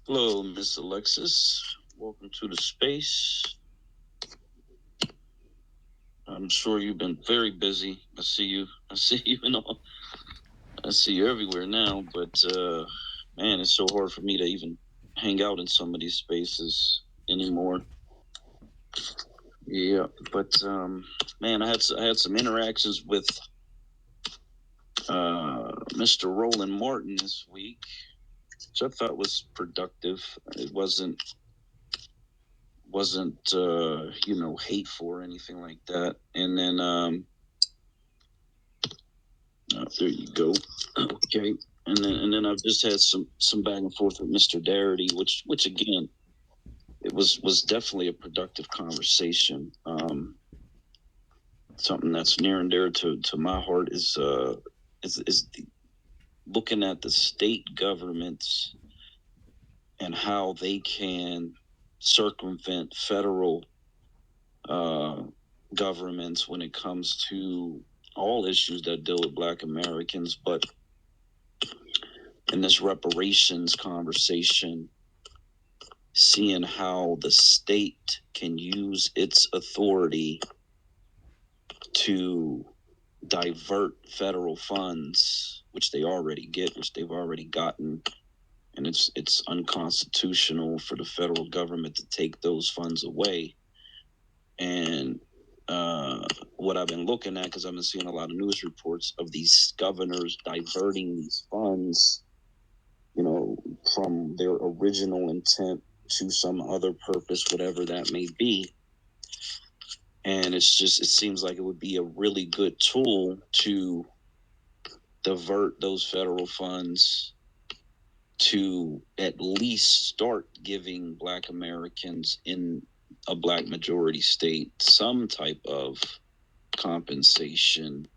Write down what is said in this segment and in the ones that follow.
Hello, Miss Alexis. Welcome to the space. I'm sure you've been very busy. I see you. I see you I see you everywhere now. But man, it's so hard for me to even hang out in some of these spaces anymore. Yeah, but man, I had some interactions with Mr. Roland Martin this week, which I thought was productive. It wasn't hateful or anything like that. And then there you go. Okay. And then I've just had some back and forth with Mr. Darity, which again, it was definitely a productive conversation. Something that's near and dear to my heart is looking at the state governments and how they can circumvent federal uh, governments when it comes to all issues that deal with Black Americans. But in this reparations conversation, seeing how the state can use its authority to divert federal funds, which they already get, which they've already gotten, and it's unconstitutional for the federal government to take those funds away. And what I've been looking at, because I've been seeing a lot of news reports of these governors diverting these funds, from their original intent to some other purpose, whatever that may be. And it seems like it would be a really good tool to divert those federal funds to at least start giving Black Americans in a Black majority state some type of compensation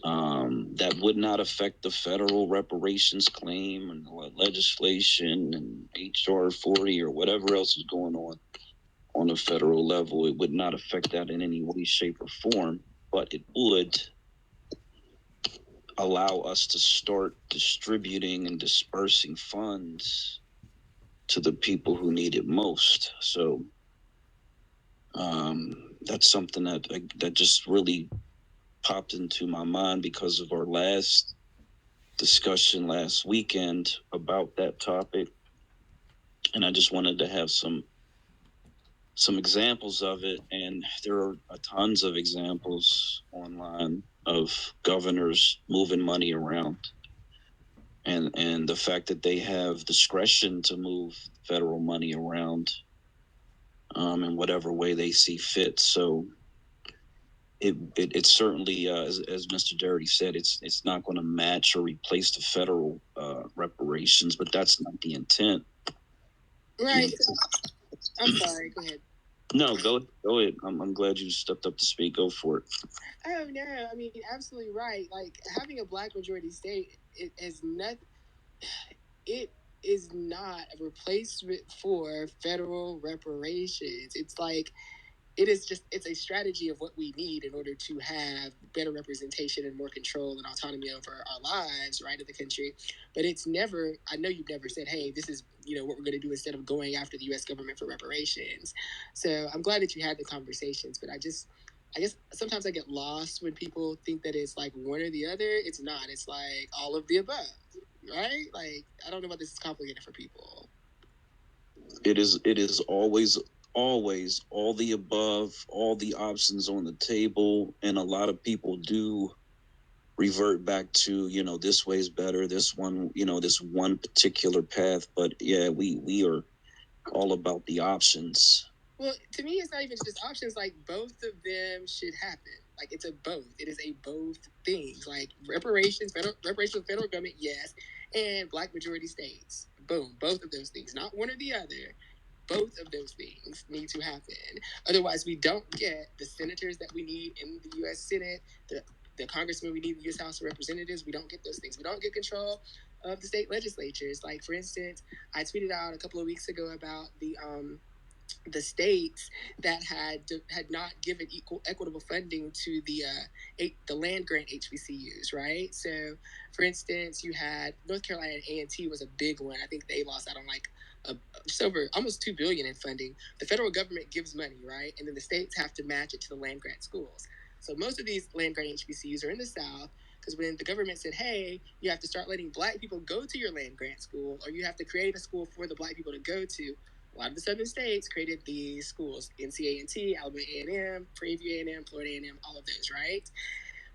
that would not affect the federal reparations claim and legislation and HR 40 or whatever else is going on a federal level. It would not affect that in any way, shape, or form, but it would allow us to start distributing and dispersing funds to the people who need it most. So that's something that just really popped into my mind because of our last discussion last weekend about that topic, and I just wanted to have some examples of it, and there are tons of examples online of governors moving money around, and the fact that they have discretion to move federal money around in whatever way they see fit. So it certainly, as Mr. Darity said, it's not going to match or replace the federal reparations, but that's not the intent. Right. I'm sorry. Go ahead. No, go ahead. I'm glad you stepped up to speak. Go for it. Oh no, I mean absolutely right. Like having a Black majority state, it is not. It is not a replacement for federal reparations. It's like it's a strategy of what we need in order to have better representation and more control and autonomy over our lives, right, in the country. But it's never, I know you've never said, hey, this is what we're going to do instead of going after the U.S. government for reparations. So I'm glad that you had the conversations, but I guess sometimes I get lost when people think that it's like one or the other. It's not. It's like all of the above, right? Like I don't know why this is complicated for people. It is always all the above, all the options on the table, and a lot of people do revert back to this way is better, this one, this one particular path. But yeah, we are all about the options. Well, to me, it's not even just options. Like both of them should happen. Like it's a both. It is a both things. Like reparations, federal government, yes, and Black majority states. Boom, both of those things. Not one or the other. Both of those things need to happen. Otherwise, we don't get the senators that we need in the U.S. Senate, the congressmen we need in the U.S. House of Representatives. We don't get those things. We don't get control of the state legislatures. Like for instance, I tweeted out a couple of weeks ago about the states that had not given equitable funding to the land grant HBCUs, right? So, for instance, you had North Carolina A&T was a big one. I think they lost out on like just over almost $2 billion in funding. The federal government gives money, right, and then the states have to match it to the land grant schools. So most of these land grant HBCUs are in the South because when the government said, "Hey, you have to start letting Black people go to your land grant school, or you have to create a school for the Black people to go to," a lot of the southern states created these schools: NC Alabama A&M, Prairie View A&M, Florida A&M, all of those, right?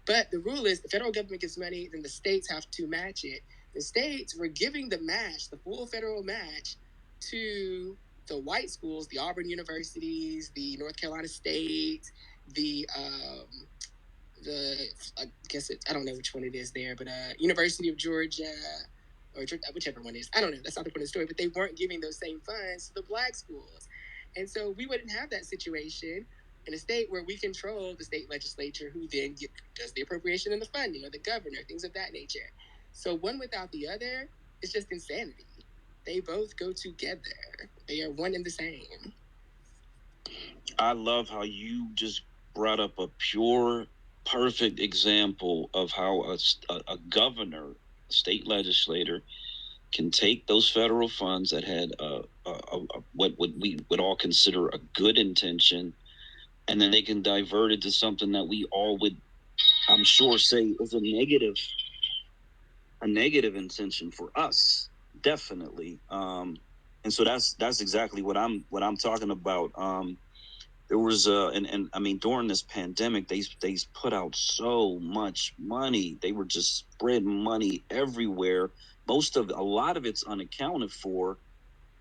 But the rule is the federal government gives money, then the states have to match it. The states were giving the match, the full federal match, to the white schools, the Auburn universities, the North Carolina State, the I guess I don't know which one it is there, but University of Georgia or whichever one it is. I don't know. That's not the point of the story. But they weren't giving those same funds to the Black schools, and so we wouldn't have that situation in a state where we control the state legislature, who then does the appropriation and the funding, or the governor, things of that nature. So one without the other is just insanity. They both go together. They are one and the same. I love how you just brought up a pure, perfect example of how a governor, a state legislator, can take those federal funds that had what we would all consider a good intention, and then they can divert it to something that we all would, I'm sure, say is a negative intention for us, definitely. And so that's exactly what I'm talking about. There was and I mean, during this pandemic, they put out so much money. They were just spreading money everywhere. A lot of it's unaccounted for,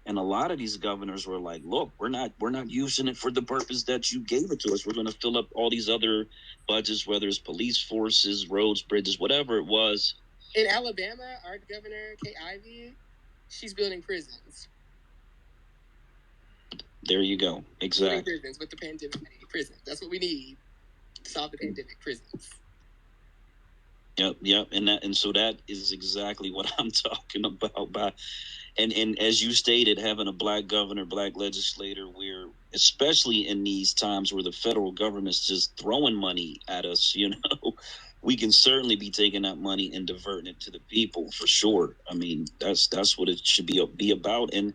and a lot of these governors were like, "Look, we're not using it for the purpose that you gave it to us. We're going to fill up all these other budgets, whether it's police forces, roads, bridges, whatever it was." In Alabama, our governor Kay Ivey, she's building prisons. There you go. Exactly. Building prisons with the pandemic money. Prisons. That's what we need to solve the pandemic. Prisons. Yep, and so that is exactly what I'm talking about. And as you stated, having a Black governor, Black legislator, where especially in these times where the federal government's just throwing money at us, we can certainly be taking that money and diverting it to the people for sure. I mean, that's what it should be about. And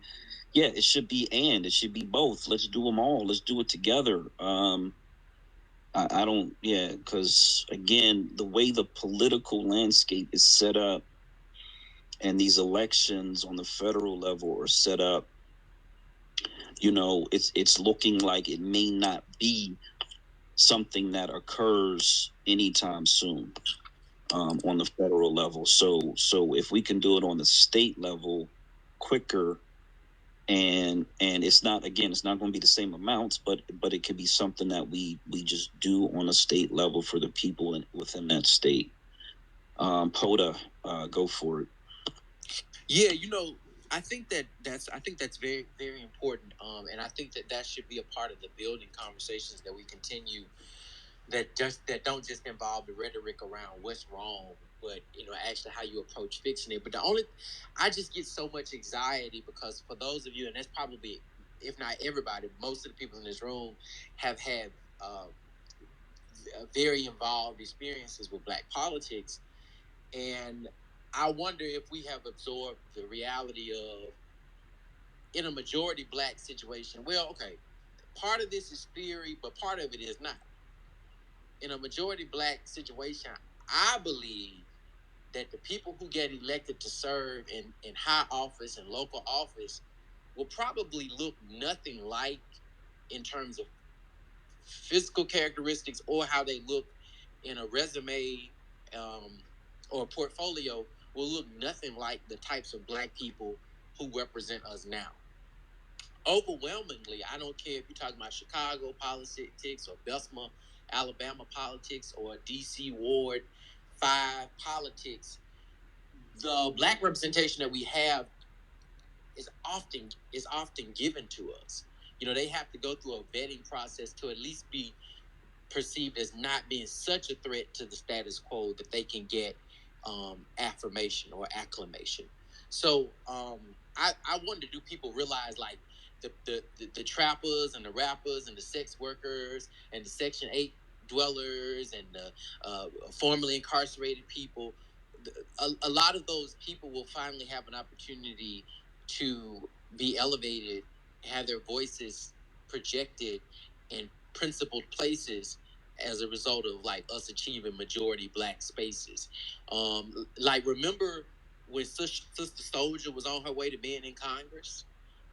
yeah, it should be both. Let's do them all. Let's do it together. I don't, yeah, because again, the way the political landscape is set up and these elections on the federal level are set up, it's looking like it may not be something that occurs anytime soon, on the federal level. So if we can do it on the state level quicker, and it's not going to be the same amounts, but it could be something that we just do on a state level for the people within that state. Poda, go for it. Yeah, I think that's very, very important. And I think that should be a part of the building conversations that we continue, that don't just involve the rhetoric around what's wrong, but actually how you approach fixing it. But I just get so much anxiety because for those of you, and that's probably, if not everybody, most of the people in this room have had very involved experiences with Black politics, and I wonder if we have absorbed the reality of, in a majority Black situation, well, okay, part of this is theory, but part of it is not. In a majority Black situation, I believe that the people who get elected to serve in high office and local office will probably look nothing like, in terms of physical characteristics or how they look in a resume, or portfolio, will look nothing like the types of Black people who represent us now. Overwhelmingly, I don't care if you're talking about Chicago politics or Bessemer, Alabama politics, or DC Ward 5 politics, the Black representation that we have is often given to us. They have to go through a vetting process to at least be perceived as not being such a threat to the status quo that they can get affirmation or acclamation. So I wonder, do people realize, like, the trappers and the rappers and the sex workers and the Section 8 dwellers and the formerly incarcerated people, a lot of those people will finally have an opportunity to be elevated, have their voices projected in principled places as a result of like us achieving majority black spaces. Like remember when Sister Soldier was on her way to being in Congress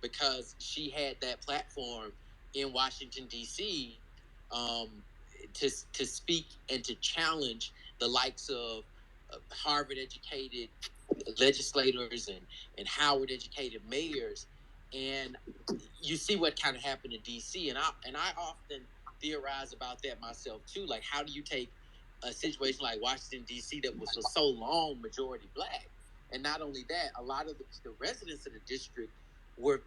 because she had that platform in Washington D.C. Um, to speak and to challenge the likes of Harvard educated legislators and Howard educated mayors, and you see what kind of happened in D.C. and I often theorize about that myself too. Like, how do you take a situation like Washington D.C. that was for so long majority black, and not only that, a lot of the residents of the district were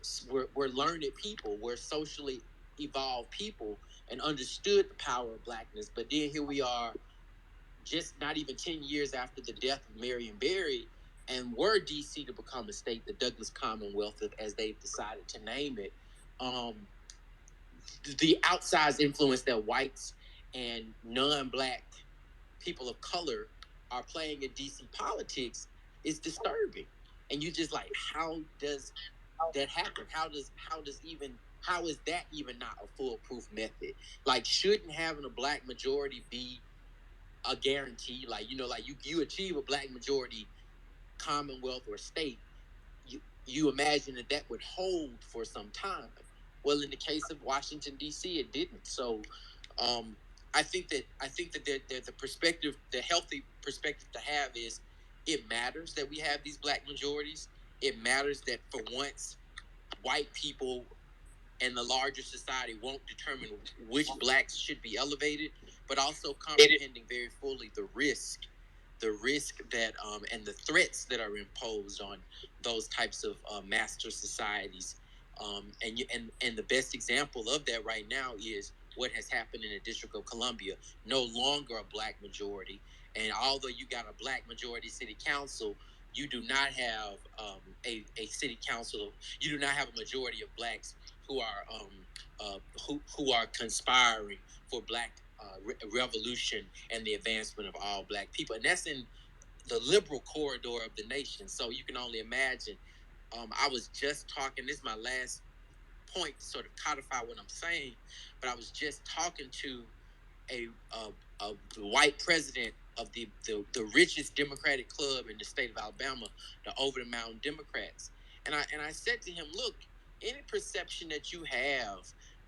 learned people, were socially evolved people, and understood the power of blackness. But then here we are just not even 10 years after the death of Marion Barry, and were DC to become a state, the Douglas Commonwealth, as they've decided to name it, the outsized influence that whites and non-black people of color are playing in DC politics is disturbing. And you just like, how does that happen? How is that even not a foolproof method? Like, shouldn't having a black majority be a guarantee? Like, like you achieve a black majority commonwealth or state, you imagine that would hold for some time. Well, in the case of Washington D.C., it didn't. So, I think that the perspective, the healthy perspective to have is, it matters that we have these black majorities. It matters that for once, white people and the larger society won't determine which blacks should be elevated, but also comprehending very fully the risk that and the threats that are imposed on those types of master societies. And the best example of that right now is what has happened in the District of Columbia. No longer a black majority, and although you got a black majority city council, you do not have a city council. You do not have a majority of blacks who are who are conspiring for black revolution and the advancement of all black people, and that's in the liberal corridor of the nation. So you can only imagine. I was just talking. This is my last point to sort of codify what I'm saying, but I was just talking to a white president of the richest Democratic club in the state of Alabama, the Over the Mountain Democrats, and I said to him, look, any perception that you have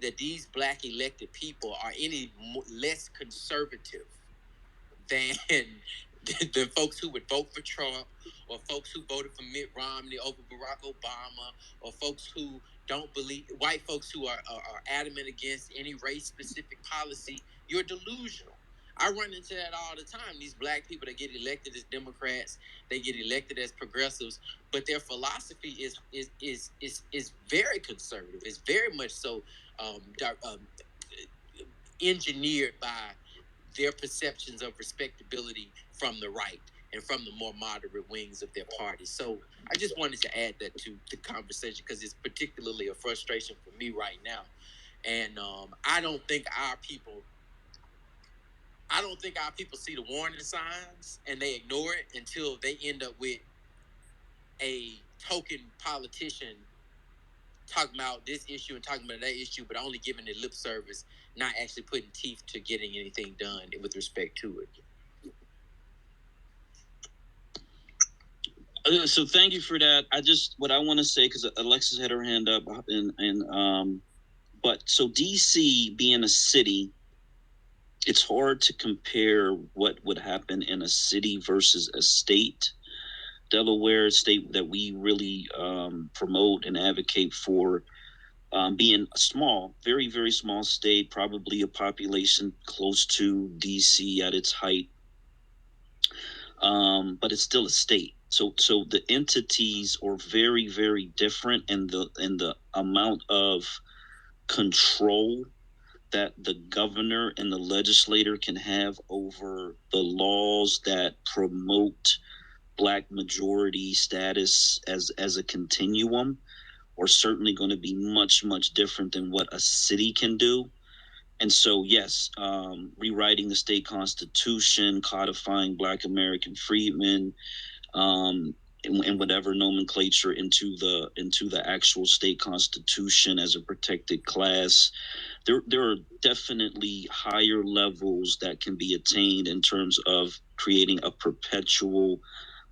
that these black elected people are any less conservative than than folks who would vote for Trump, or folks who voted for Mitt Romney over Barack Obama, or folks who don't believe, white folks who are adamant against any race specific policy, you're delusional. I run into that all the time. These black people that get elected as Democrats, they get elected as progressives, but their philosophy is very conservative. It's very much so engineered by their perceptions of respectability from the right and from the more moderate wings of their party. So I just wanted to add that to the conversation because it's particularly a frustration for me right now. And I don't think our people see the warning signs and they ignore it until they end up with a token politician talking about this issue and talking about that issue, but only giving it lip service, not actually putting teeth to getting anything done with respect to it. So thank you for that. What I want to say, because Alexis had her hand up, but so DC being a city, it's hard to compare what would happen in a city versus a state. Delaware, state that we really promote and advocate for, being a small, very, very small state, probably a population close to DC at its height, but it's still a state. So the entities are very, very different, and the amount of control that the governor and the legislator can have over the laws that promote black majority status as a continuum are certainly going to be much, much different than what a city can do. And so, yes, rewriting the state constitution, codifying Black American freedmen, and whatever nomenclature into the actual state constitution as a protected class. There are definitely higher levels that can be attained in terms of creating a perpetual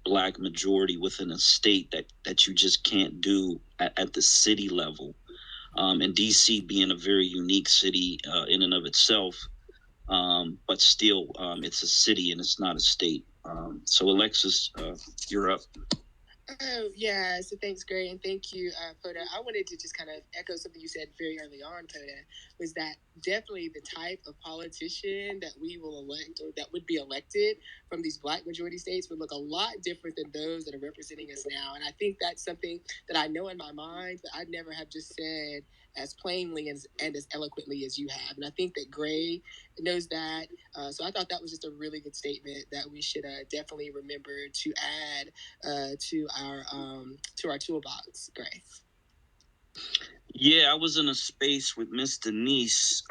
Black majority within a state that you just can't do at the city level. And DC being a very unique city in and of itself, but still, it's a city and it's not a state. So, Alexis, you're up. Oh, yeah. So thanks, Gray, and thank you, Poda. I wanted to just kind of echo something you said very early on, Poda, was that definitely the type of politician that we will elect or that would be elected from these Black majority states would look a lot different than those that are representing us now. And I think that's something that I know in my mind, but I'd never have just said as plainly and as eloquently as you have. And I think that Gray knows that. So I thought that was just a really good statement that we should definitely remember to add to our toolbox, Grace. Yeah, I was in a space with Miss Denise.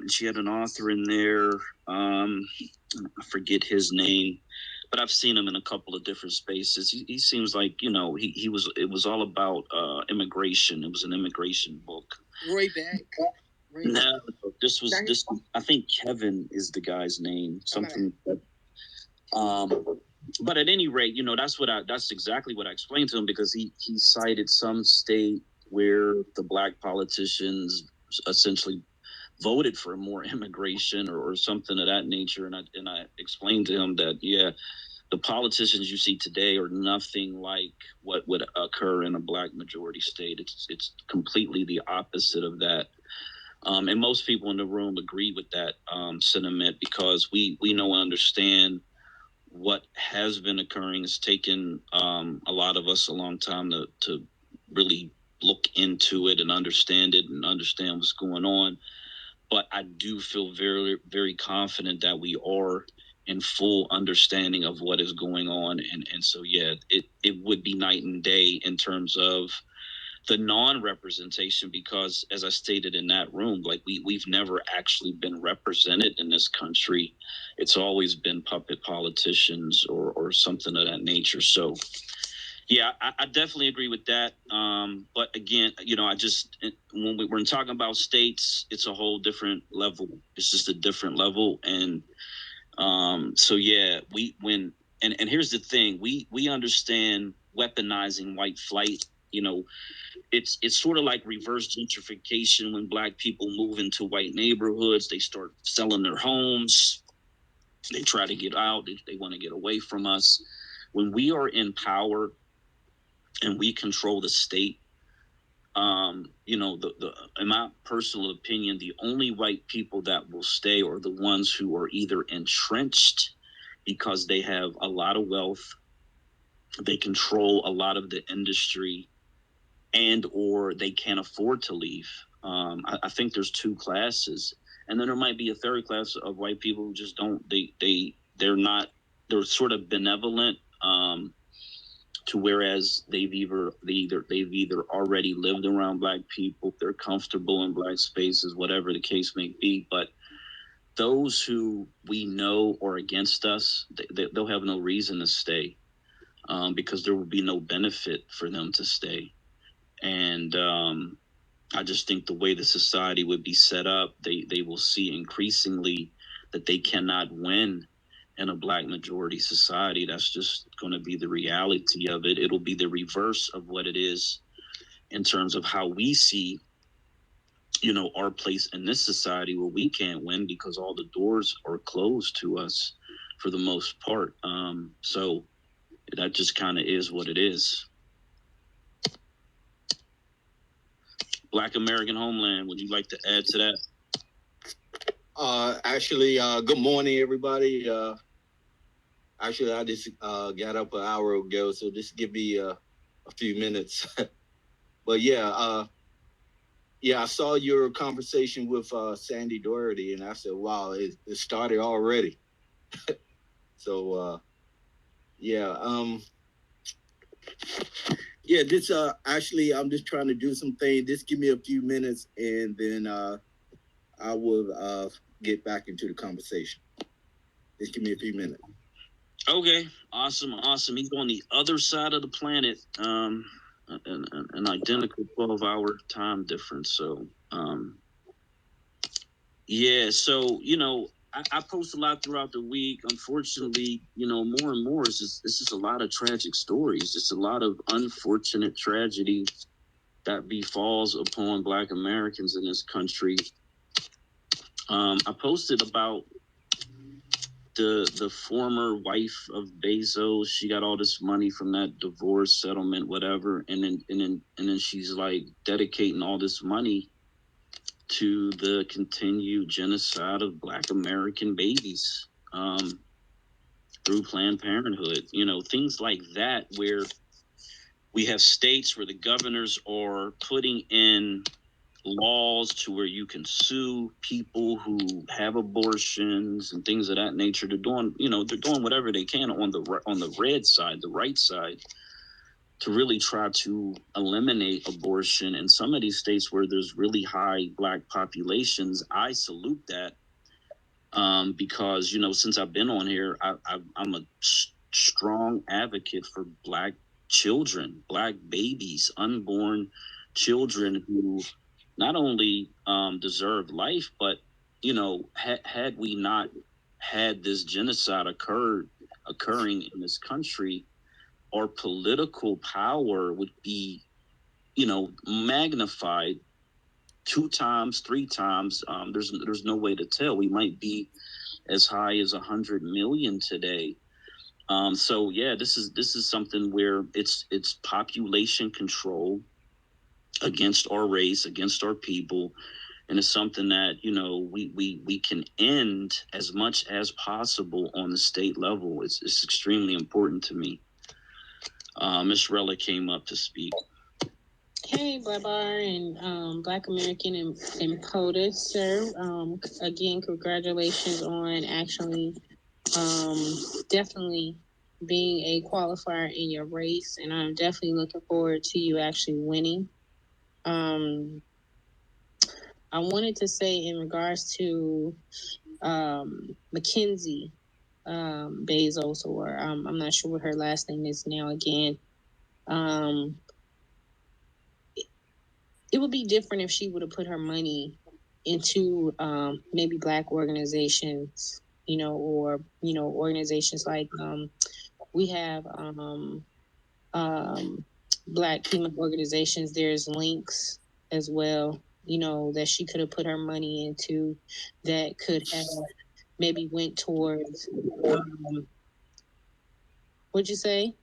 She had an author in there. I forget his name, but I've seen him in a couple of different spaces. He seems like, he was. It was all about immigration. It was an immigration book. Roy Beck. No, this was this. I think Kevin is the guy's name. Something. But at any rate, that's exactly what I explained to him, because he cited some state where the Black politicians essentially voted for more immigration or something of that nature, and I explained to him that the politicians you see today are nothing like what would occur in a Black majority state. It's completely the opposite of that. And most people in the room agree with that sentiment, because we know and understand what has been occurring. It's taken a lot of us a long time to really look into it and understand what's going on. But I do feel very, very confident that we are in full understanding of what is going on. And so, it would be night and day in terms of the non-representation, because as I stated in that room, like we've never actually been represented in this country. It's always been puppet politicians or something of that nature. So I definitely agree with that. But again, I just, when we're talking about states, it's a whole different level. It's just a different level. And and here's the thing, we understand weaponizing white flight. It's sort of like reverse gentrification. When Black people move into white neighborhoods, they start selling their homes. They try to get out. They want to get away from us. When we are in power and we control the state, in my personal opinion, the only white people that will stay are the ones who are either entrenched because they have a lot of wealth, they control a lot of the industry, and or they can't afford to leave. I think there's two classes, and then there might be a third class of white people who just don't. They're sort of benevolent, to whereas they've either already lived around Black people, they're comfortable in Black spaces, whatever the case may be. But those who we know are against us, they'll have no reason to stay, because there will be no benefit for them to stay. And I just think the way the society would be set up, they will see increasingly that they cannot win in a Black majority society. That's just going to be the reality of it. It'll be the reverse of what it is in terms of how we see, our place in this society, where we can't win because all the doors are closed to us for the most part. So that just kind of is what it is. Black American homeland, would you like to add to that? Actually, good morning, everybody. Actually, I just got up an hour ago, so just give me a few minutes. But I saw your conversation with Sandy Doherty, and I said, wow, it started already. So, Yeah, this actually I'm just trying to do something. Just give me a few minutes and then I will get back into the conversation. Just give me a few minutes. Okay, awesome. He's on the other side of the planet, an identical 12-hour time difference. So, yeah. So I post a lot throughout the week. Unfortunately, more and more, it's just a lot of tragic stories. It's a lot of unfortunate tragedy that befalls upon Black Americans in this country. I posted about the former wife of Bezos. She got all this money from that divorce settlement, whatever, and then she's like dedicating all this money to the continued genocide of Black American babies through Planned Parenthood. Things like that, where we have states where the governors are putting in laws to where you can sue people who have abortions and things of that nature. They're doing whatever they can on the red side, the right side, to really try to eliminate abortion. In some of these states where there's really high Black populations, I salute that, because since I've been on here, I'm a strong advocate for Black children, Black babies, unborn children who not only deserve life, but had we not had this genocide occurring in this country, our political power would be magnified 2 times, 3 times. There's no way to tell. We might be as high as 100 million today. So yeah, this is something where it's population control against our race, against our people, and it's something that we can end as much as possible on the state level. It's extremely important to me. Miss Rella came up to speak. Hey, Babar and Black American and POTUS, sir. Again, congratulations on actually definitely being a qualifier in your race, and I'm definitely looking forward to you actually winning. I wanted to say in regards to Mackenzie Bezos, or I'm not sure what her last name is now again. It would be different if she would have put her money into maybe Black organizations, or organizations like we have Black female organizations. There's links as well, that she could have put her money into, that could have maybe went towards what'd you say?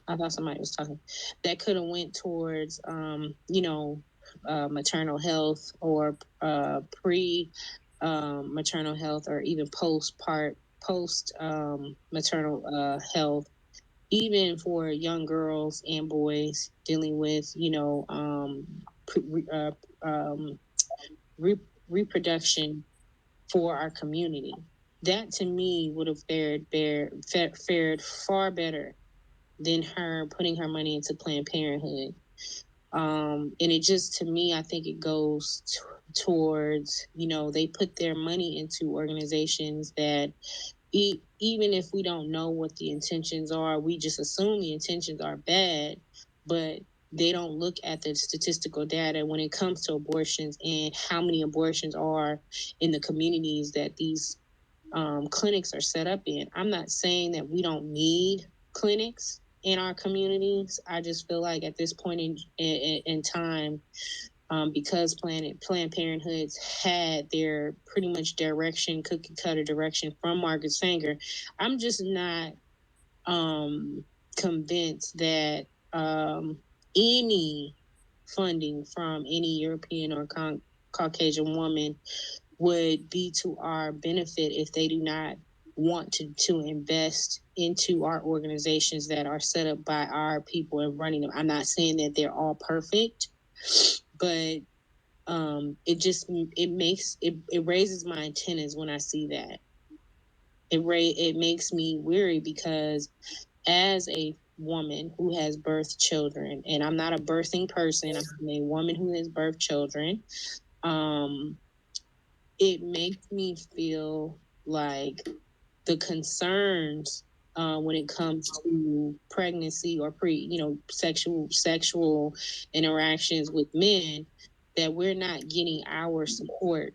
I thought somebody was talking. That could have went towards maternal health, or pre maternal health, or even post maternal health, even for young girls and boys dealing with reproduction for our community. That to me would have fared far better than her putting her money into Planned Parenthood. And it just, to me, I think it goes towards, they put their money into organizations that even if we don't know what the intentions are, we just assume the intentions are bad, but they don't look at the statistical data when it comes to abortions and how many abortions are in the communities that these clinics are set up in. I'm not saying that we don't need clinics in our communities. I just feel like at this point in time, because Planned Parenthood's had their pretty much cookie cutter direction from Margaret Sanger, I'm just not convinced that any funding from any European or Caucasian woman would be to our benefit if they do not want to invest into our organizations that are set up by our people and running them. I'm not saying that they're all perfect, but it raises my antennas when I see that. It makes me weary, because as a woman who has birthed children, and I'm not a birthing person, I'm a woman who has birthed children, it makes me feel like the concerns when it comes to pregnancy or sexual interactions with men, that we're not getting our support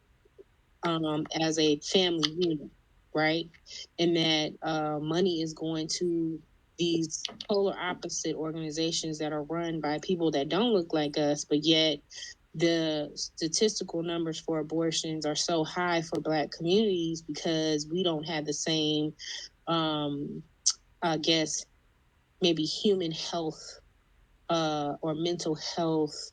as a family unit, right? And that money is going to these polar opposite organizations that are run by people that don't look like us, but yet the statistical numbers for abortions are so high for Black communities because we don't have the same, I guess, maybe human health or mental health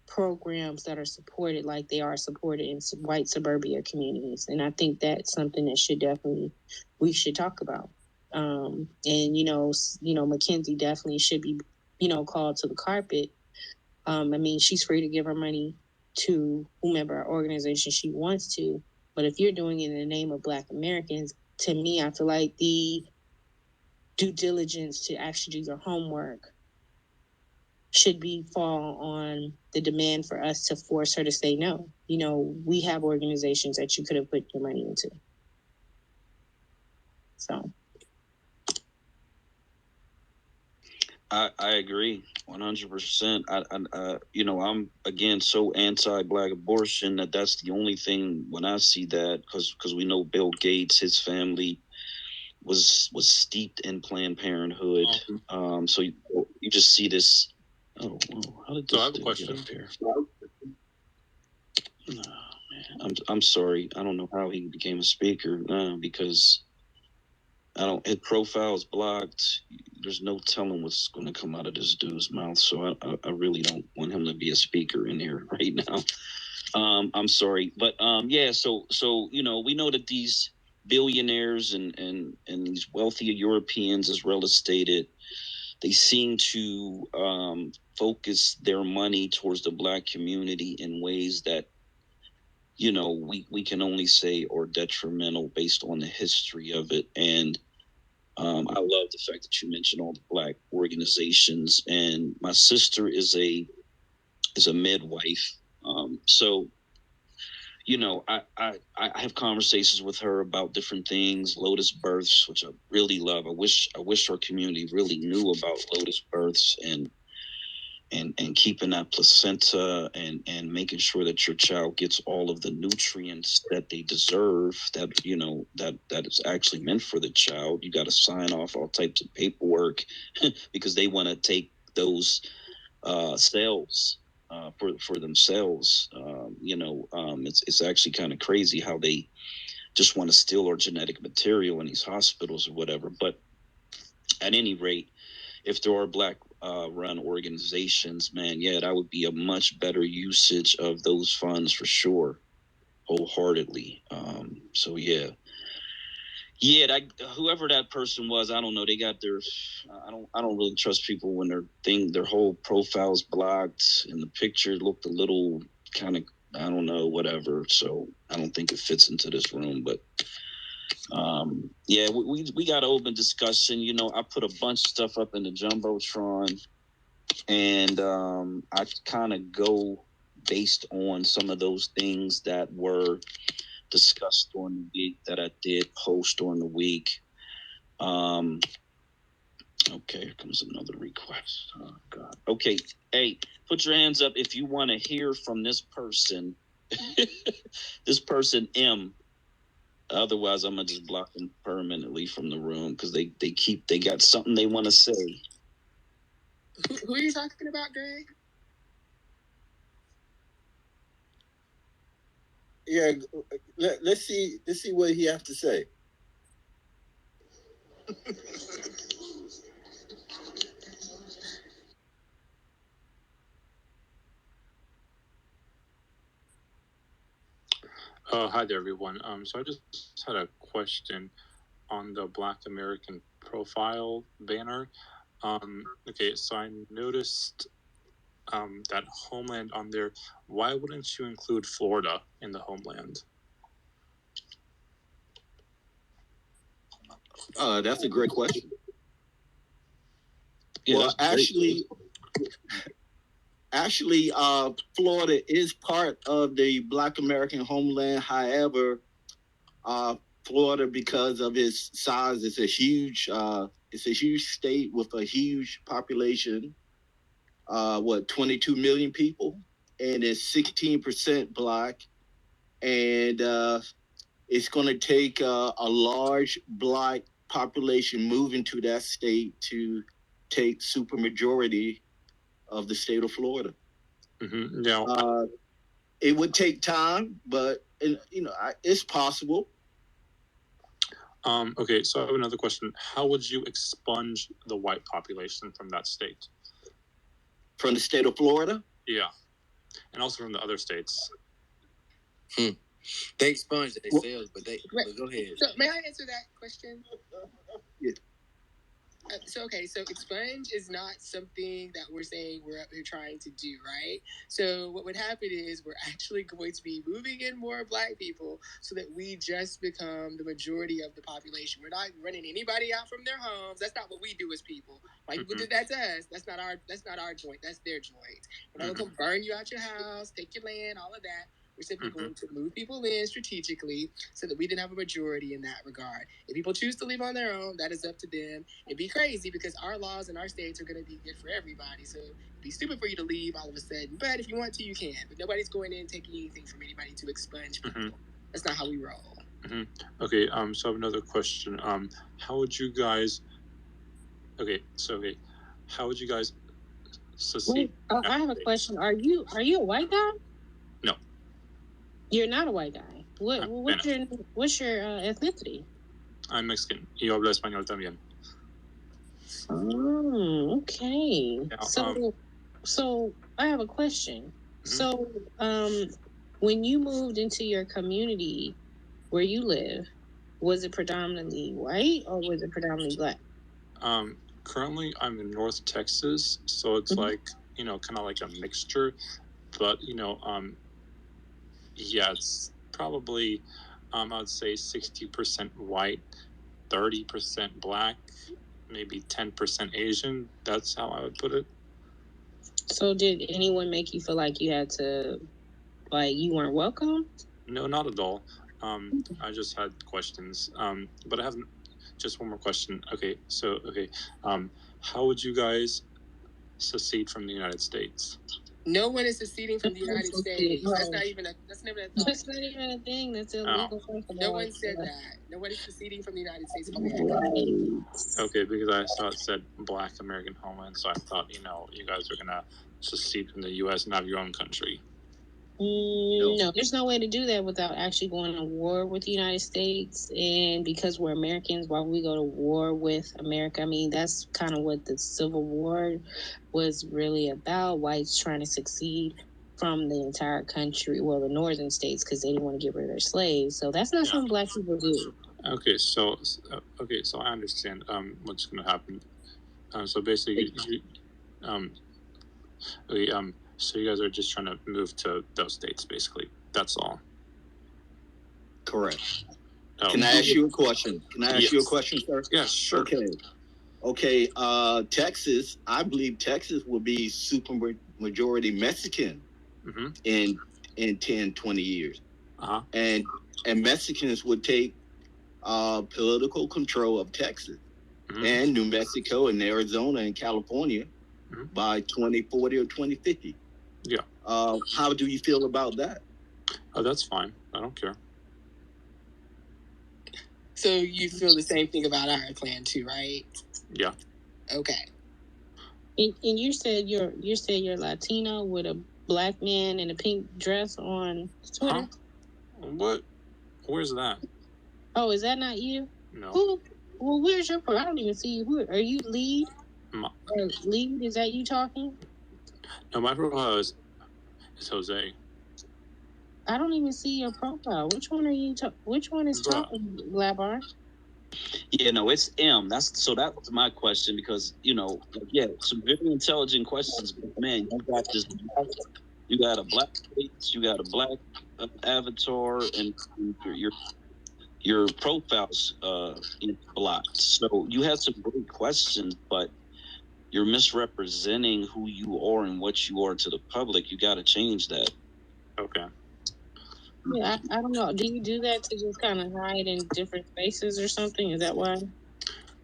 programs that are supported like they are supported in white suburbia communities. And I think that's something that we should talk about. And Mackenzie definitely should be, called to the carpet. I mean, she's free to give her money to whomever organization she wants to, but if you're doing it in the name of Black Americans, to me, I feel like the due diligence to actually do your homework should fall on the demand for us to force her to say no. We have organizations that you could have put your money into. So I agree 100%. I'm again so anti-Black abortion that's the only thing when I see that, because we know Bill Gates, his family was steeped in Planned Parenthood. So you just see this. Oh, how did this? So I have a question. Get up here? Oh, man, I'm sorry. I don't know how he became a speaker because his profile's blocked. There's no telling what's going to come out of this dude's mouth. So I really don't want him to be a speaker in here right now. I'm sorry, but yeah. So we know that these billionaires and these wealthy Europeans, as well as stated, they seem to focus their money towards the Black community in ways that we can only say are detrimental based on the history of it. And I love the fact that you mentioned all the Black organizations. And my sister is a midwife, so I have conversations with her about different things, lotus births, which I really love. I wish our community really knew about lotus births and keeping that placenta and making sure that your child gets all of the nutrients that they deserve, that that is actually meant for the child. You got to sign off all types of paperwork because they want to take those cells for themselves. It's actually kind of crazy how they just want to steal our genetic material in these hospitals or whatever. But at any rate, if there are Black run organizations, man, yeah, that would be a much better usage of those funds for sure, wholeheartedly. So yeah, whoever that person was, I don't know. They got their. I don't really trust people when their whole profile's blocked and the picture looked a little kind of, I don't know, whatever. So I don't think it fits into this room, but. Yeah, we got an open discussion. I put a bunch of stuff up in the Jumbotron, and I kind of go based on some of those things that were discussed during the week that I did post during the week. Okay, here comes another request. Oh God. Okay, hey, put your hands up if you want to hear from this person. This person M. Otherwise, I'm gonna just block them permanently from the room because they got something they want to say. Who are you talking about, Greg? Yeah, let's see what he has to say. Hi there, everyone. So I just had a question on the Black American profile banner. Okay, so I noticed that homeland on there. Why wouldn't you include Florida in the homeland? That's a great question. Yeah, well, actually, Florida is part of the Black American homeland. However, Florida, because of its size, it's a huge state with a huge population. 22 million people, and it's 16% Black, and it's going to take a large Black population moving to that state to take supermajority of the state of Florida. Mm-hmm. Yeah. It would take time, but it's possible. Okay, so I have another question. How would you expunge the white population from that state? From the state of Florida? Yeah, and also from the other states. They expunge themselves, but go ahead. So may I answer that question? Yeah. So expunge is not something that we're saying we're trying to do, right? So what would happen is we're actually going to be moving in more Black people so that we just become the majority of the population. We're not running anybody out from their homes. That's not what we do as people. White people did that to us. That's not our joint. That's their joint. We're not going to burn you out your house, take your land, all of that. We're simply going to move people in strategically so that we didn't have a majority in that regard. If people choose to leave on their own, that is up to them. It'd be crazy because our laws in our states are going to be good for everybody. So it'd be stupid for you to leave all of a sudden. But if you want to, you can. But nobody's going in and taking anything from anybody to expunge people. That's not how we roll. Okay, so I have another question. How would you guys... how would you guys secede? Wait, I have a question. Are you a white guy? No. You're not a white guy. What's your ethnicity? I'm Mexican. Y yo hablo español también. Oh, okay. Yeah, so I have a question. So, when you moved into your community where you live, was it predominantly white or was it predominantly Black? Currently I'm in North Texas, so it's like, kind of like a mixture, but yeah, it's probably, I would say 60% white, 30% Black, maybe 10% Asian. That's how I would put it. So did anyone make you feel like you had to, like, you weren't welcome? No, not at all. I just had questions. But I have just one more question. Okay, so, how would you guys secede from the United States? No one is seceding from the United States. That's not even a thought. That's not even a thing. That's illegal. No one said that. Nobody's seceding from the United States of America. Right. Okay, because I saw it said Black American homeland, so I thought, you guys are gonna secede from the U.S. and have your own country. No, there's no way to do that without actually going to war with the United States. And because we're Americans, why would we go to war with America? I mean, that's kind of what the Civil War was really about. Whites trying to succeed from the entire country, well, the northern states, because they didn't want to get rid of their slaves. So that's not something Black people do. Okay, so I understand what's going to happen. So basically, so you guys are just trying to move to those states, basically. That's all. Correct. Can I ask you a question? Sir? Yes, sure. Okay. Texas, I believe Texas will be super majority Mexican in 10, 20 years. And Mexicans would take political control of Texas and New Mexico and Arizona and California by 2040 or 2050. Yeah. How do you feel about that? Oh, that's fine. I don't care. So you feel the same thing about our plan too, right? Yeah. Okay. And you said you're Latino with a Black man in a pink dress on Twitter? Huh? What? Where's that? Oh, is that not you? No. Who? Well, where's your? I don't even see you. Who are you? Lead? Lead? Is that you talking? No, my profile is Jose. I don't even see your profile. Which one are you? Which one is talking, Labar? Yeah, no, it's M. That's my question because some very intelligent questions. But man, you got a black face, you got a black avatar, and your profile's blocked. So you had some great questions, but you're misrepresenting who you are and what you are to the public. You got to change that. Okay. Yeah, I don't know. Do you do that to just kind of hide in different spaces or something? Is that why?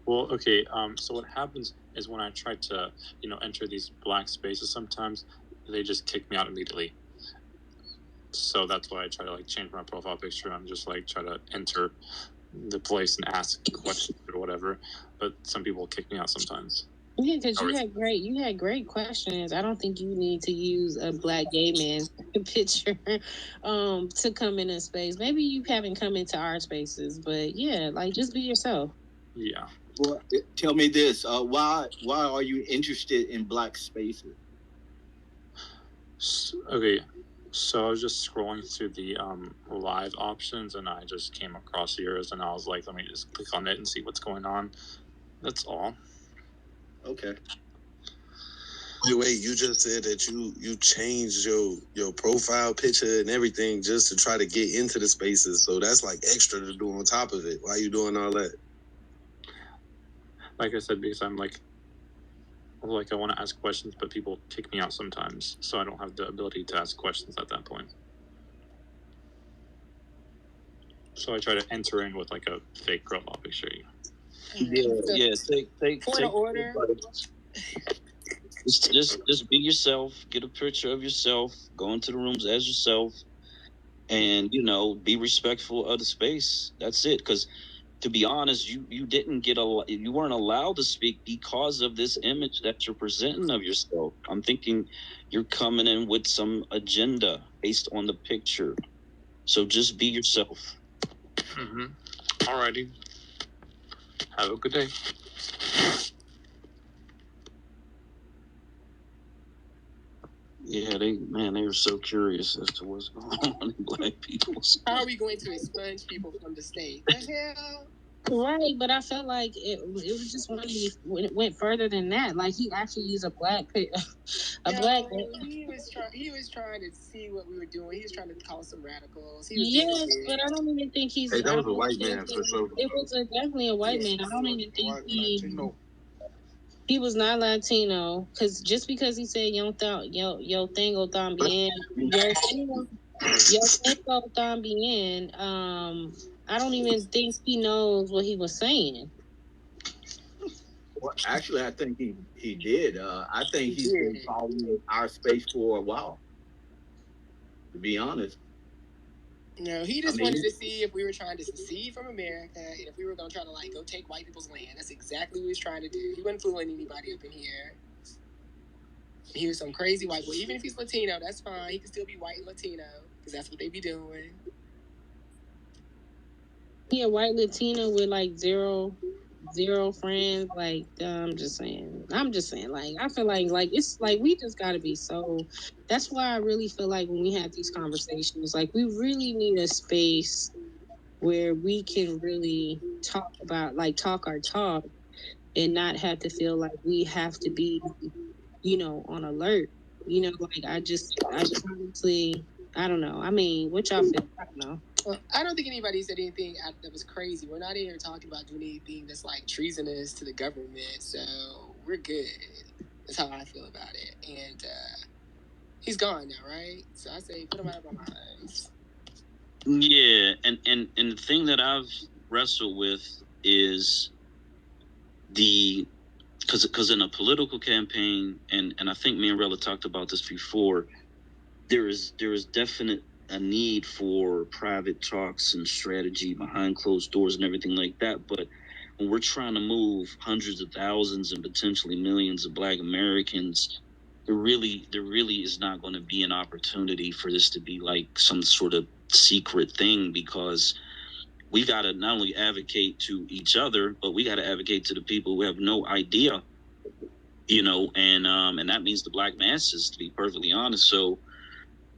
Well, okay. So what happens is when I try to, enter these black spaces, sometimes they just kick me out immediately. So that's why I try to change my profile picture and just try to enter the place and ask questions or whatever. But some people kick me out sometimes. Yeah, because you had great questions. I don't think you need to use a black gay man's picture to come in a space. Maybe you haven't come into our spaces, but yeah, just be yourself. Yeah. Well, tell me this: why are you interested in black spaces? Okay, so I was just scrolling through the live options, and I just came across yours, and I was like, let me just click on it and see what's going on. That's all. Okay. Wait, you just said that you changed your profile picture and everything just to try to get into the spaces. So that's extra to do on top of it. Why are you doing all that? Like I said, because I'm I want to ask questions, but people kick me out sometimes, so I don't have the ability to ask questions at that point. So I try to enter in with a fake profile picture. Yeah. Take point of order. Just be yourself. Get a picture of yourself. Go into the rooms as yourself, and be respectful of the space. That's it. Because to be honest, you didn't you weren't allowed to speak because of this image that you're presenting of yourself. I'm thinking you're coming in with some agenda based on the picture. So just be yourself. Mm-hmm. Alrighty. Have a good day. Yeah, they were so curious as to what's going on in black people. How are we going to expunge people from the state? The hell? Right, but I felt like it was just when it went further than that. He actually used a black black. He was trying to see what we were doing. He was trying to call some radicals. Yes, but I don't even think he's. Hey, that was a white man for sure. It was definitely a white man. I don't even think he was not Latino. Just because he said yo tengo también yo tengo también, I don't even think he knows what he was saying. Well, actually, I think he did. I think he's been following our space for a while. To be honest. No, he just wanted to see if we were trying to secede from America and if we were going to try to go take white people's land. That's exactly what he was trying to do. He wasn't fooling anybody up in here. He was some crazy white boy. Even if he's Latino, that's fine. He can still be white and Latino because that's what they be doing. Yeah, white Latino with zero friends. I'm just saying. I feel it's we just gotta be so. That's why I really feel like when we have these conversations, we really need a space where we can really talk about talk our talk and not have to feel like we have to be, on alert. I honestly, I don't know. I mean, what y'all feel? I don't know. Well, I don't think anybody said anything that was crazy. We're not here talking about doing anything that's treasonous to the government, so we're good. That's how I feel about it. And he's gone now, right? So I say put him out of our minds. Yeah, and the thing that I've wrestled with is because in a political campaign, and I think me and Rella talked about this before, there is definite a need for private talks and strategy behind closed doors and everything like that. But when we're trying to move hundreds of thousands and potentially millions of Black Americans, there really is not going to be an opportunity for this to be some sort of secret thing, because we got to not only advocate to each other, but we got to advocate to the people who have no idea, and that means the Black masses, to be perfectly honest. So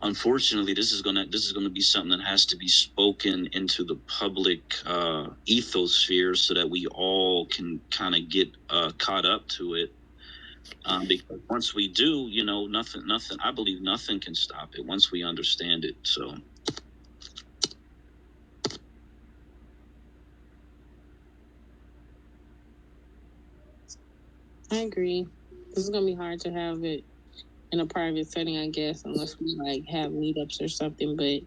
unfortunately, this is gonna be something that has to be spoken into the public ethosphere so that we all can kind of get caught up to it. Because once we do, nothing. I believe nothing can stop it once we understand it. So. I agree. This is gonna be hard to have it in a private setting, I guess, unless we like have meetups or something. But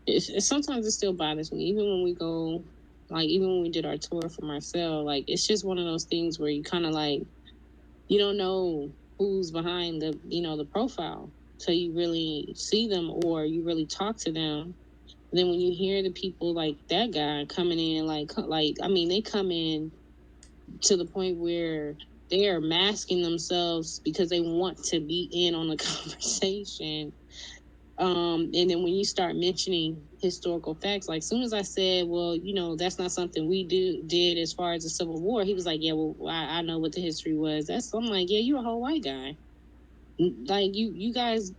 it's sometimes it still bothers me, even when we go, like even when we did our tour for Marcel. Like it's just one of those things where you kind of like you don't know who's behind the the profile till you really see them or you really talk to them. And then when you hear the people like that guy coming in, like I mean, they come in to the point where they are masking themselves because they want to be in on the conversation. And then when you start mentioning historical facts, like soon as I said, well, that's not something we did as far as the Civil War, he was like, yeah, well, I know what the history was. I'm like, yeah, you're a whole white guy. Like you guys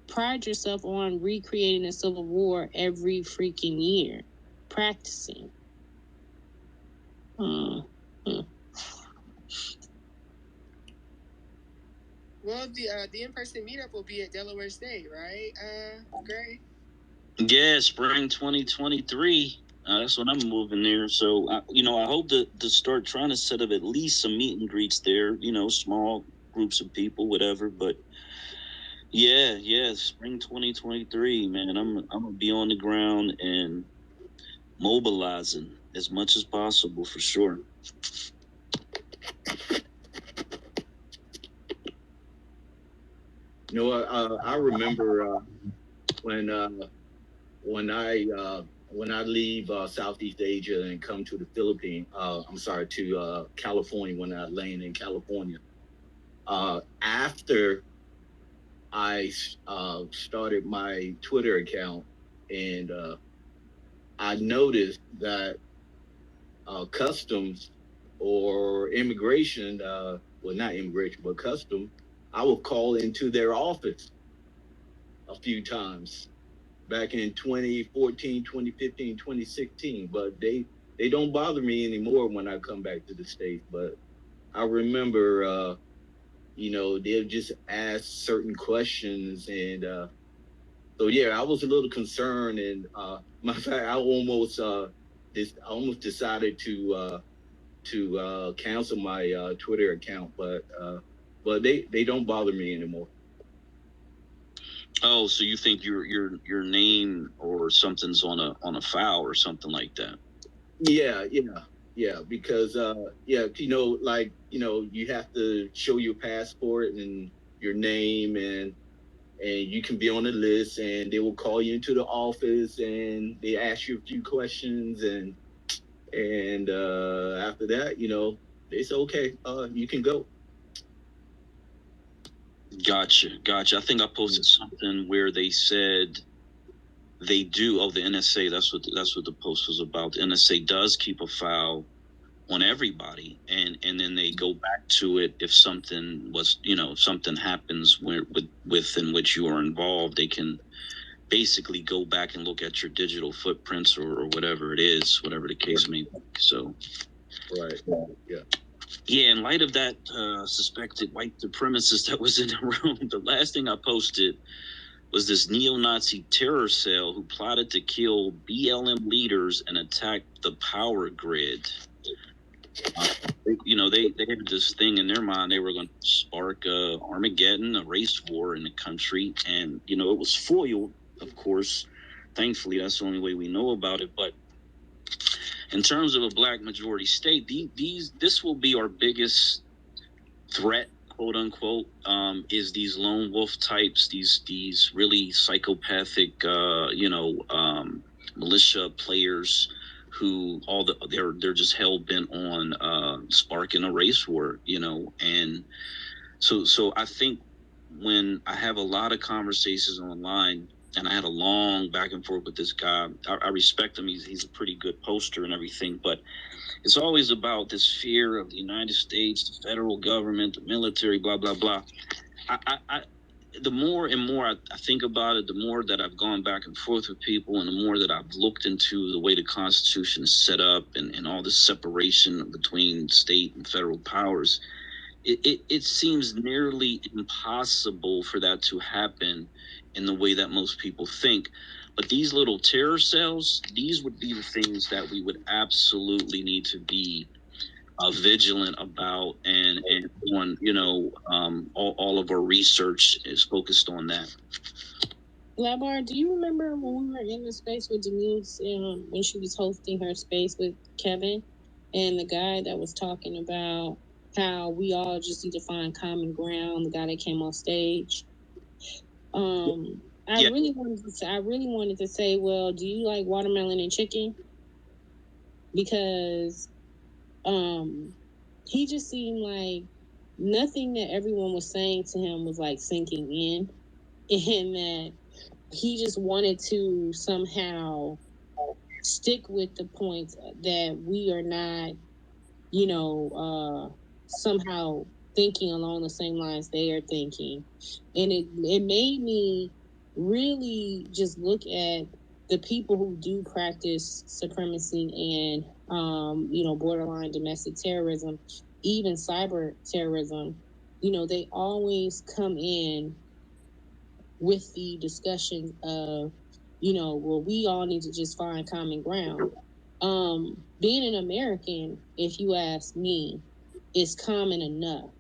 pride yourself on recreating the Civil War every freaking year, practicing. Well, the in-person meetup will be at Delaware State, right, Gray? Yeah, spring 2023. That's when I'm moving there. So, I hope to start trying to set up at least some meet and greets there, small groups of people, whatever. But yeah, spring 2023, man. I'm gonna be on the ground and mobilizing as much as possible for sure. I remember when I leave Southeast Asia and come to the Philippines. To California when I land in California. After I started my Twitter account, and I noticed that customs or immigration, well, not immigration, but customs, I would call into their office a few times back in 2014, 2015, 2016, but they don't bother me anymore when I come back to the States. But I remember, they'll just ask certain questions, and so yeah, I was a little concerned, and matter of fact, I almost decided to cancel my Twitter account, but they don't bother me anymore. Oh, so you think your name or something's on a file or something like that? Yeah, because you have to show your passport and your name, and you can be on the list, and they will call you into the office and they ask you a few questions, and after that, they say, okay, you can go. Gotcha. I think I posted something where they said they do. Oh, the NSA. That's what the post was about. The NSA does keep a file on everybody, and then they go back to it if something something happens within which you are involved. They can basically go back and look at your digital footprints or whatever it is, whatever the case may be. So, right, yeah. Yeah, in light of that suspected white supremacist that was in the room, the last thing I posted was this neo-Nazi terror cell who plotted to kill BLM leaders and attack the power grid. They had this thing in their mind. They were going to spark Armageddon, a race war in the country. And, it was foiled, of course. Thankfully, that's the only way we know about it. But in terms of a black majority state, this will be our biggest threat, quote unquote, is these lone wolf types, these really psychopathic, militia players who they're just hell bent on sparking a race war, and so I think when I have a lot of conversations online, and I had a long back and forth with this guy, I respect him. He's a pretty good poster and everything, but it's always about this fear of the United States, the federal government, the military, blah, blah, blah. The more and more I think about it, the more that I've gone back and forth with people, and the more that I've looked into the way the Constitution is set up and all this separation between state and federal powers, it seems nearly impossible for that to happen in the way that most people think. But these little terror cells, these would be the things that we would absolutely need to be vigilant about and on, all of our research is focused on that. Labar, do you remember when we were in the space with Denise, when she was hosting her space with Kevin, and the guy that was talking about how we all just need to find common ground, the guy that came on stage? I really wanted to say, well, do you like watermelon and chicken? Because he just seemed like nothing that everyone was saying to him was like sinking in, and that he just wanted to somehow stick with the point that we are not, somehow thinking along the same lines they are thinking. And it made me really just look at the people who do practice supremacy and, borderline domestic terrorism, even cyber terrorism. They always come in with the discussion of, well, we all need to just find common ground. Being an American, if you ask me, is common enough.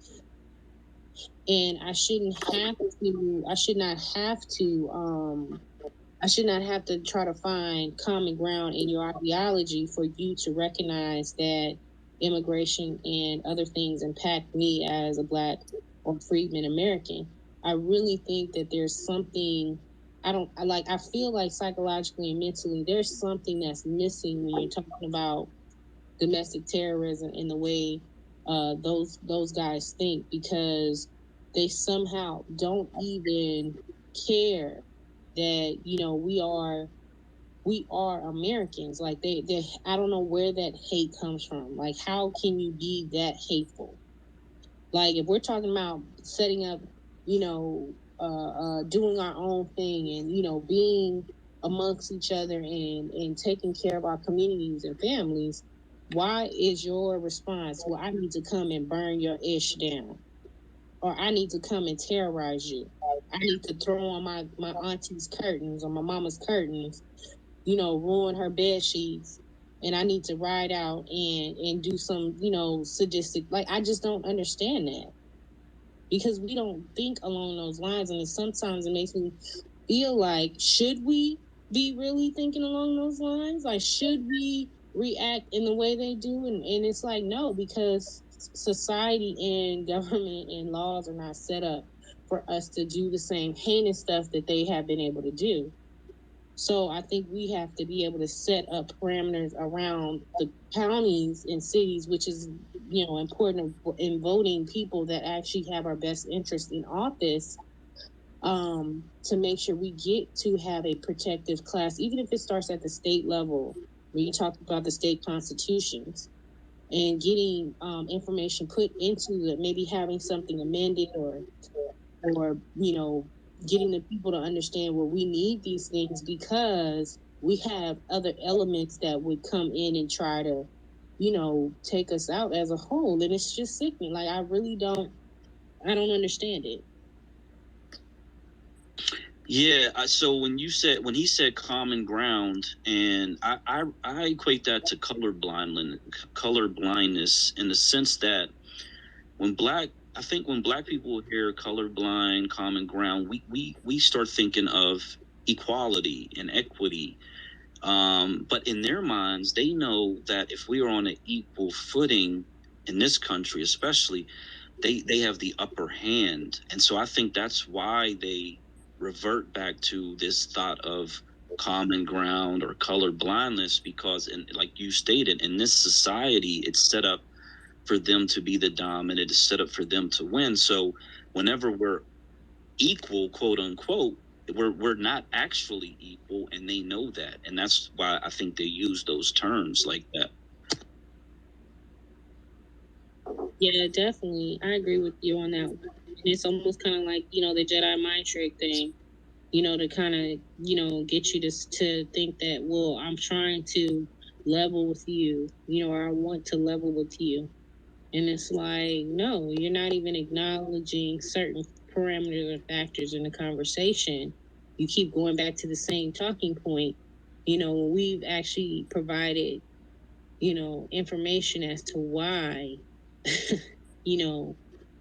And I should not have to try to find common ground in your ideology for you to recognize that immigration and other things impact me as a Black or freedman American. I really think that there's something I feel like psychologically and mentally there's something that's missing when you're talking about domestic terrorism in the way those guys think, because they somehow don't even care that we are Americans. Like they I don't know where that hate comes from. Like, how can you be that hateful? Like, if we're talking about setting up, doing our own thing and being amongst each other and taking care of our communities and families, why is your response, well, I need to come and burn your ish down, or I need to come and terrorize you, I need to throw on my auntie's curtains or my mama's curtains, ruin her bed sheets, and I need to ride out and do some, sadistic, like, I just don't understand that, because we don't think along those lines. And sometimes it makes me feel like, should we be really thinking along those lines? Like, should we react in the way they do? And it's like, no, because society and government and laws are not set up for us to do the same heinous stuff that they have been able to do. So I think we have to be able to set up parameters around the counties and cities, which is, important in voting people that actually have our best interest in office, to make sure we get to have a protective class, even if it starts at the state level, where you talk about the state constitutions and getting information put into it, maybe having something amended or getting the people to understand, well, we need these things because we have other elements that would come in and try to, take us out as a whole. And it's just sickening. Like, I don't understand it. Yeah. So when he said common ground, and I equate that to color blindness in the sense that when Black people hear colorblind, common ground, we start thinking of equality and equity. But in their minds, they know that if we are on an equal footing in this country, especially, they have the upper hand. And so I think that's why they revert back to this thought of common ground or color blindness, because, like you stated, in this society, it's set up for them to be the dominant, it's set up for them to win. So whenever we're equal, quote unquote, we're not actually equal, and they know that, and that's why I think they use those terms like that. Yeah, definitely, I agree with you on that. It's almost kind of like, the Jedi mind trick thing, to kind of, get you to think that, well, I'm trying to level with you, or I want to level with you. And it's like, no, you're not even acknowledging certain parameters or factors in the conversation. You keep going back to the same talking point. We've actually provided, information as to why,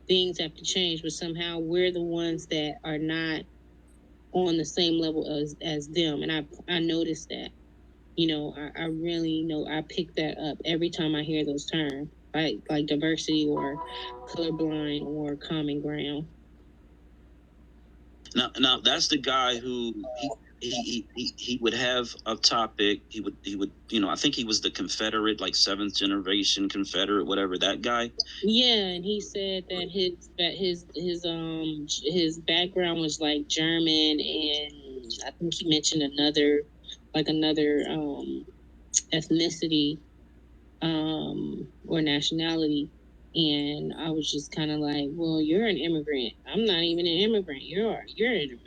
things have to change, but somehow we're the ones that are not on the same level as them. And I noticed that. I really know I pick that up every time I hear those terms, like diversity or colorblind or common ground. Now that's the guy who he would have a topic. He would I think he was the Confederate, like seventh generation Confederate, whatever, that guy. Yeah, and he said that his background was like German, and I think he mentioned another ethnicity or nationality. And I was just kind of like, well, you're an immigrant. I'm not even an immigrant. You're an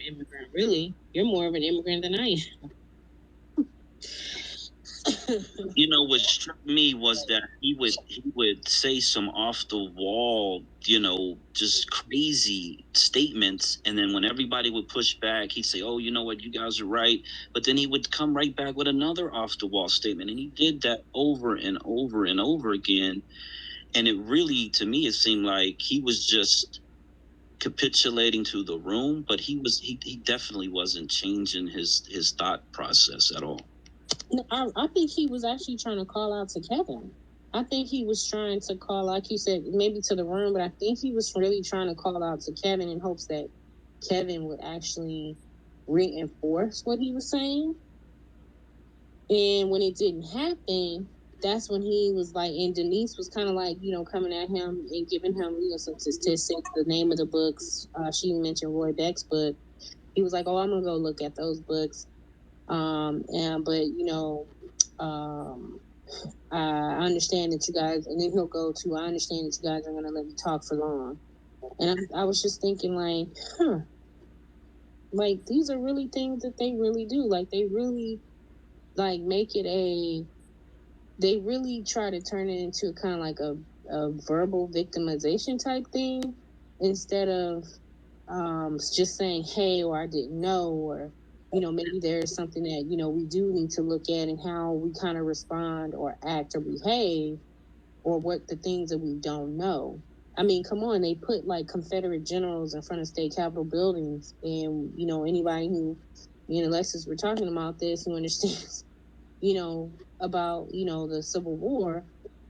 immigrant, really. You're more of an immigrant than I am. What struck me was that he would say some off the wall, just crazy statements, and then when everybody would push back, he'd say, "Oh, you know what, you guys are right," but then he would come right back with another off the wall statement, and he did that over and over and over again, and it really, to me, it seemed like he was just capitulating to the room, but he definitely wasn't changing his thought process at all. I think he was actually trying to call out to Kevin. I think he was trying to call, like you said, maybe to the room, but I think he was really trying to call out to Kevin in hopes that Kevin would actually reinforce what he was saying. And when it didn't happen, that's when he was like, and Denise was kind of like, coming at him and giving him, some statistics, the name of the books. She mentioned Roy Beck's book. He was like, oh, I'm going to go look at those books. I understand that you guys, and then he'll go to, I understand that you guys are going to let me talk for long. And I was just thinking like, like these are really things that they really do. Like they really like make it they really try to turn it into kind of like a verbal victimization type thing instead of just saying, hey, or I didn't know, or, maybe there's something that, we do need to look at and how we kind of respond or act or behave, or what the things that we don't know. I mean, come on, they put like Confederate generals in front of state capitol buildings, and, anybody who, Alexis, we're talking about this, who understands, about, the Civil War,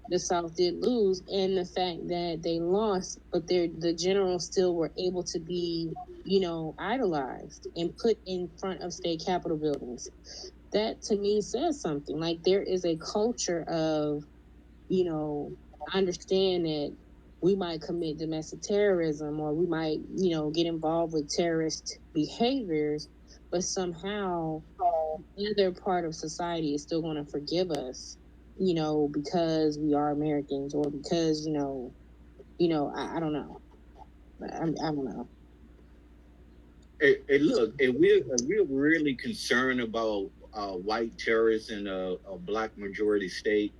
the South did lose, and the fact that they lost, but the generals still were able to be, idolized and put in front of state capitol buildings. That to me says something. Like there is a culture of, I understand that we might commit domestic terrorism, or we might, get involved with terrorist behaviors, but somehow either part of society is still going to forgive us, because we are Americans, or because, I don't know. I don't know. Hey, look, and we're really concerned about white terrorists in a black majority state.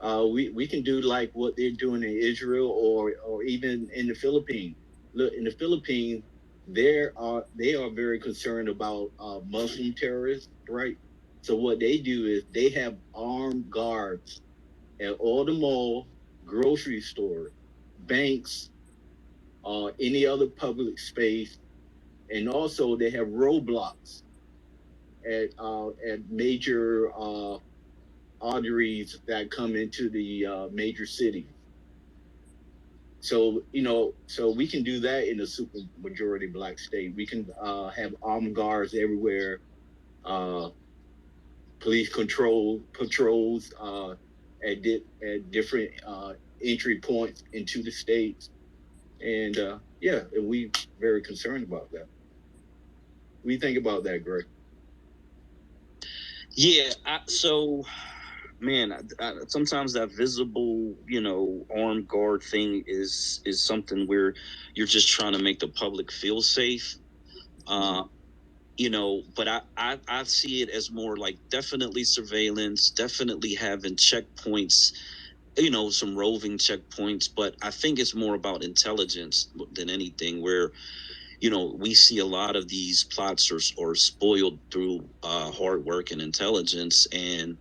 We can do like what they're doing in Israel, or even in the Philippines. Look, in the Philippines, they are very concerned about Muslim terrorists, right? So what they do is they have armed guards at all the malls, grocery stores, banks, any other public space, and also they have roadblocks at major arteries that come into the major cities. So so we can do that in a super majority black state. We can have armed guards everywhere, police patrols at different entry points into the states, and and we very concerned about that. What do you think about that, Greg? Yeah, man, sometimes that visible, armed guard thing is something where you're just trying to make the public feel safe. But I see it as more like definitely surveillance, definitely having checkpoints, some roving checkpoints, but I think it's more about intelligence than anything, where we see a lot of these plots are spoiled through hard work and intelligence, and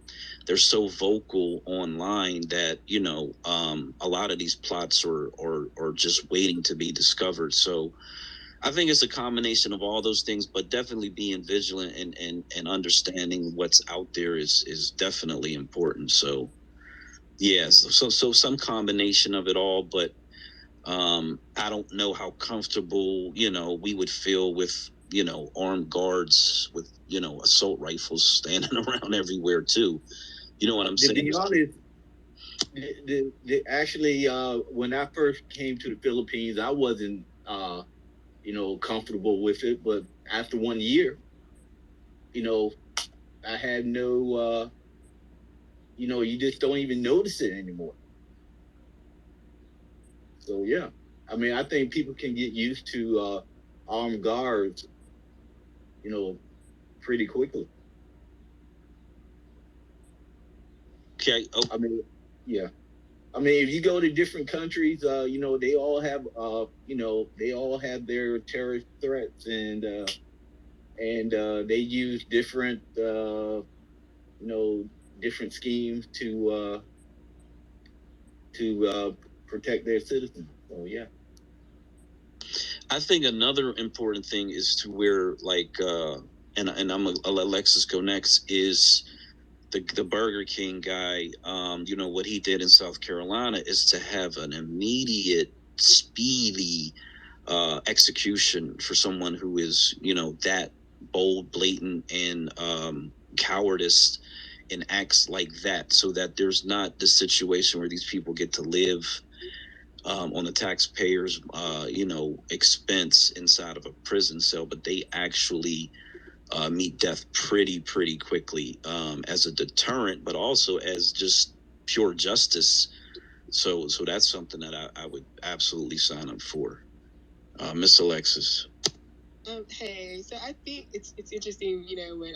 they're so vocal online that a lot of these plots are just waiting to be discovered. So I think it's a combination of all those things, but definitely being vigilant and understanding what's out there is definitely important. So yes, so some combination of it all, but I don't know how comfortable, we would feel with, armed guards with, assault rifles standing around everywhere too. You know what I'm To saying? be honest, actually, when I first came to the Philippines, I wasn't, comfortable with it. But after 1 year, I had no, you just don't even notice it anymore. So yeah, I mean, I think people can get used to armed guards, pretty quickly. Okay. Oh. I mean, yeah. I mean, if you go to different countries, they all have, they all have their terrorist threats, and they use different, different schemes to protect their citizens. So yeah. I think another important thing is to where, like, and I'll let Alexis go next, is the Burger King guy. What he did in South Carolina is to have an immediate, speedy execution for someone who is, that bold, blatant, and cowardice and acts like that, so that there's not this situation where these people get to live on the taxpayers, expense inside of a prison cell, but they actually meet death pretty quickly, as a deterrent, but also as just pure justice. So that's something that I would absolutely sign up for. Miss Alexis. Hey, so I think it's interesting, when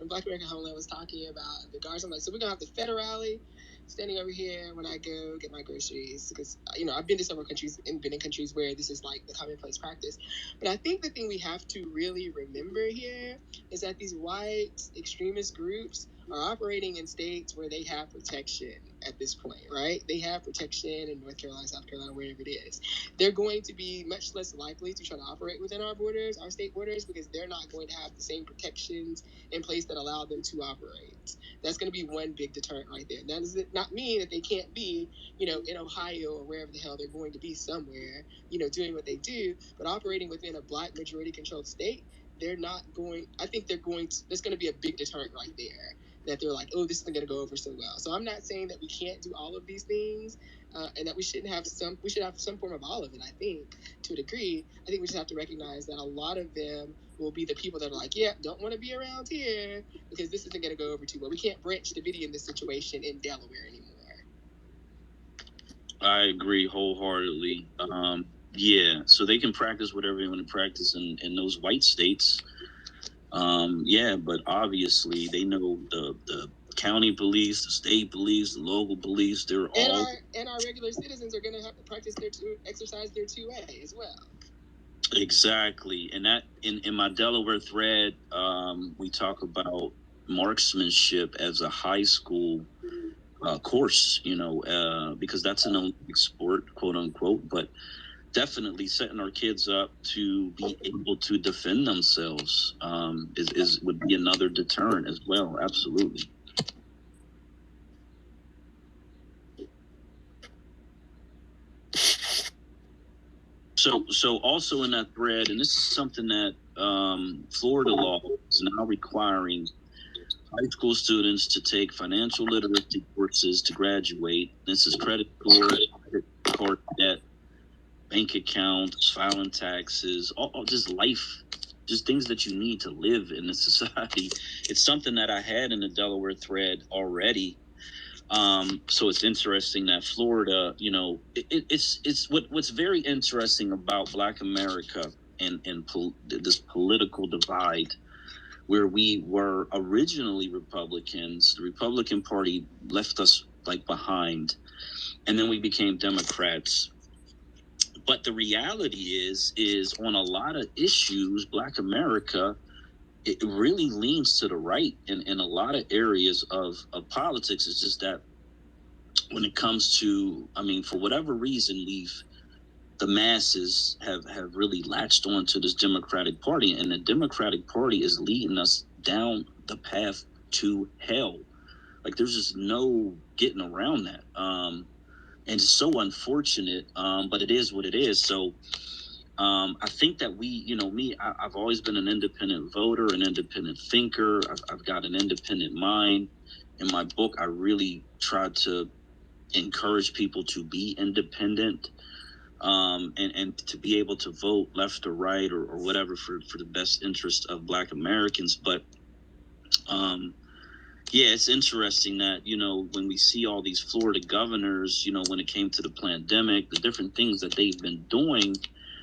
Black American Homeland was talking about the guards, I'm like, so we're gonna have the federale standing over here when I go get my groceries, because I've been to several countries and been in countries where this is like the commonplace practice. But I think the thing we have to really remember here is that these white extremist groups are operating in states where they have protection at this point, right? They have protection in North Carolina, South Carolina, wherever it is. They're going to be much less likely to try to operate within our borders, our state borders, because they're not going to have the same protections in place that allow them to operate. That's going to be one big deterrent right there. That does not mean that they can't be, in Ohio or wherever the hell they're going to be somewhere, doing what they do, but operating within a Black majority controlled state, they're not going, I think there's going to be a big deterrent right there, that they're like, oh, this isn't going to go over so well. So I'm not saying that we can't do all of these things, and that we should have some form of all of it. I think, to a degree, I think we just have to recognize that a lot of them will be the people that are like, yeah, don't want to be around here because this isn't going to go over too well. We can't branch Davidian in this situation in Delaware anymore. I agree wholeheartedly. Yeah, so they can practice whatever they want to practice in those white states. Yeah, but obviously they know the county police, the state police, the local police. They're all and our regular citizens are going to have to practice exercise their 2A as well. Exactly, and that in my Delaware thread, we talk about marksmanship as a high school course, because that's an Olympic sport, quote unquote, but definitely setting our kids up to be able to defend themselves would be another deterrent as well. Absolutely. So also in that thread, and this is something that Florida law is now requiring high school students to take financial literacy courses to graduate. This is credit score, credit card debt, bank accounts, filing taxes, all just life, just things that you need to live in the society. It's something that I had in the Delaware thread already. So it's interesting that Florida, it's what's very interesting about Black America and this political divide, where we were originally Republicans. The Republican Party left us like behind, and then we became Democrats. But the reality is on a lot of issues, Black America, it really leans to the right in a lot of areas of politics. It's just that when it comes to, I mean, for whatever reason, the masses have really latched on to this Democratic Party, and the Democratic Party is leading us down the path to hell. Like, there's just no getting around that. And it's so unfortunate, but it is what it is. So I think that I've always been an independent voter, an independent thinker. I've got an independent mind. In my book, I really tried to encourage people to be independent, and to be able to vote left or right or whatever for the best interest of Black Americans. But yeah, it's interesting that, when we see all these Florida governors, when it came to the pandemic, the different things that they've been doing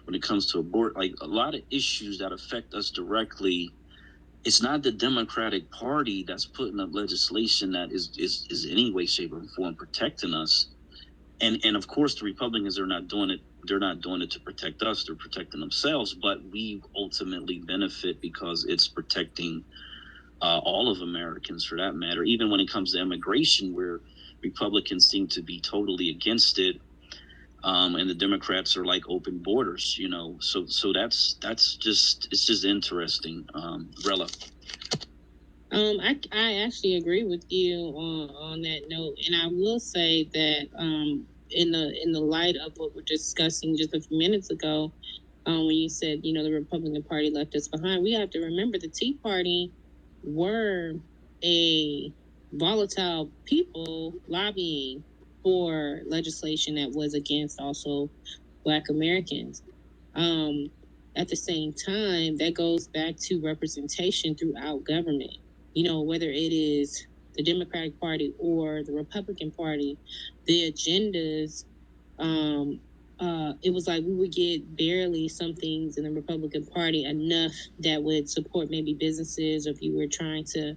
when it comes to abort, like a lot of issues that affect us directly. It's not the Democratic Party that's putting up legislation that is in any way, shape, or form protecting us. And of course, the Republicans are not doing it. They're not doing it to protect us. They're protecting themselves. But we ultimately benefit because it's protecting all of Americans, for that matter. Even when it comes to immigration, where Republicans seem to be totally against it, and the Democrats are like open borders. So that's it's just interesting, Rella. I actually agree with you on that note, and I will say that in the light of what we're discussing just a few minutes ago, when you said the Republican Party left us behind, we have to remember the Tea Party were a volatile people lobbying for legislation that was against also Black Americans. At the same time, that goes back to representation throughout government. Whether it is the Democratic Party or the Republican Party, the agendas, it was like we would get barely some things in the Republican Party enough that would support maybe businesses, or if you were trying to,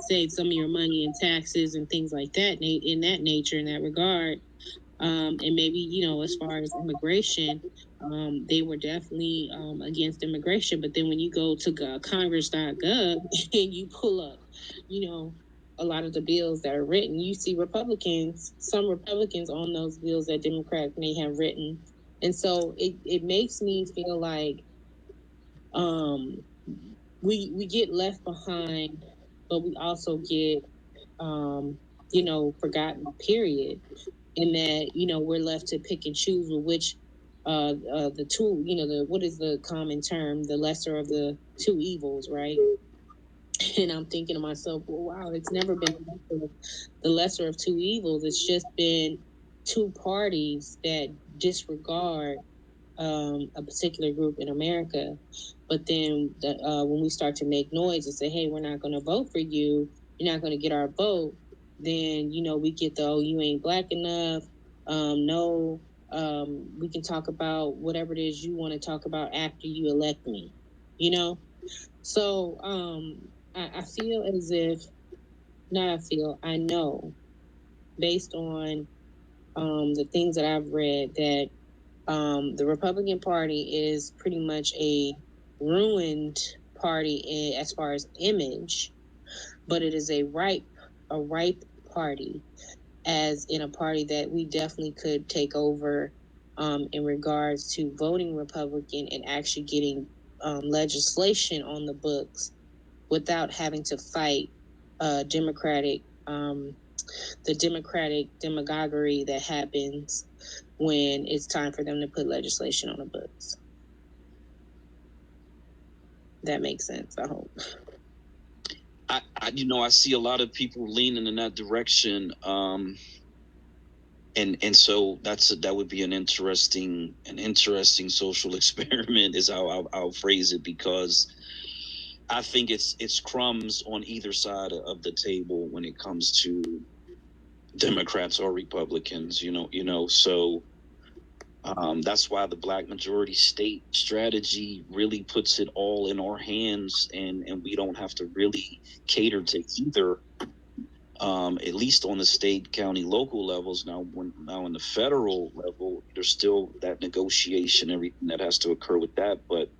save some of your money in taxes and things like that in that nature, in that regard. And maybe, as far as immigration, they were definitely against immigration. But then when you go to Congress.gov and you pull up, a lot of the bills that are written, you see some Republicans on those bills that Democrats may have written. And so it makes me feel like we get left behind, but we also get, forgotten, period. In that, we're left to pick and choose with which the two, what is the common term, the lesser of the two evils, right? And I'm thinking to myself, well, wow, it's never been the lesser of two evils. It's just been two parties that disregard a particular group in America. But then when we start to make noise and say, hey, we're not going to vote for you, you're not going to get our vote, then, we get you ain't Black enough. No, we can talk about whatever it is you want to talk about after you elect me, So I feel as if, I know, based on the things that I've read, that the Republican Party is pretty much a ruined party as far as image, but it is a ripe party, as in a party that we definitely could take over in regards to voting Republican and actually getting legislation on the books without having to fight Democratic the Democratic demagoguery that happens when it's time for them to put legislation on the books. That makes sense, I hope. I see a lot of people leaning in that direction, and so that would be an interesting social experiment, is how I'll phrase it, because I think it's crumbs on either side of the table when it comes to Democrats or Republicans, so that's why the Black majority state strategy really puts it all in our hands, and we don't have to really cater to either, at least on the state, county, local levels. Now in the federal level, there's still that negotiation, everything that has to occur with that. But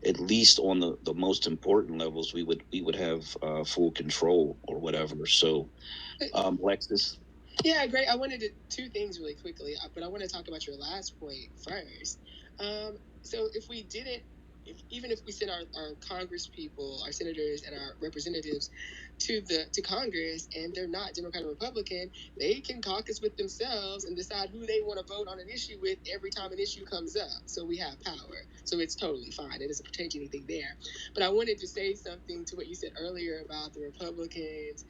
at least on the most important levels, we would have full control or whatever. So, Lexus. Yeah, great. I wanted to two things really quickly, but I want to talk about your last point first. So if we didn't, even if we sent our Congress people, our senators and our representatives to Congress, and they're not Democrat or Republican, they can caucus with themselves and decide who they want to vote on an issue with every time an issue comes up. So we have power. So it's totally fine. It doesn't pertain to anything there. But I wanted to say something to what you said earlier about the Republicans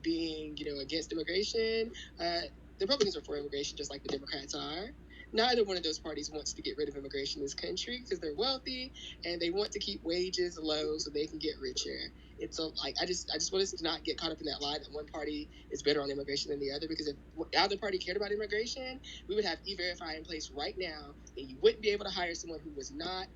being, against immigration. The Republicans are for immigration, just like the Democrats are. Neither one of those parties wants to get rid of immigration in this country because they're wealthy and they want to keep wages low so they can get richer. It's I just want us to not get caught up in that lie that one party is better on immigration than the other, because if either party cared about immigration, we would have E-Verify in place right now, and you wouldn't be able to hire someone who was not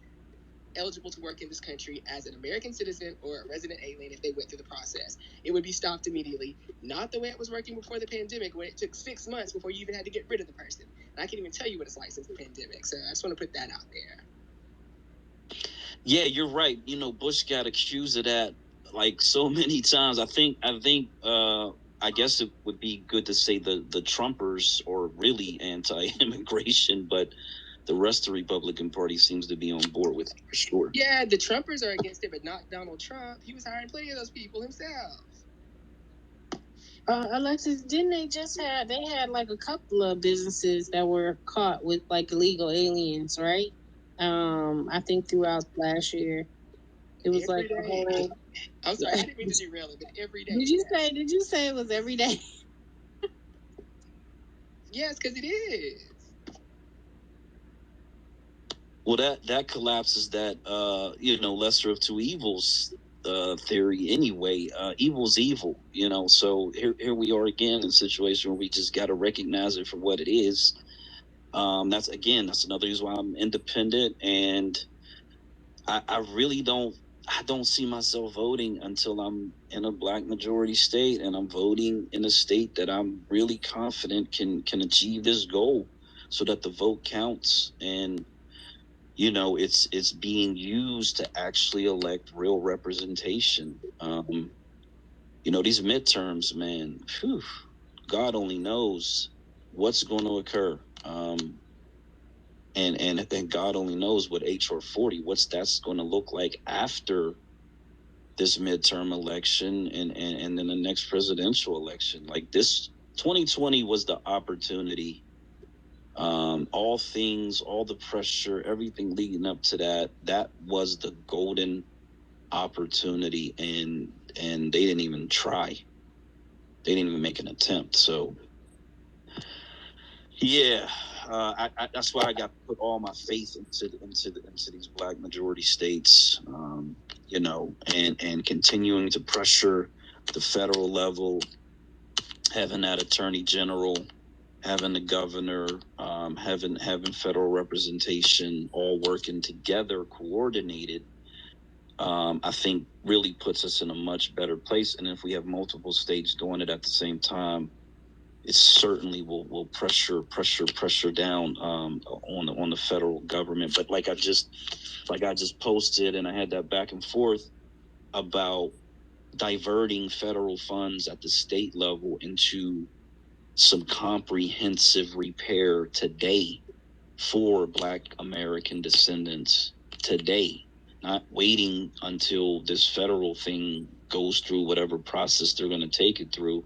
eligible to work in this country as an American citizen or a resident alien if they went through the process. It would be stopped immediately. Not the way it was working before the pandemic, where it took 6 months before you even had to get rid of the person. And I can't even tell you what it's like since the pandemic. So I just want to put that out there. Yeah, you're right. Bush got accused of that like so many times. I think I guess it would be good to say the Trumpers are really anti-immigration, but the rest of the Republican Party seems to be on board with it for sure. Yeah, the Trumpers are against it, but not Donald Trump. He was hiring plenty of those people himself. Alexis, didn't they had like a couple of businesses that were caught with like illegal aliens, right? I think throughout last year. It was every like day. a whole. I'm sorry, I didn't mean to derail it, but every day. Did you say it was every day? Yes, because it is. Well, that collapses that lesser of two evils theory anyway. Evil's evil, so here we are again in a situation where we just got to recognize it for what it is. That's another reason why I'm independent, and I really don't see myself voting until I'm in a black majority state, and I'm voting in a state that I'm really confident can achieve this goal, so that the vote counts, and it's being used to actually elect real representation. These midterms, man, whew, God only knows what's going to occur. And God only knows what HR 40, that's going to look like after this midterm election and then the next presidential election. Like, this 2020 was the opportunity. All the pressure, everything leading up to that was the golden opportunity, and they didn't even try. They didn't even make an attempt. So, yeah, that's why I got to put all my faith into these black majority states, and continuing to pressure the federal level, having that attorney general, having the governor, having federal representation, all working together, coordinated. I think really puts us in a much better place. And if we have multiple states doing it at the same time, it certainly will pressure down on the federal government. But like I just posted, and I had that back and forth about diverting federal funds at the state level into some comprehensive repair today for Black American descendants today, not waiting until this federal thing goes through whatever process they're going to take it through,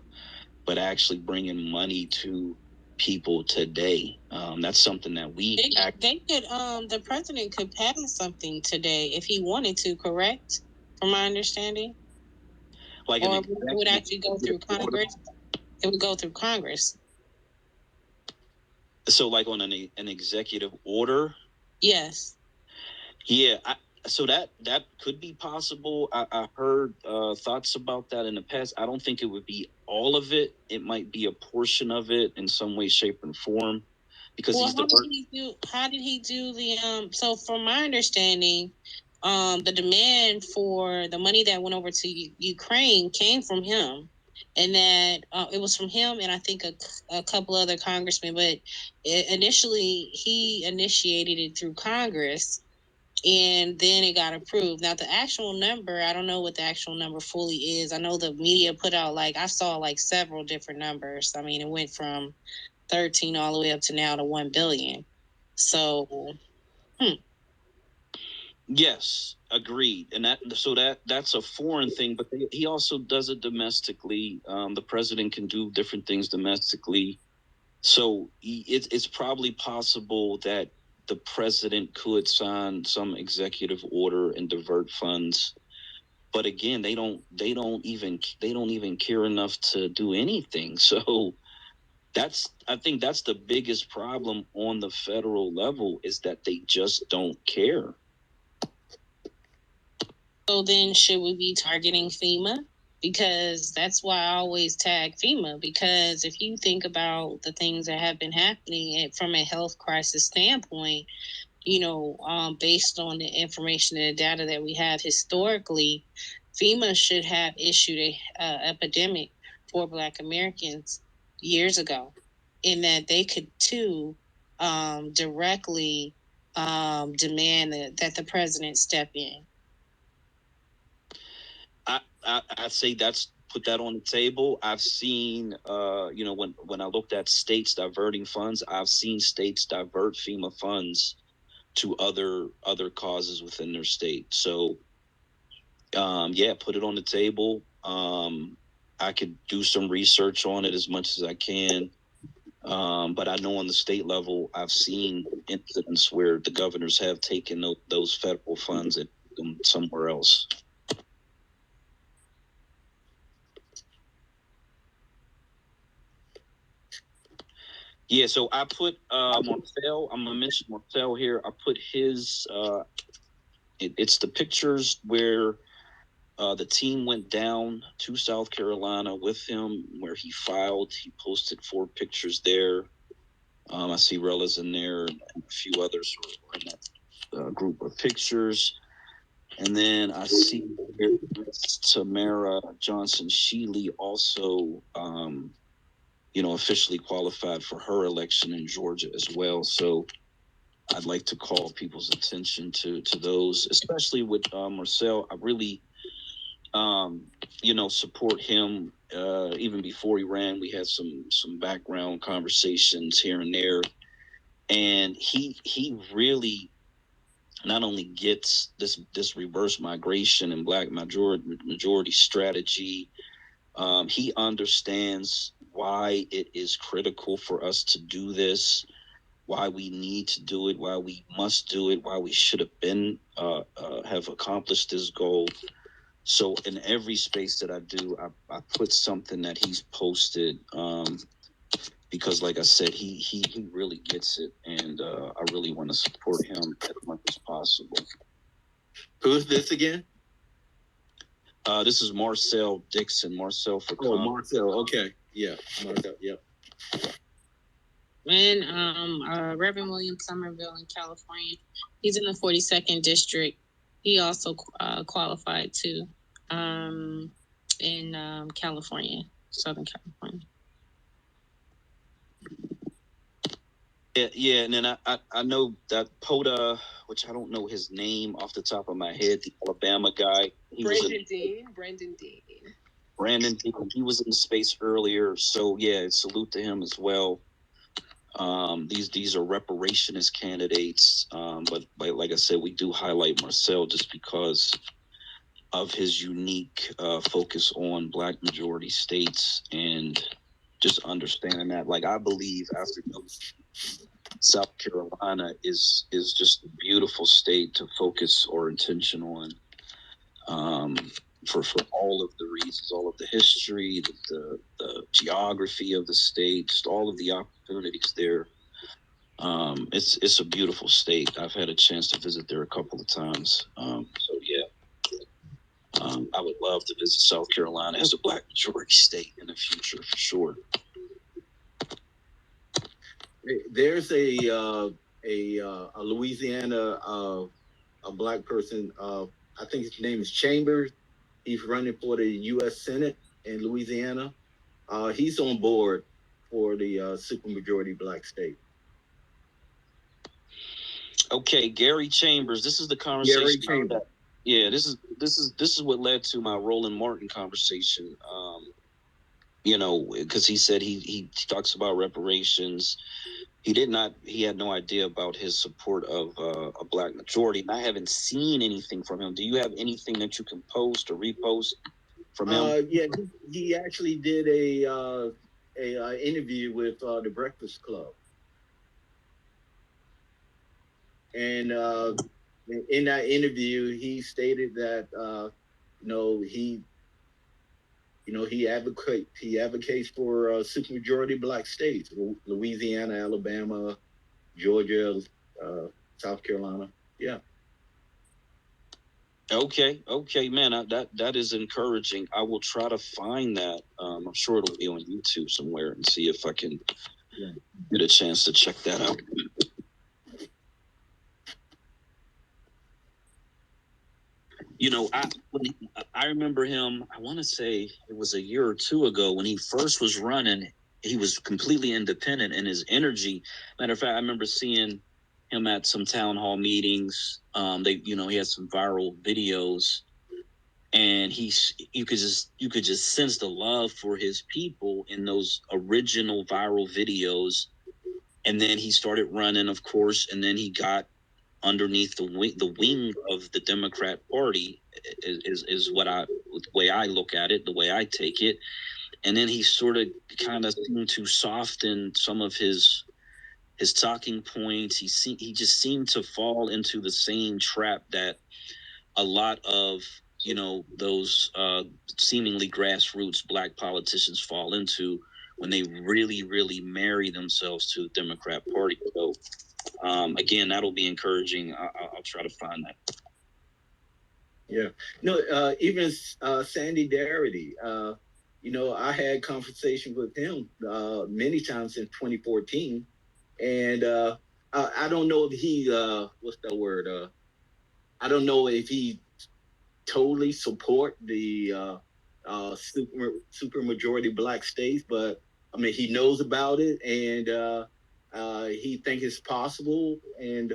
but actually bringing money to people today. That's something that the president could pass something today if he wanted to, correct? From my understanding. Or it would actually go through Congress. It would go through Congress. So, like on an executive order? Yes. Yeah, so that could be possible. I heard thoughts about that in the past. I don't think it would be all of it. It might be a portion of it in some way, shape, and form. Because how did he do the so from my understanding, the demand for the money that went over to Ukraine came from him. and that it was from him and I think a couple other congressmen, but initially he initiated it through Congress, and then it got approved. Now the actual number, I don't know what the actual number fully is. I know the media put out, like, I saw like several different numbers. I mean, it went from 13 all the way up to now to 1 billion. So Yes, agreed. And that's a foreign thing, but he also does it domestically. The president can do different things domestically. So it's probably possible that the president could sign some executive order and divert funds. But again, they don't even care enough to do anything. So I think that's the biggest problem on the federal level, is that they just don't care. So then should we be targeting FEMA? Because that's why I always tag FEMA, because if you think about the things that have been happening from a health crisis standpoint, based on the information and the data that we have historically, FEMA should have issued a epidemic for Black Americans years ago, in that they could too directly demand that the president step in. I say put that on the table. I've seen, when I looked at states diverting funds, I've seen states divert FEMA funds to other causes within their state. So, put it on the table. I could do some research on it as much as I can. But I know on the state level, I've seen incidents where the governors have taken those federal funds and put them somewhere else. Yeah, so I put Marcel. I'm gonna mention Marcel here. I put his. It's the pictures where the team went down to South Carolina with him, where he filed. He posted 4 pictures there. I see Rella's in there, and a few others were in that group of pictures. And then I see Tamara Johnson Shealy also. Officially qualified for her election in Georgia as well. So I'd like to call people's attention to those, especially with Marcel. I really, support him. Even before he ran, we had some background conversations here and there, and he really not only gets this reverse migration and Black majority strategy. He understands why it is critical for us to do this, why we need to do it, why we must do it, why we should have been have accomplished this goal. So in every space that I do, I put something that he's posted, because, like I said, he really gets it, and I really want to support him as much as possible. Who's this again? This is Marcel Dixon. Marcel for Marcel. Okay, yeah, Marcel. Yep. And Reverend William Somerville in California. He's in the 42nd district. He also qualified too, in California, Southern California. Yeah, and then I know that POTA, which I don't know his name off the top of my head, the Alabama guy. Brandon Dean. Brandon Dean. He was in the space earlier, so yeah, salute to him as well. These are reparationist candidates, but like I said, we do highlight Marcel just because of his unique focus on Black majority states, and just understanding that. Like, I believe after South Carolina is just a beautiful state to focus our attention on, for all of the reasons, all of the history, the geography of the state, just all of the opportunities there. It's a beautiful state. I've had a chance to visit there a couple of times. So yeah, I would love to visit South Carolina as a Black majority state in the future for sure. There's a Louisiana a Black person. I think his name is Chambers. He's running for the U.S. Senate. in Louisiana. He's on board for the supermajority black state. Okay, Gary Chambers. This is the conversation. Gary Chambers. Yeah, this is what led to my Roland Martin conversation. You know, because he said he talks about reparations. He had no idea about his support of a black majority, and I haven't seen anything from him. Do you have anything that you can post or repost from him? Yeah, he actually did a interview with the Breakfast Club, and in that interview, he stated that he advocates for supermajority black states: Louisiana, Alabama, Georgia, South Carolina. Yeah. Okay, man, that is encouraging. I will try to find that. I'm sure it'll be on YouTube somewhere, and see if I can get a chance to check that out. You know, I remember him. I want to say it was a year or two ago when he first was running. He was completely independent, and his energy. Matter of fact, I remember seeing him at some town hall meetings. He had some viral videos, and you could just sense the love for his people in those original viral videos. And then he started running, of course, and then he got underneath the wing of the Democrat Party is the way I look at it, the way I take it. And then he sort of kind of seemed to soften some of his talking points. He just seemed to fall into the same trap that a lot of those seemingly grassroots black politicians fall into when they really marry themselves to the Democrat Party. So again, that'll be encouraging. I'll try to find that. Yeah. No, even Sandy Darity, I had conversation with him many times in 2014. And I don't know if he, what's that word? I don't know if he totally support the super majority black states, but I mean, he knows about it, and he think it's possible. And,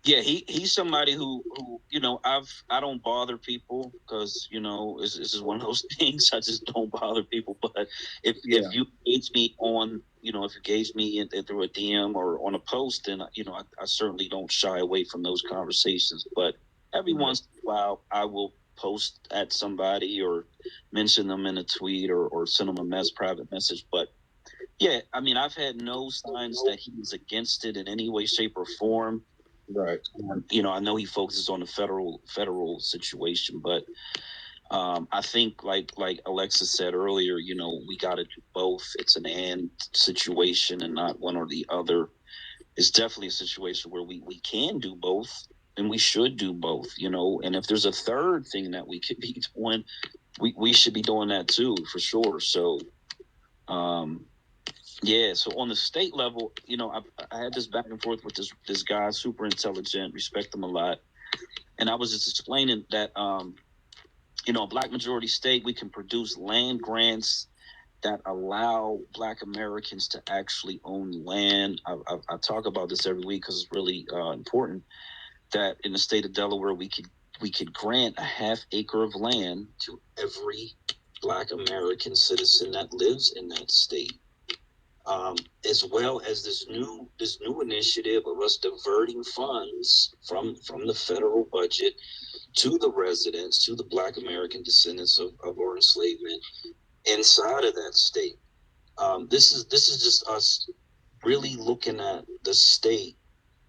Yeah, he's somebody who I don't bother people because this is one of those things. I just don't bother people. But if you engage me on if you engage me through a DM or on a post, then I certainly don't shy away from those conversations. But every once in a while, I will post at somebody or mention them in a tweet or send them a private message. But yeah, I mean, I've had no signs that he was against it in any way, shape, or form. Right. I know he focuses on the federal situation, but I think like Alexis said earlier, we got to do both. It's an and situation and not one or the other. It's definitely a situation where we can do both and we should do both, and if there's a third thing that we could be doing, we should be doing that too, for sure. So, yeah, so on the state level, I had this back and forth with this guy, super intelligent, respect him a lot. And I was just explaining that, a black majority state, we can produce land grants that allow black Americans to actually own land. I talk about this every week because it's really important that in the state of Delaware, we could grant a half acre of land to every black American citizen that lives in that state. As well as this new initiative of us diverting funds from the federal budget to the residents, to the black American descendants of our enslavement inside of that state. This is just us really looking at the state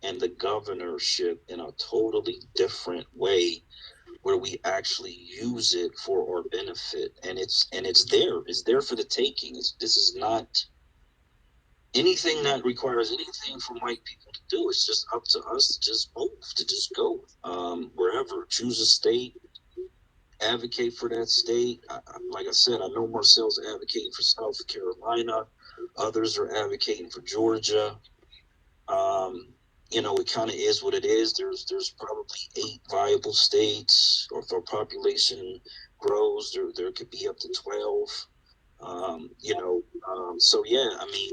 and the governorship in a totally different way, where we actually use it for our benefit, and it's there for the taking. This is not anything that requires anything from white people to do. It's just up to us to just move, to just go wherever, choose a state, advocate for that state. Like I said, I know Marcel's advocating for South Carolina. Others are advocating for Georgia. it kind of is what it is. There's probably 8 viable states, or if our population grows, there could be up to 12. So yeah, I mean,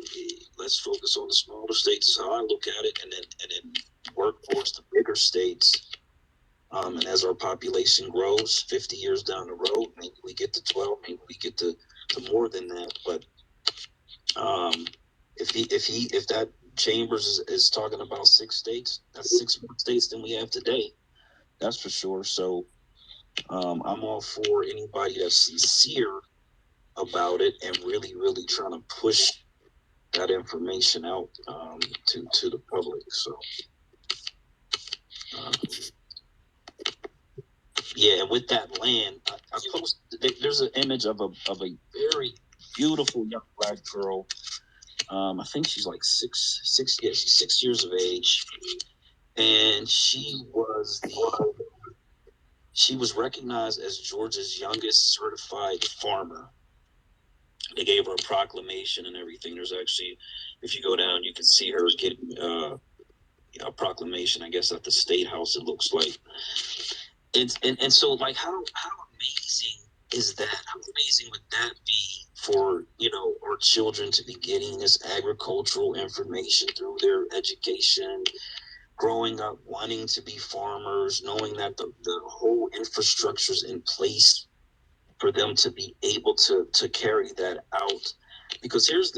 let's focus on the smaller states. Is how I look at it, and then work towards the bigger states. And as our population grows, 50 years down the road, maybe we get to 12, maybe we get to more than that. But if that Chambers is talking about 6 states, that's 6 more states than we have today. That's for sure. So I'm all for anybody that's sincere about it and really, really trying to push that information out to the public. So yeah, and with that land, I posted. There's an image of a very beautiful young black girl. I think she's like six. Yeah, she's 6 years of age, and she was recognized as Georgia's youngest certified farmer. They gave her a proclamation and everything. There's actually, if you go down, you can see her getting a proclamation, I guess, at the State House, it looks like. And so, like, how amazing is that? How amazing would that be for, our children to be getting this agricultural information through their education, growing up wanting to be farmers, knowing that the whole infrastructure is in place for them to be able to carry that out. Because here's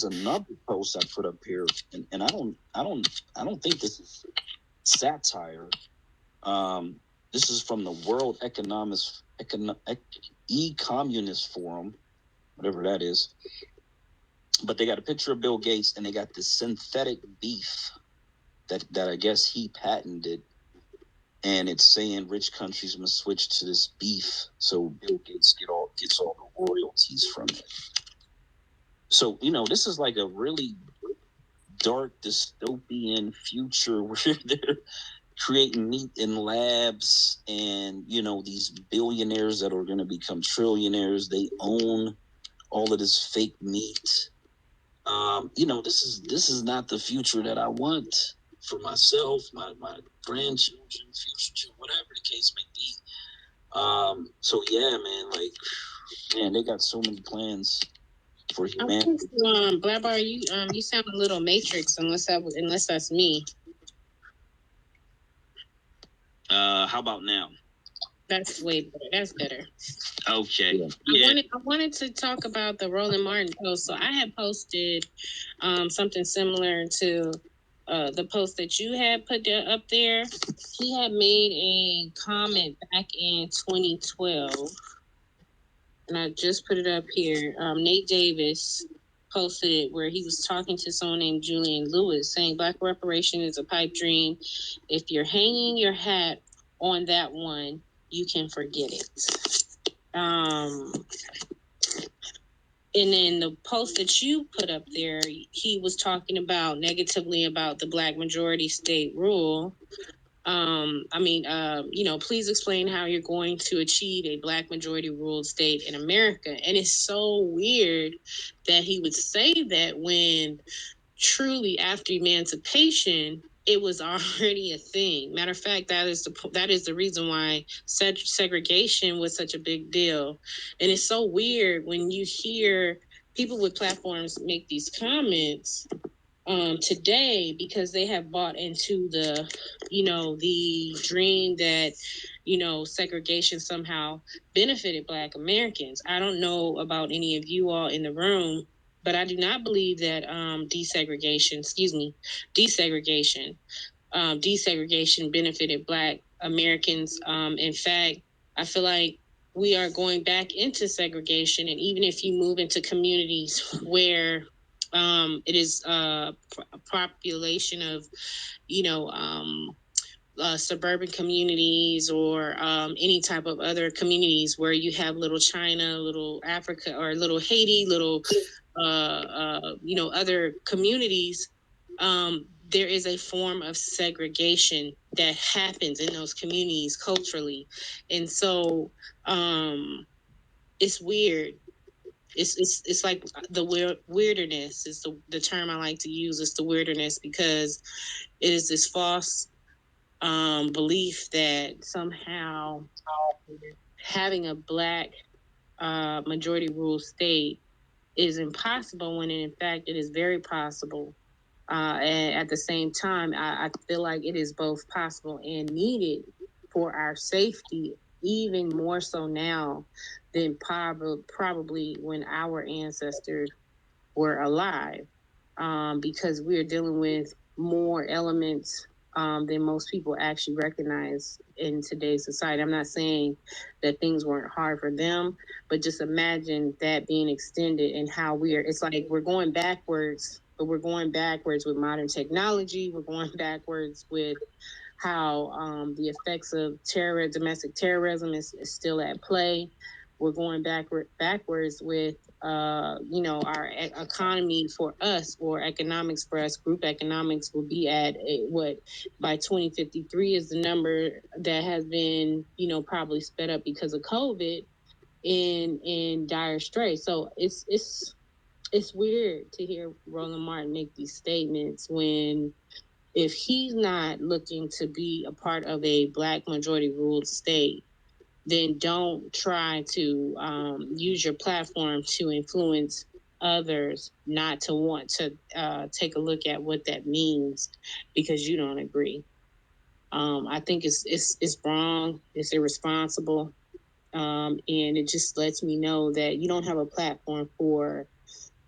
another post I put up here, and I don't think this is satire. This is from the World E-Communist Forum, whatever that is. But they got a picture of Bill Gates, and they got this synthetic beef that I guess he patented, and it's saying rich countries must switch to this beef so Bill Gates gets all the royalties from it. So this is like a really dark dystopian future where they're creating meat in labs, and these billionaires that are going to become trillionaires, they own all of this fake meat. This is not the future that I want for myself, my grandchildren, future children, whatever the case may be. So yeah, man, they got so many plans for humanity. Black Bar, you sound a little Matrix, unless that's me. How about now? That's way better. That's better. Okay. Yeah. I wanted to talk about the Roland Martin post. So I had posted something similar to the post that you had put up there. He had made a comment back in 2012, and I just put it up here. Nate Davis posted it where he was talking to someone named Julian Lewis, saying Black reparation is a pipe dream. If you're hanging your hat on that one, you can forget it. And then the post that you put up there, he was talking about negatively about the Black majority state rule. Please explain how you're going to achieve a Black majority ruled state in America. And it's so weird that he would say that when truly after emancipation, it was already a thing. Matter of fact, that is the reason why segregation was such a big deal. And it's so weird when you hear people with platforms make these comments today, because they have bought into the dream that segregation somehow benefited Black Americans. I don't know about any of you all in the room, but I do not believe that desegregation benefited Black Americans. In fact, I feel like we are going back into segregation. And even if you move into communities where it is a population of, suburban communities, or any type of other communities where you have little China, little Africa, or little Haiti, little, other communities, there is a form of segregation that happens in those communities culturally. And so it's weird it's like the weirdness is the term I like to use. It's the weirdness because it is this false belief that somehow having a black majority rule state is impossible when in fact it is very possible. And at the same time, I feel like it is both possible and needed for our safety, even more so now than probably when our ancestors were alive, because we're dealing with more elements than most people actually recognize in today's society. I'm not saying that things weren't hard for them, but just imagine that being extended and how it's like we're going backwards, but we're going backwards with modern technology. We're going backwards with how the effects of domestic terrorism is still at play. We're going backwards with our economy for us, or economics for us. Group economics will be at what by 2053 is the number that has been probably sped up because of COVID in dire straits. So it's weird to hear Roland Martin make these statements when, if he's not looking to be a part of a black majority ruled state, then don't try to use your platform to influence others not to want to take a look at what that means because you don't agree. I think it's wrong. It's irresponsible, and it just lets me know that you don't have a platform for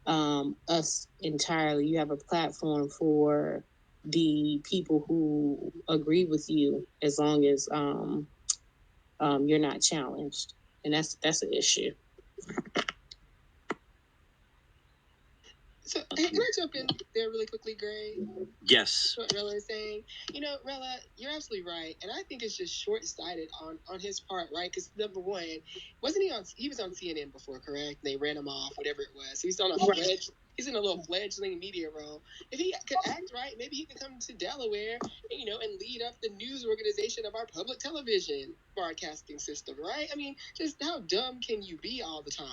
us entirely. You have a platform for the people who agree with you, as long as you're not challenged, and that's an issue. So, hey, can I jump in there really quickly, Gray? Yes. What Rella is saying. Rella, you're absolutely right, and I think it's just short-sighted on his part, right? Because number one, wasn't he on? He was on CNN before, correct? They ran him off, whatever it was. He's on a He's in a little fledgling media role. If he could act right, maybe he could come to Delaware, and lead up the news organization of our public television broadcasting system, right? I mean, just how dumb can you be all the time?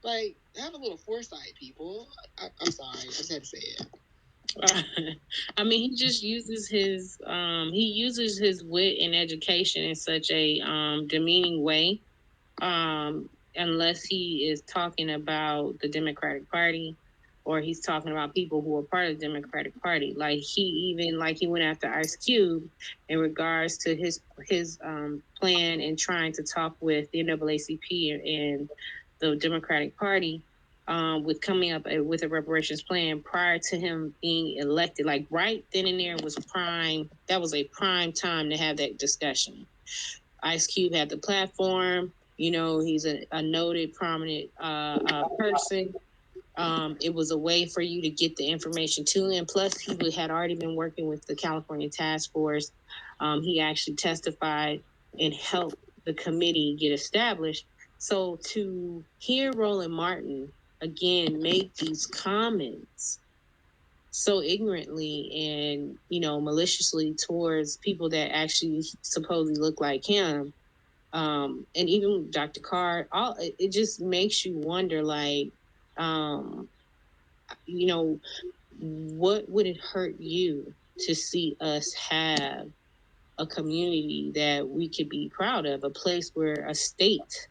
Like, have a little foresight, people. I'm sorry, I just had to say it. I mean, he just uses his wit and education in such a demeaning way, unless he is talking about the Democratic Party, or he's talking about people who are part of the Democratic Party. Like he went after Ice Cube in regards to his plan and trying to talk with the NAACP and the Democratic Party, with coming up with a reparations plan prior to him being elected. Like right then and there was prime. That was a prime time to have that discussion. Ice Cube had the platform. He's a noted, prominent person. It was a way for you to get the information to him. Plus, he had already been working with the California Task Force. He actually testified and helped the committee get established. So to hear Roland Martin again make these comments so ignorantly and maliciously towards people that actually supposedly look like him, and even Dr. Carr, it just makes you wonder, like, what would it hurt you to see us have a community that we could be proud of, a place where a state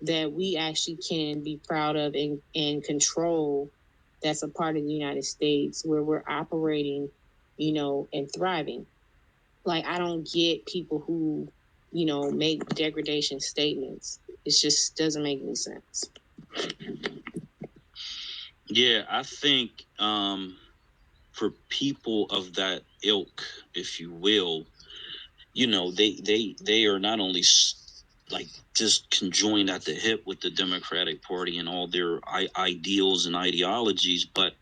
that we actually can be proud of and control, that's a part of the United States where we're operating, and thriving. Like, I don't get people who, make degradation statements. It just doesn't make any sense. Yeah, I think for people of that ilk, if you will, they are not only like just conjoined at the hip with the Democratic Party and all their ideals and ideologies, but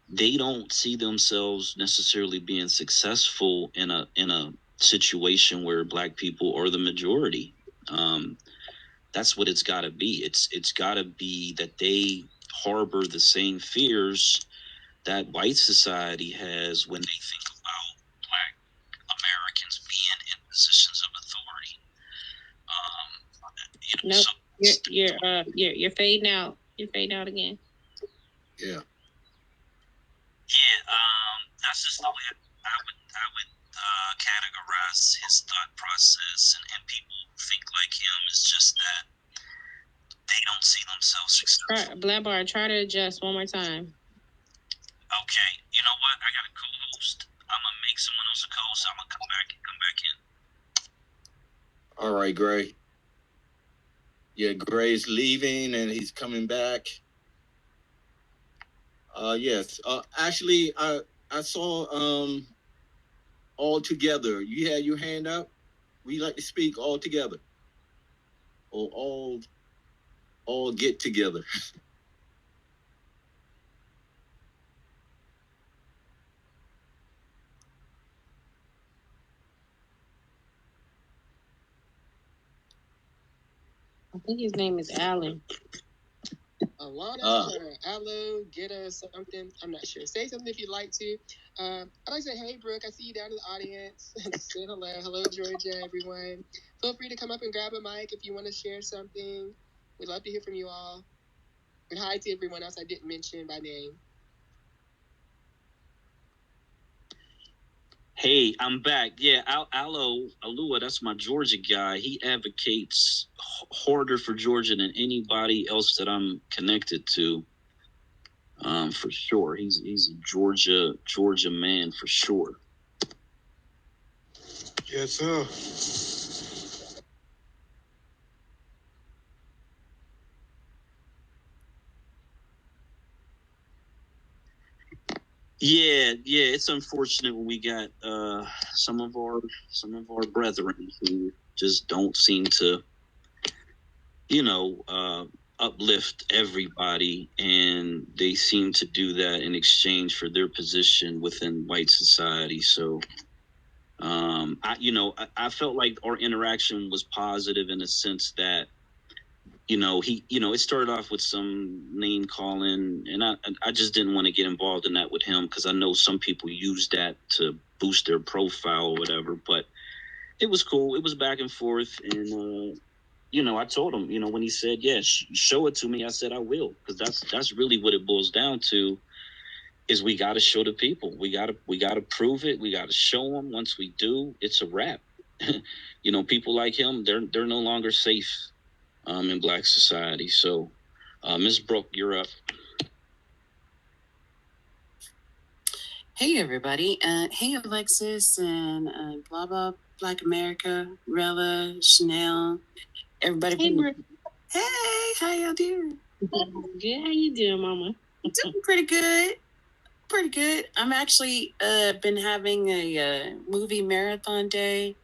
they don't see themselves necessarily being successful in a situation where Black people are the majority. That's what it's got to be. It's got to be that they harbor the same fears that white society has when they think about Black Americans being in positions of authority. Nope. You're fading out. You're fading out again. Yeah. Yeah, that's just the way I would categorize his thought process, and people who think like him is just that they don't see themselves successful. Blackbar, try to adjust one more time. Okay, you know what? I got a co-host. I'm gonna make someone else a co-host. I'm gonna come back in. All right, Gray. Yeah, Gray's leaving and he's coming back. Yes. Actually, I saw all together. You had your hand up. We like to speak all together, or all get together. I think his name is Alan. Alana or Alo, get us something. I'm not sure. Say something if you'd like to. I'd like to say, hey, Brooke, I see you down in the audience. Say hello. Hello, Georgia, everyone. Feel free to come up and grab a mic if you want to share something. We'd love to hear from you all. And hi to everyone else I didn't mention by name. Hey, I'm back. Yeah, Alua, that's my Georgia guy. He advocates harder for Georgia than anybody else that I'm connected to. For sure. He's a Georgia man for sure. Yes, sir. Yeah, it's unfortunate when we got some of our brethren who just don't seem to, uplift everybody, and they seem to do that in exchange for their position within white society. So I felt like our interaction was positive in the sense that it started off with some name calling, and I just didn't want to get involved in that with him because I know some people use that to boost their profile or whatever. But it was cool. It was back and forth, and I told him, when he said, "Yeah, show it to me," I said, "I will," because that's really what it boils down to. Is we got to show the people. We got to prove it. We got to show them. Once we do, it's a wrap. People like him, they're no longer safe in Black society. So, Ms. Brooke, you're up. Hey, everybody. Hey, Alexis and blah, blah, Black America, Rella, Chanel, everybody. Hey, Brooke. Hey, how y'all doing? Good. How you doing, Mama? Doing pretty good. Pretty good. I'm actually been having a movie marathon day.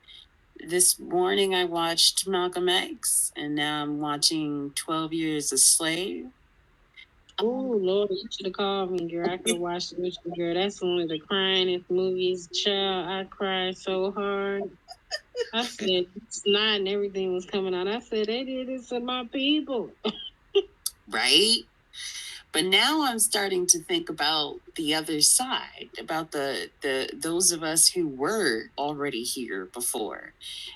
This morning I watched Malcolm X, and now I'm watching 12 Years a Slave. Oh, Lord, you should have called me, girl. I could have watched it with you, girl. That's one of the cryingest movies. Child, I cried so hard. I said, snot and everything was coming out. I said, they did this to my people. Right? But now I'm starting to think about the other side, about the those of us who were already here before,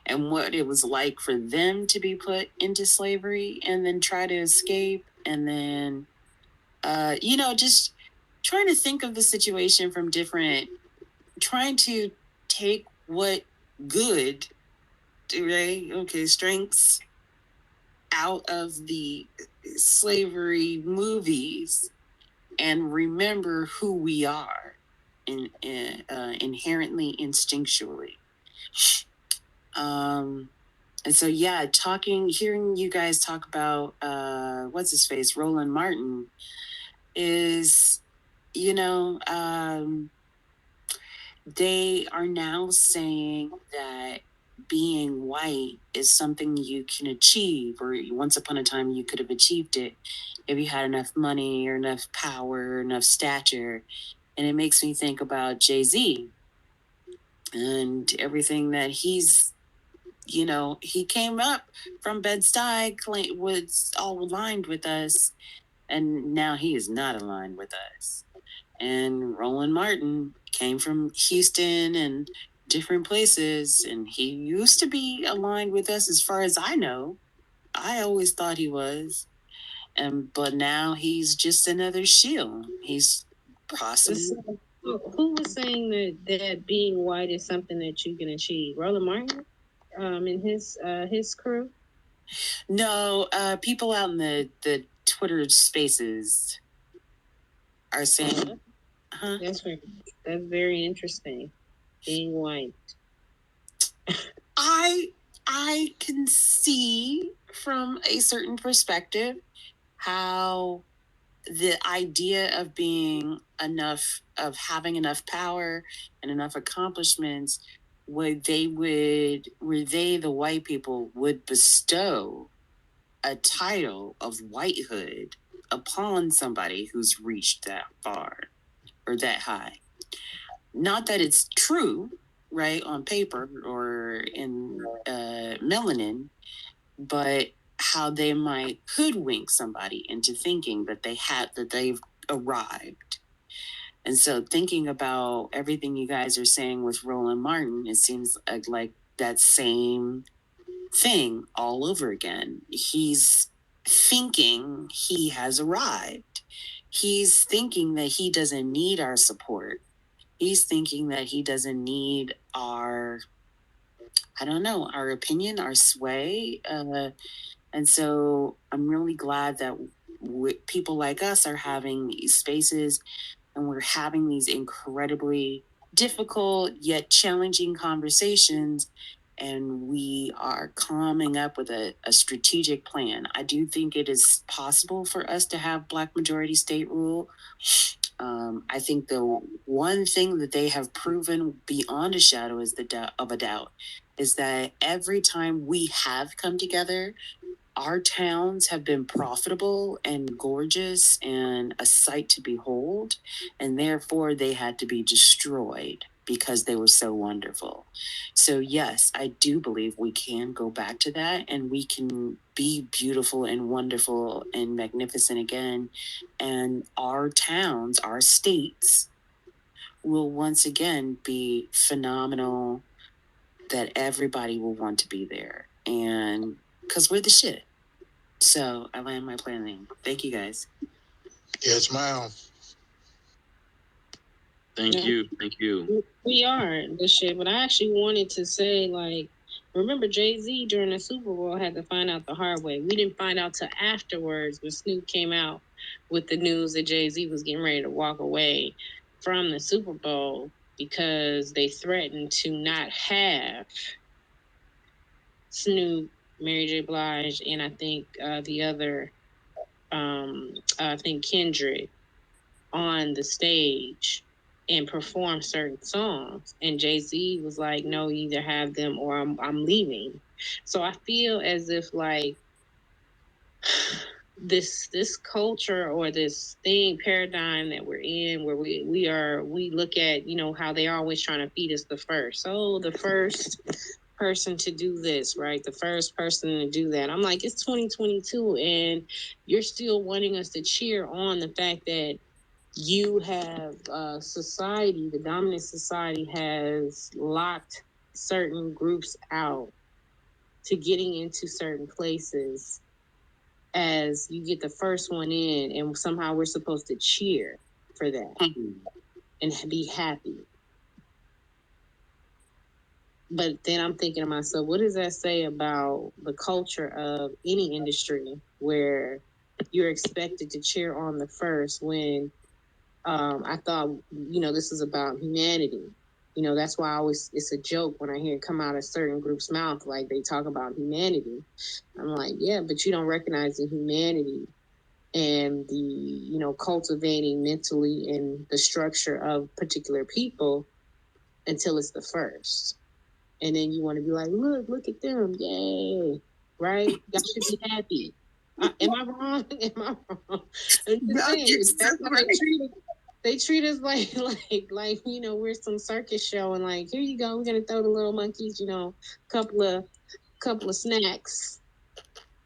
and what it was like for them to be put into slavery and then try to escape, and then just trying to think of the situation from trying to take what good, right? Okay, strengths out of the slavery movies and remember who we are inherently, instinctually. And so, yeah, hearing you guys talk about what's his face, Roland Martin, is, they are now saying that being white is something you can achieve, or once upon a time you could have achieved it if you had enough money or enough power or enough stature. And it makes me think about Jay-Z and everything that he's, he came up from Bed-Stuy, was all aligned with us, and now he is not aligned with us. And Roland Martin came from Houston and different places, and he used to be aligned with us as far as I know. I always thought he was. But now he's just another shill. He's possibly. Who was saying that being white is something that you can achieve? Roland Martin, and his crew. No, people out in the Twitter spaces are saying, That's right. That's very interesting. Being white. I can see from a certain perspective how the idea of having enough power and enough accomplishments where the white people would bestow a title of whitehood upon somebody who's reached that far or that high. Not that it's true, right, on paper or in melanin, but how they might hoodwink somebody into thinking that they've arrived. And so thinking about everything you guys are saying with Roland Martin, it seems like that same thing all over again. He's thinking he has arrived. He's thinking that he doesn't need our support. He's thinking that he doesn't need our opinion, our sway. And so I'm really glad that people like us are having these spaces and we're having these incredibly difficult yet challenging conversations, and we are coming up with a strategic plan. I do think it is possible for us to have Black majority state rule. I think the one thing that they have proven beyond a shadow of a doubt is that every time we have come together, our towns have been profitable and gorgeous and a sight to behold, and therefore they had to be destroyed because they were so wonderful. So yes, I do believe we can go back to that and we can be beautiful and wonderful and magnificent again. And our towns, our states will once again be phenomenal, that everybody will want to be there. And because we're the shit. So I land my planning. Thank you guys. Yes, ma'am. Thank you. We are the shit, but I actually wanted to say, like, remember Jay-Z during the Super Bowl had to find out the hard way. We didn't find out till afterwards when Snoop came out with the news that Jay-Z was getting ready to walk away from the Super Bowl because they threatened to not have Snoop, Mary J. Blige, and I think the other, I think Kendrick on the stage and perform certain songs. And Jay-Z was like, no, you either have them or I'm leaving. So I feel as if like this culture or this paradigm that we're in where we look at, how they're always trying to feed us the first. So the first person to do this, right? The first person to do that. I'm like, it's 2022 and you're still wanting us to cheer on the fact that you have society, the dominant society has locked certain groups out to getting into certain places as you get the first one in, and somehow we're supposed to cheer for that and be happy. But then I'm thinking to myself, what does that say about the culture of any industry where you're expected to cheer on the first when I thought, this is about humanity. That's why it's a joke when I hear it come out of certain groups' mouth, like they talk about humanity. I'm like, yeah, but you don't recognize the humanity and the, cultivating mentally and the structure of particular people until it's the first. And then you want to be like, look at them, yay, right? Y'all should be happy. Am I wrong? I'm just saying, that's how they treat us like we're some circus show, and like, here you go, we're gonna throw the little monkeys, couple of snacks,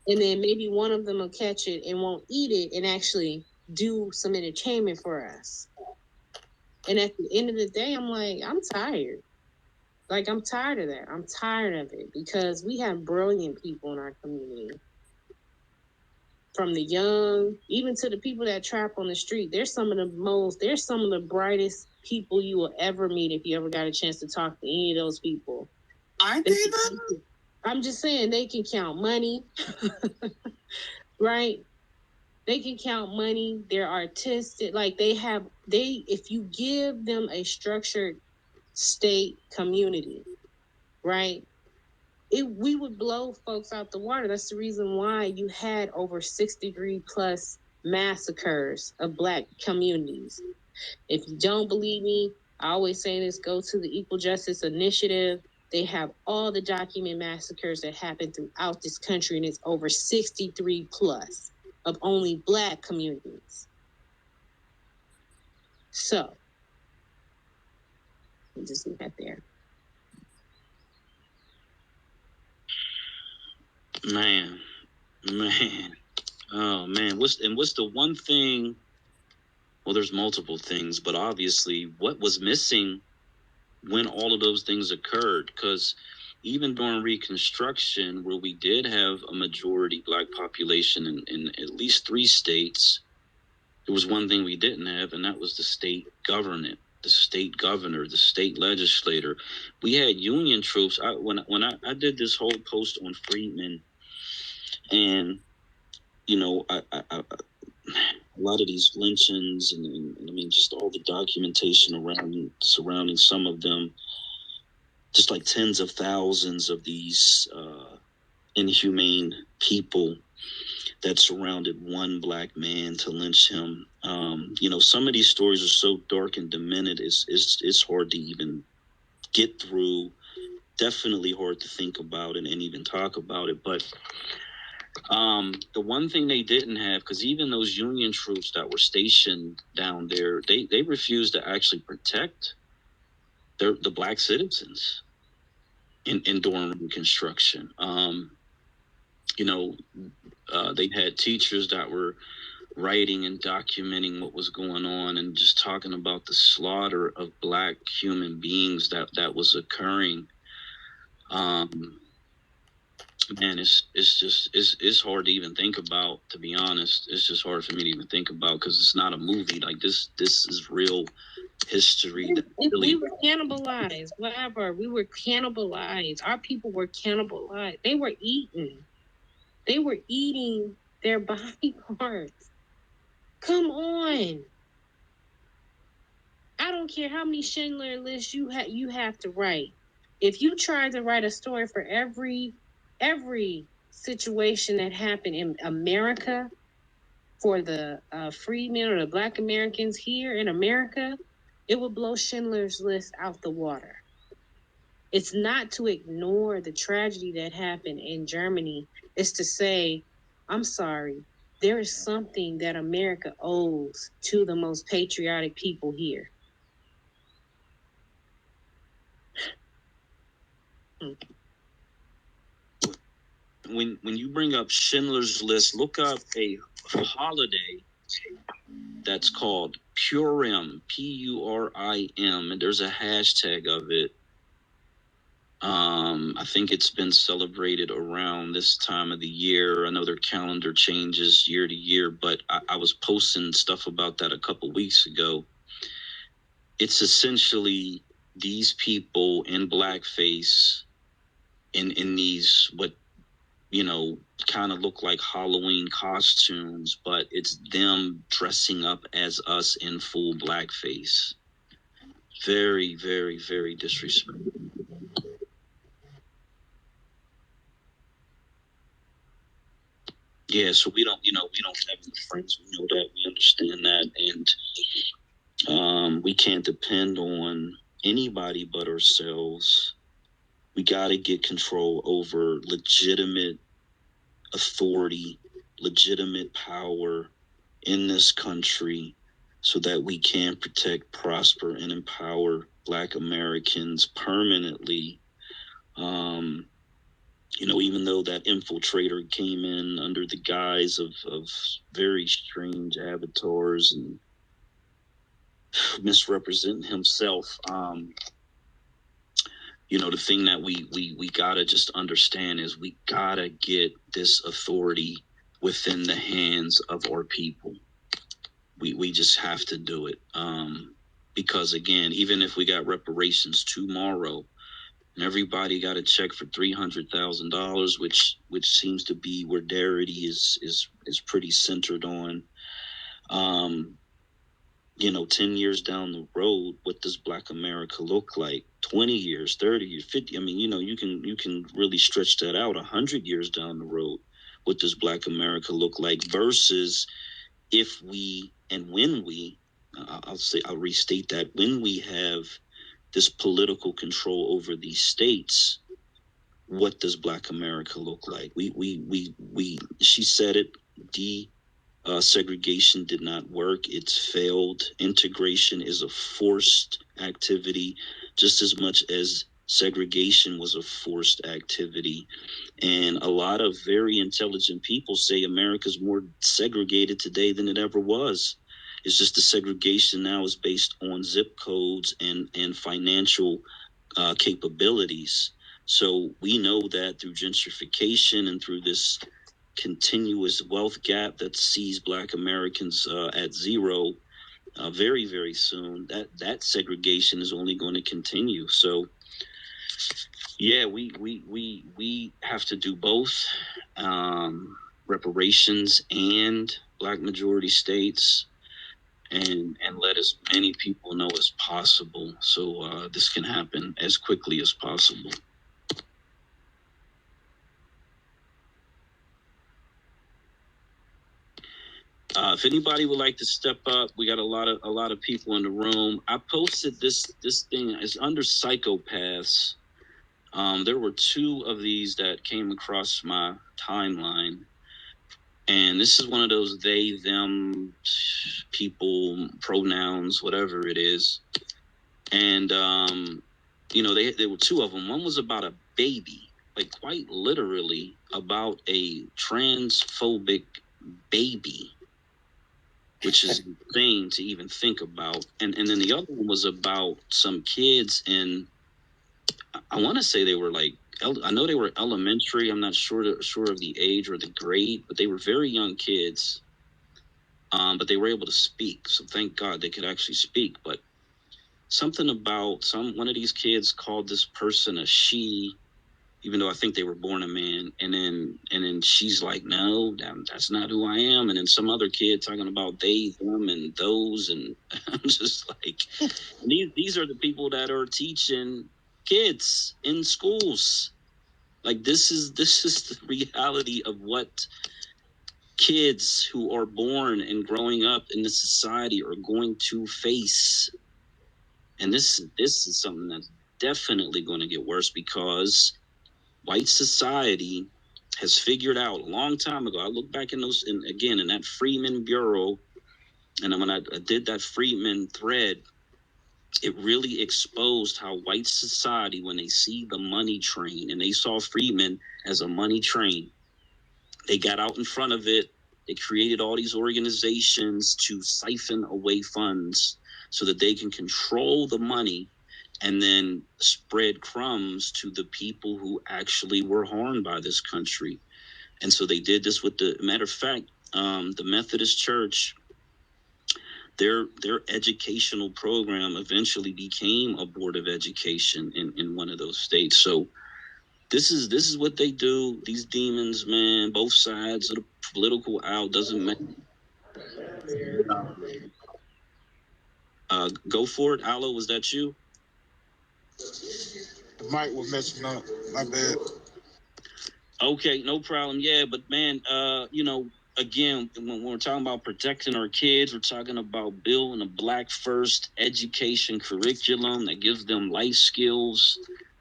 and then maybe one of them will catch it and won't eat it and actually do some entertainment for us. And at the end of the day, I'm like, I'm tired. Like, I'm tired of that. I'm tired of it because we have brilliant people in our community. from the young, even to the people that trap on the street. They're some of the brightest people you will ever meet if you ever got a chance to talk to any of those people. Aren't they though? I'm just saying they can count money, right? They can count money. They're artistic. Like if you give them a structured state community, right? We would blow folks out the water. That's the reason why you had over 6-degree plus massacres of Black communities. If you don't believe me, I always say this, go to the Equal Justice Initiative. They have all the documented massacres that happened throughout this country, and it's over 63 plus of only Black communities. So, we just leave that there. Man. Oh man, what's the one thing? Well, there's multiple things, but obviously, what was missing when all of those things occurred? Because even during Reconstruction, where we did have a majority Black population in at least 3 states, there was one thing we didn't have, and that was the state government, the state governor, the state legislator. We had Union troops. When I did this whole post on Freedmen, and you know, a lot of these lynchings and I mean, just all the documentation surrounding some of them, just like tens of thousands of these inhumane people that surrounded one Black man to lynch him. You know, some of these stories are so dark and demented, it's hard to even get through. Definitely hard to think about and even talk about it. But the one thing they didn't have, because even those Union troops that were stationed down there, they refused to actually protect the Black citizens in during Reconstruction. You know, they had teachers that were writing and documenting what was going on and just talking about the slaughter of Black human beings that was occurring. Man, it's hard to even think about, to be honest. It's just hard for me to even think about, because it's not a movie. Like this is real history. We were cannibalized, whatever. We were cannibalized. Our people were cannibalized. They were eaten. They were eating their body parts. Come on. I don't care how many Schindler lists you have to write. If you try to write a story for every situation that happened in America for the freedmen or the Black Americans here in America, it would blow Schindler's List out the water. It's not to ignore the tragedy that happened in Germany. It's to say, I'm sorry, there is something that America owes to the most patriotic people here. When you bring up Schindler's List, look up a holiday that's called Purim, Purim, and there's a hashtag of it. I think it's been celebrated around this time of the year. I know their calendar changes year to year, but I was posting stuff about that a couple weeks ago. It's essentially these people in blackface in these, what, you know, kind of look like Halloween costumes, but it's them dressing up as us in full blackface. Very, very, very disrespectful. Yeah, so we don't have any friends. We know that. We understand that. And we can't depend on anybody but ourselves. We got to get control over legitimate authority, legitimate power in this country, so that we can protect, prosper, and empower Black Americans permanently. You know, even though that infiltrator came in under the guise of very strange avatars and misrepresenting himself, you know, the thing that we gotta just understand is we gotta get this authority within the hands of our people. We just have to do it. Because again, even if we got reparations tomorrow, and everybody got a check for $300,000, which seems to be where Darity is pretty centered on. 10 years down the road, what does Black America look like? 20 years, 30 years, 50. I mean, you can really stretch that out 100 years down the road. What does Black America look like versus if we and when we, I'll restate that, when we have this political control over these states, what does Black America look like? She said it, segregation did not work. It's failed. Integration is a forced activity, just as much as segregation was a forced activity. And a lot of very intelligent people say America's more segregated today than it ever was. It's just the segregation now is based on zip codes and financial capabilities. So we know that through gentrification and through this continuous wealth gap that sees Black Americans at zero very, very soon, that segregation is only going to continue. So yeah, we have to do both, reparations and Black majority states, and let as many people know as possible so this can happen as quickly as possible. If anybody would like to step up, we got a lot of people in the room. I posted this thing is under psychopaths. There were 2 of these that came across my timeline, and this is one of those they, them, people, pronouns, whatever it is. And there were 2 of them. One was about a baby, like quite literally about a transphobic baby, which is insane to even think about. And then the other one was about some kids in, I want to say they were like, I know they were elementary. I'm not sure of the age or the grade, but they were very young kids. But they were able to speak. So thank God they could actually speak. But something about one of these kids called this person a she, even though I think they were born a man. And then she's like, no, that's not who I am. And then some other kid talking about they, them, and those. And I'm just like, these are the people that are teaching kids in schools. Like this is the reality of what kids who are born and growing up in this society are going to face. And this is something that's definitely going to get worse because white society has figured out a long time ago. I look back in that Freeman Bureau, and when I did that Freeman thread, it really exposed how white society, when they see the money train, and they saw Freeman as a money train, they got out in front of it. They created all these organizations to siphon away funds so that they can control the money and then spread crumbs to the people who actually were harmed by this country. And so they did this with matter of fact, the Methodist Church, their educational program eventually became a board of education in one of those states. So this is what they do. These demons, man, both sides of the political aisle, doesn't matter. Go for it. Aloe, was that you? The mic was messing up. My bad. Okay, no problem. Yeah, but man, again, when we're talking about protecting our kids, we're talking about building a Black first education curriculum that gives them life skills,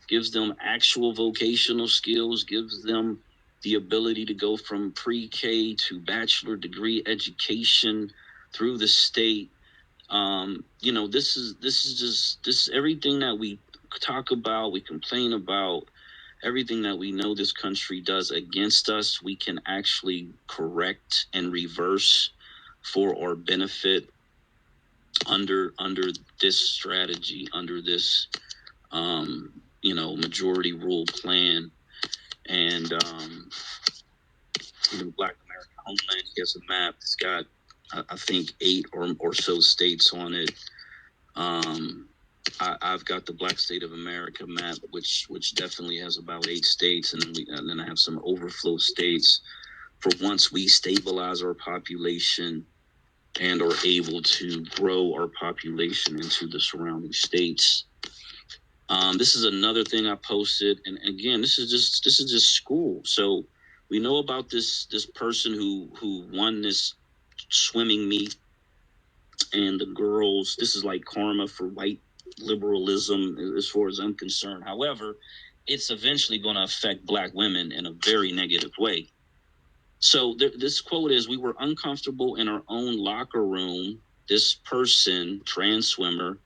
gives them actual vocational skills, gives them the ability to go from pre-K to bachelor degree education through the state. This is everything that we talk about, we complain about. Everything that we know this country does against us, we can actually correct and reverse for our benefit under this strategy, under this majority rule plan. And Black America homeland. He has a map. It's got, I think, 8 or so states on it. I've got the Black State of America map, which definitely has about 8 states, and then I have some overflow states for once we stabilize our population and are able to grow our population into the surrounding states. This is another thing I posted, and again, this is just school. So we know about this person who won this swimming meet, and the girls. This is like karma for white liberalism, as far as I'm concerned. However, it's eventually going to affect Black women in a very negative way. So this quote is, "We were uncomfortable in our own locker room. This person, trans swimmer,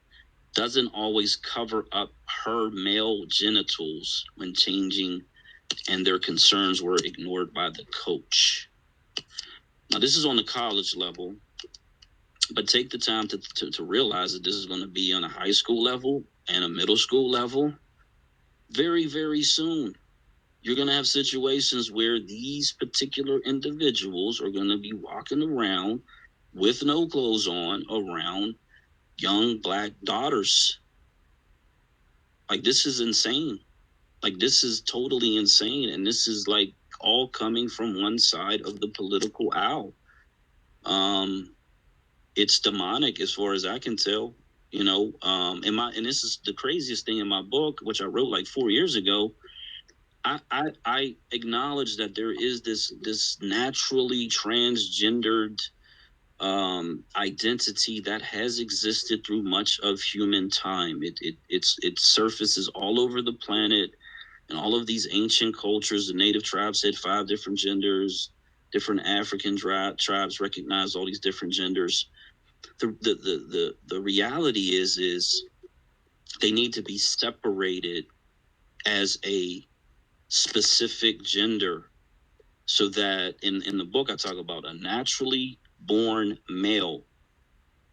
doesn't always cover up her male genitals when changing, and their concerns were ignored by the coach." Now, this is on the college level, but take the time to realize that this is going to be on a high school level and a middle school level very, very soon. You're going to have situations where these particular individuals are going to be walking around with no clothes on around young Black daughters. Like, this is insane. Like, this is totally insane. And this is like all coming from one side of the political aisle. It's demonic as far as I can tell. And this is the craziest thing in my book, which I wrote like 4 years ago. I acknowledge that there is this naturally transgendered identity that has existed through much of human time. It surfaces all over the planet, and all of these ancient cultures. The native tribes had 5 different genders. Different African tribes recognize all these different genders. The reality is they need to be separated as a specific gender, so that in the book I talk about a naturally born male,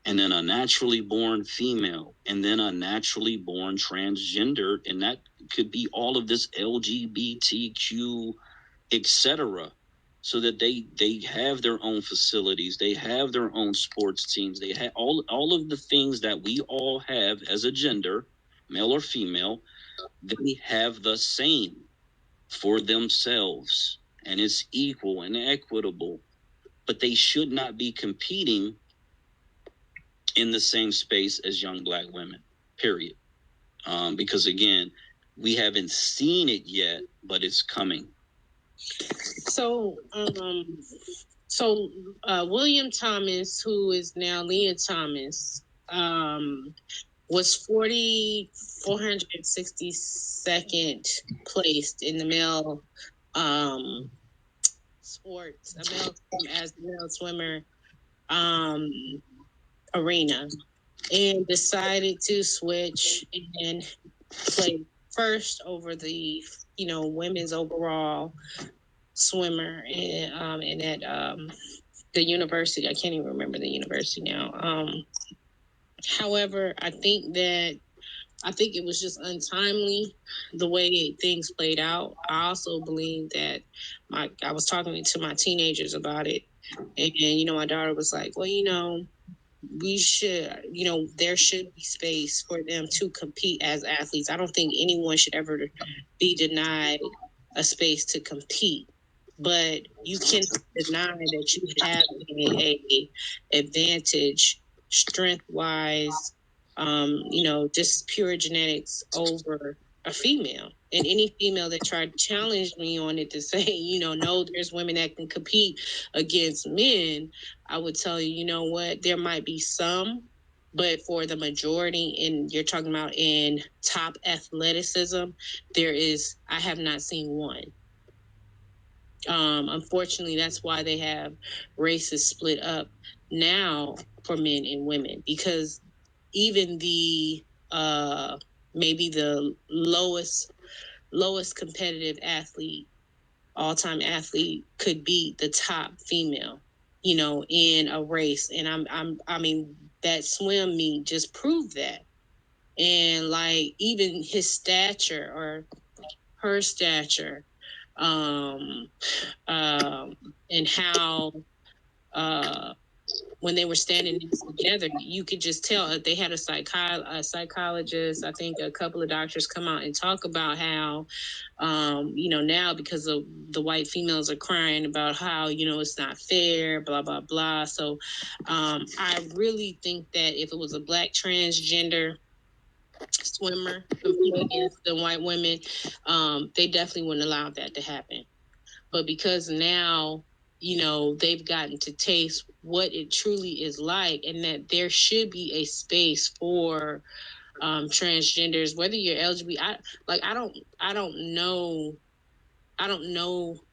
and then a naturally born female, and then a naturally born transgender, and that could be all of this LGBTQ, etc., so that they have their own facilities, they have their own sports teams, they have all of the things that we all have as a gender, male or female. They have the same for themselves, and it's equal and equitable, but they should not be competing in the same space as young Black women, period. Because again, we haven't seen it yet, but it's coming. So, William Thomas, who is now Leah Thomas, was 462nd placed in the male sports, as a male swimmer arena, and decided to switch and play first over the women's overall swimmer and at the university. I can't even remember the university now. However, I think it was just untimely the way things played out. I also believe that I was talking to my teenagers about it, and my daughter was like, well, we should, there should be space for them to compete as athletes. I don't think anyone should ever be denied a space to compete, but you can't deny that you have a advantage strength wise, just pure genetics over a female. And any female that tried to challenge me on it to say, no, there's women that can compete against men, I would tell you, you know what, there might be some, but for the majority, and you're talking about in top athleticism, I have not seen one. Unfortunately, that's why they have races split up now for men and women, because even the maybe the lowest competitive athlete, all-time athlete, could be the top female, in a race. And I mean, that swim meet just proved that. And like even his stature or her stature, and how when they were standing together, you could just tell they had a psychologist. I think a couple of doctors come out and talk about how, now because of the white females are crying about how, it's not fair, blah, blah, blah. So I really think that if it was a Black transgender swimmer competing against the white women, they definitely wouldn't allow that to happen. But because now, they've gotten to taste what it truly is like, and that there should be a space for transgenders, whether you're LGBT. I don't know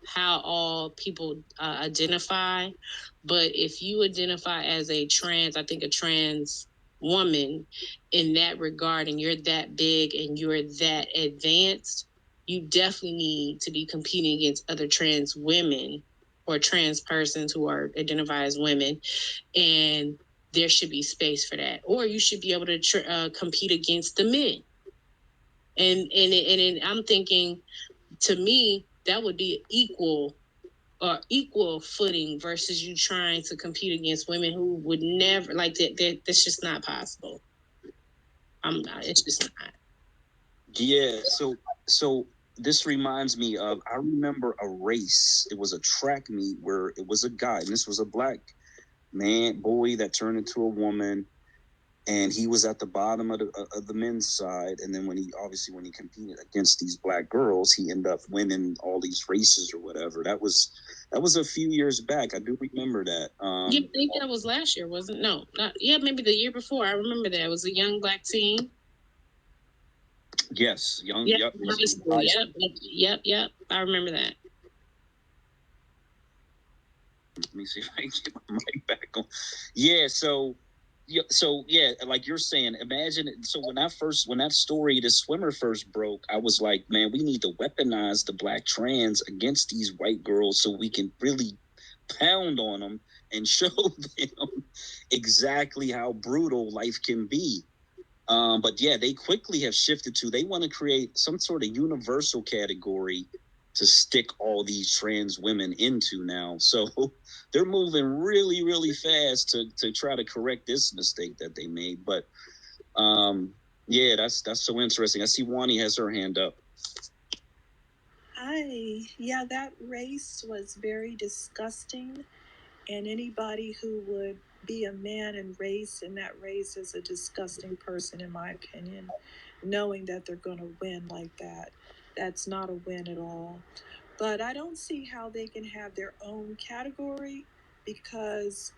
how all people identify, but if you identify as a trans, I think a trans woman in that regard, and you're that big and you're that advanced, you definitely need to be competing against other trans women or trans persons who are identified as women, and there should be space for that. Or you should be able to compete against the men. And I'm thinking, to me, that would be equal footing versus you trying to compete against women who would never, like that. That's just not possible. It's just not. Yeah. So this reminds me of, I remember a race. It was a track meet where it was a guy, and this was a Black boy that turned into a woman, and he was at the bottom of the men's side. And then when he competed against these Black girls, he ended up winning all these races or whatever. That was a few years back. I do remember that. Yeah, I think that was last year, wasn't it? No, not, yeah, maybe the year before. I remember that. It was a young Black teen. Yes, young. Yep. Yep. I remember that. Let me see if I can get my mic back on. Yeah, so like you're saying, imagine it. So when that story, the swimmer first broke, I was like, man, we need to weaponize the Black trans against these white girls so we can really pound on them and show them exactly how brutal life can be. But yeah, they quickly have shifted to, they want to create some sort of universal category to stick all these trans women into now. So they're moving really, really fast to try to correct this mistake that they made. But yeah, that's so interesting. I see Wani has her hand up. Yeah, that race was very disgusting, and anybody who would be a man and race in that race is a disgusting person, in my opinion, knowing that they're going to win like that. That's not a win at all. But I don't see how they can have their own category, because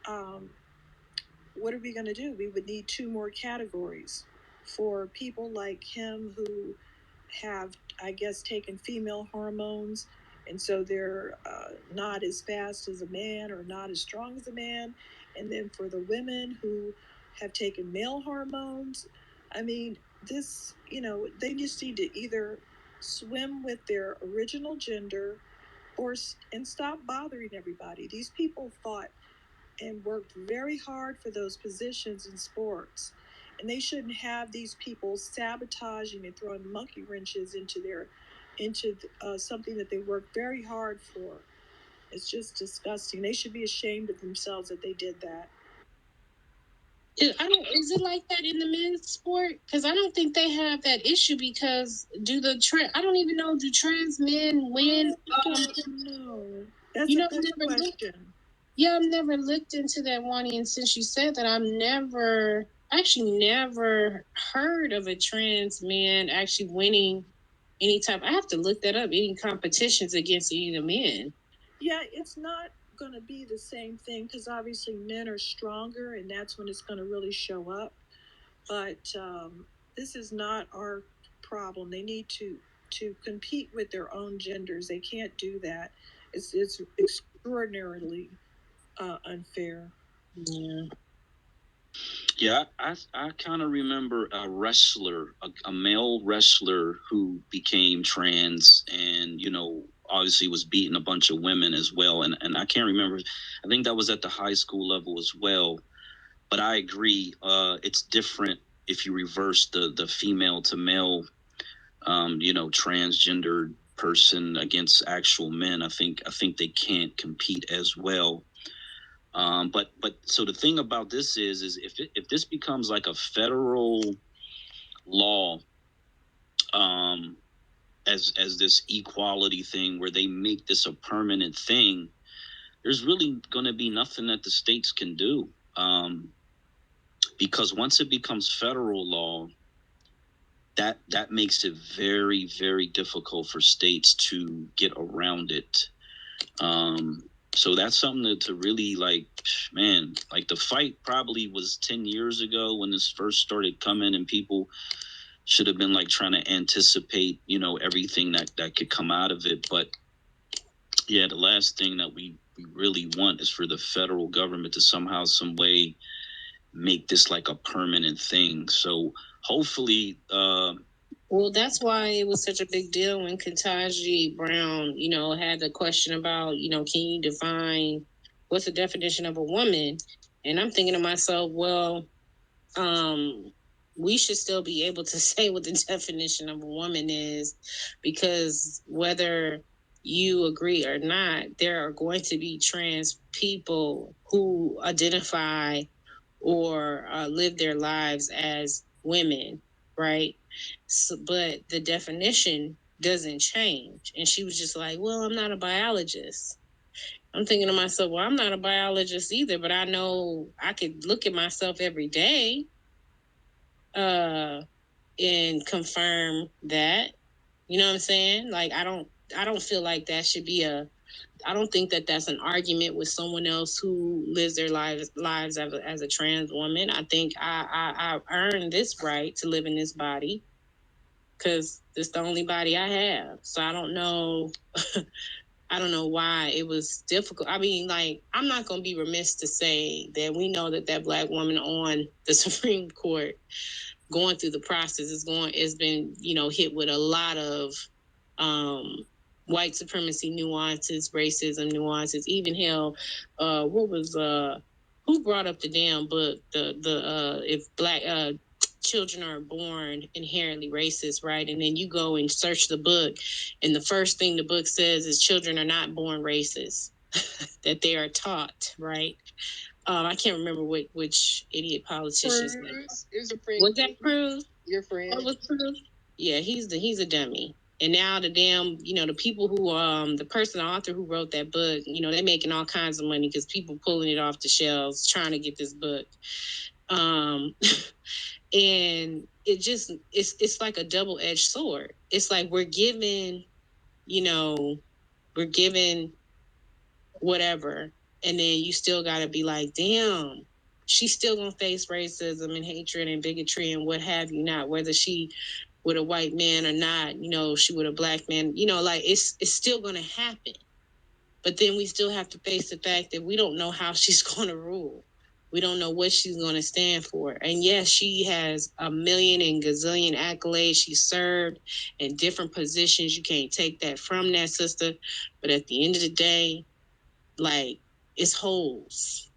what are we going to do? We would need 2 more categories for people like him who have, I guess, taken female hormones, and so they're not as fast as a man or not as strong as a man. And then for the women who have taken male hormones, I mean, this, they just need to either swim with their original gender and stop bothering everybody. These people fought and worked very hard for those positions in sports, and they shouldn't have these people sabotaging and throwing monkey wrenches into something that they worked very hard for. It's just disgusting. They should be ashamed of themselves that they did that. Is it like that in the men's sport? Because I don't think they have that issue, because I don't even know, do trans men win? I don't know. That's a good question. I've never looked into that one, and since you said that, I've never heard of a trans man actually winning any type. I have to look that up. Any competitions against any of the men? Yeah, it's not going to be the same thing, because obviously men are stronger, and that's when it's going to really show up. But this is not our problem. They need to compete with their own genders. They can't do that. It's extraordinarily unfair. Yeah, I kind of remember a wrestler, a male wrestler who became trans, and obviously was beating a bunch of women as well. And I can't remember. I think that was at the high school level as well. But I agree. It's different if you reverse the female to male, transgender person against actual men, I think they can't compete as well. But so the thing about this is if this becomes like a federal law, as this equality thing where they make this a permanent thing, there's really going to be nothing that the states can do, because once it becomes federal law, that makes it very, very difficult for states to get around it. So that's something to really, like, man, like the fight probably was 10 years ago when this first started coming, and people should have been like trying to anticipate, everything that could come out of it. But yeah, the last thing that we really want is for the federal government to somehow, some way make this like a permanent thing. So hopefully, well, that's why it was such a big deal when Ketanji Brown, had the question about, can you define what's the definition of a woman? And I'm thinking to myself, well, we should still be able to say what the definition of a woman is, because whether you agree or not, there are going to be trans people who identify or live their lives as women, right? So, but the definition doesn't change. And she was just like, well, I'm not a biologist. I'm thinking to myself, well, I'm not a biologist either, but I know I could look at myself every day and confirm that. You know what I'm saying? Like, I don't feel like that should be I don't think that that's an argument with someone else who lives their lives as a trans woman. I think I earned this right to live in this body because it's the only body I have. So I don't know. I don't know why it was difficult. I mean, like, I'm not going to be remiss to say that we know that Black woman on the Supreme Court going through the process has been, hit with a lot of white supremacy nuances, racism nuances, even hell, who brought up the damn book, if Black children are born inherently racist, right? And then you go and search the book, and the first thing the book says is children are not born racist, that they are taught, right? I can't remember which idiot politicians. Was that Cruz? Your friend? What was Cruz? Yeah, he's a dummy. And now the damn, the people who, the person, the author who wrote that book, they're making all kinds of money because people pulling it off the shelves trying to get this book. And it just, it's like a double-edged sword. It's like we're given whatever, and then you still got to be like, damn, she's still gonna face racism and hatred and bigotry and what have you not, whether she with a white man or not, she with a Black man, like it's still gonna happen. But then we still have to face the fact that we don't know how she's gonna rule. We don't know what she's going to stand for. And yes, she has a million and gazillion accolades. She served in different positions. You can't take that from that sister. But at the end of the day, like, it's holes.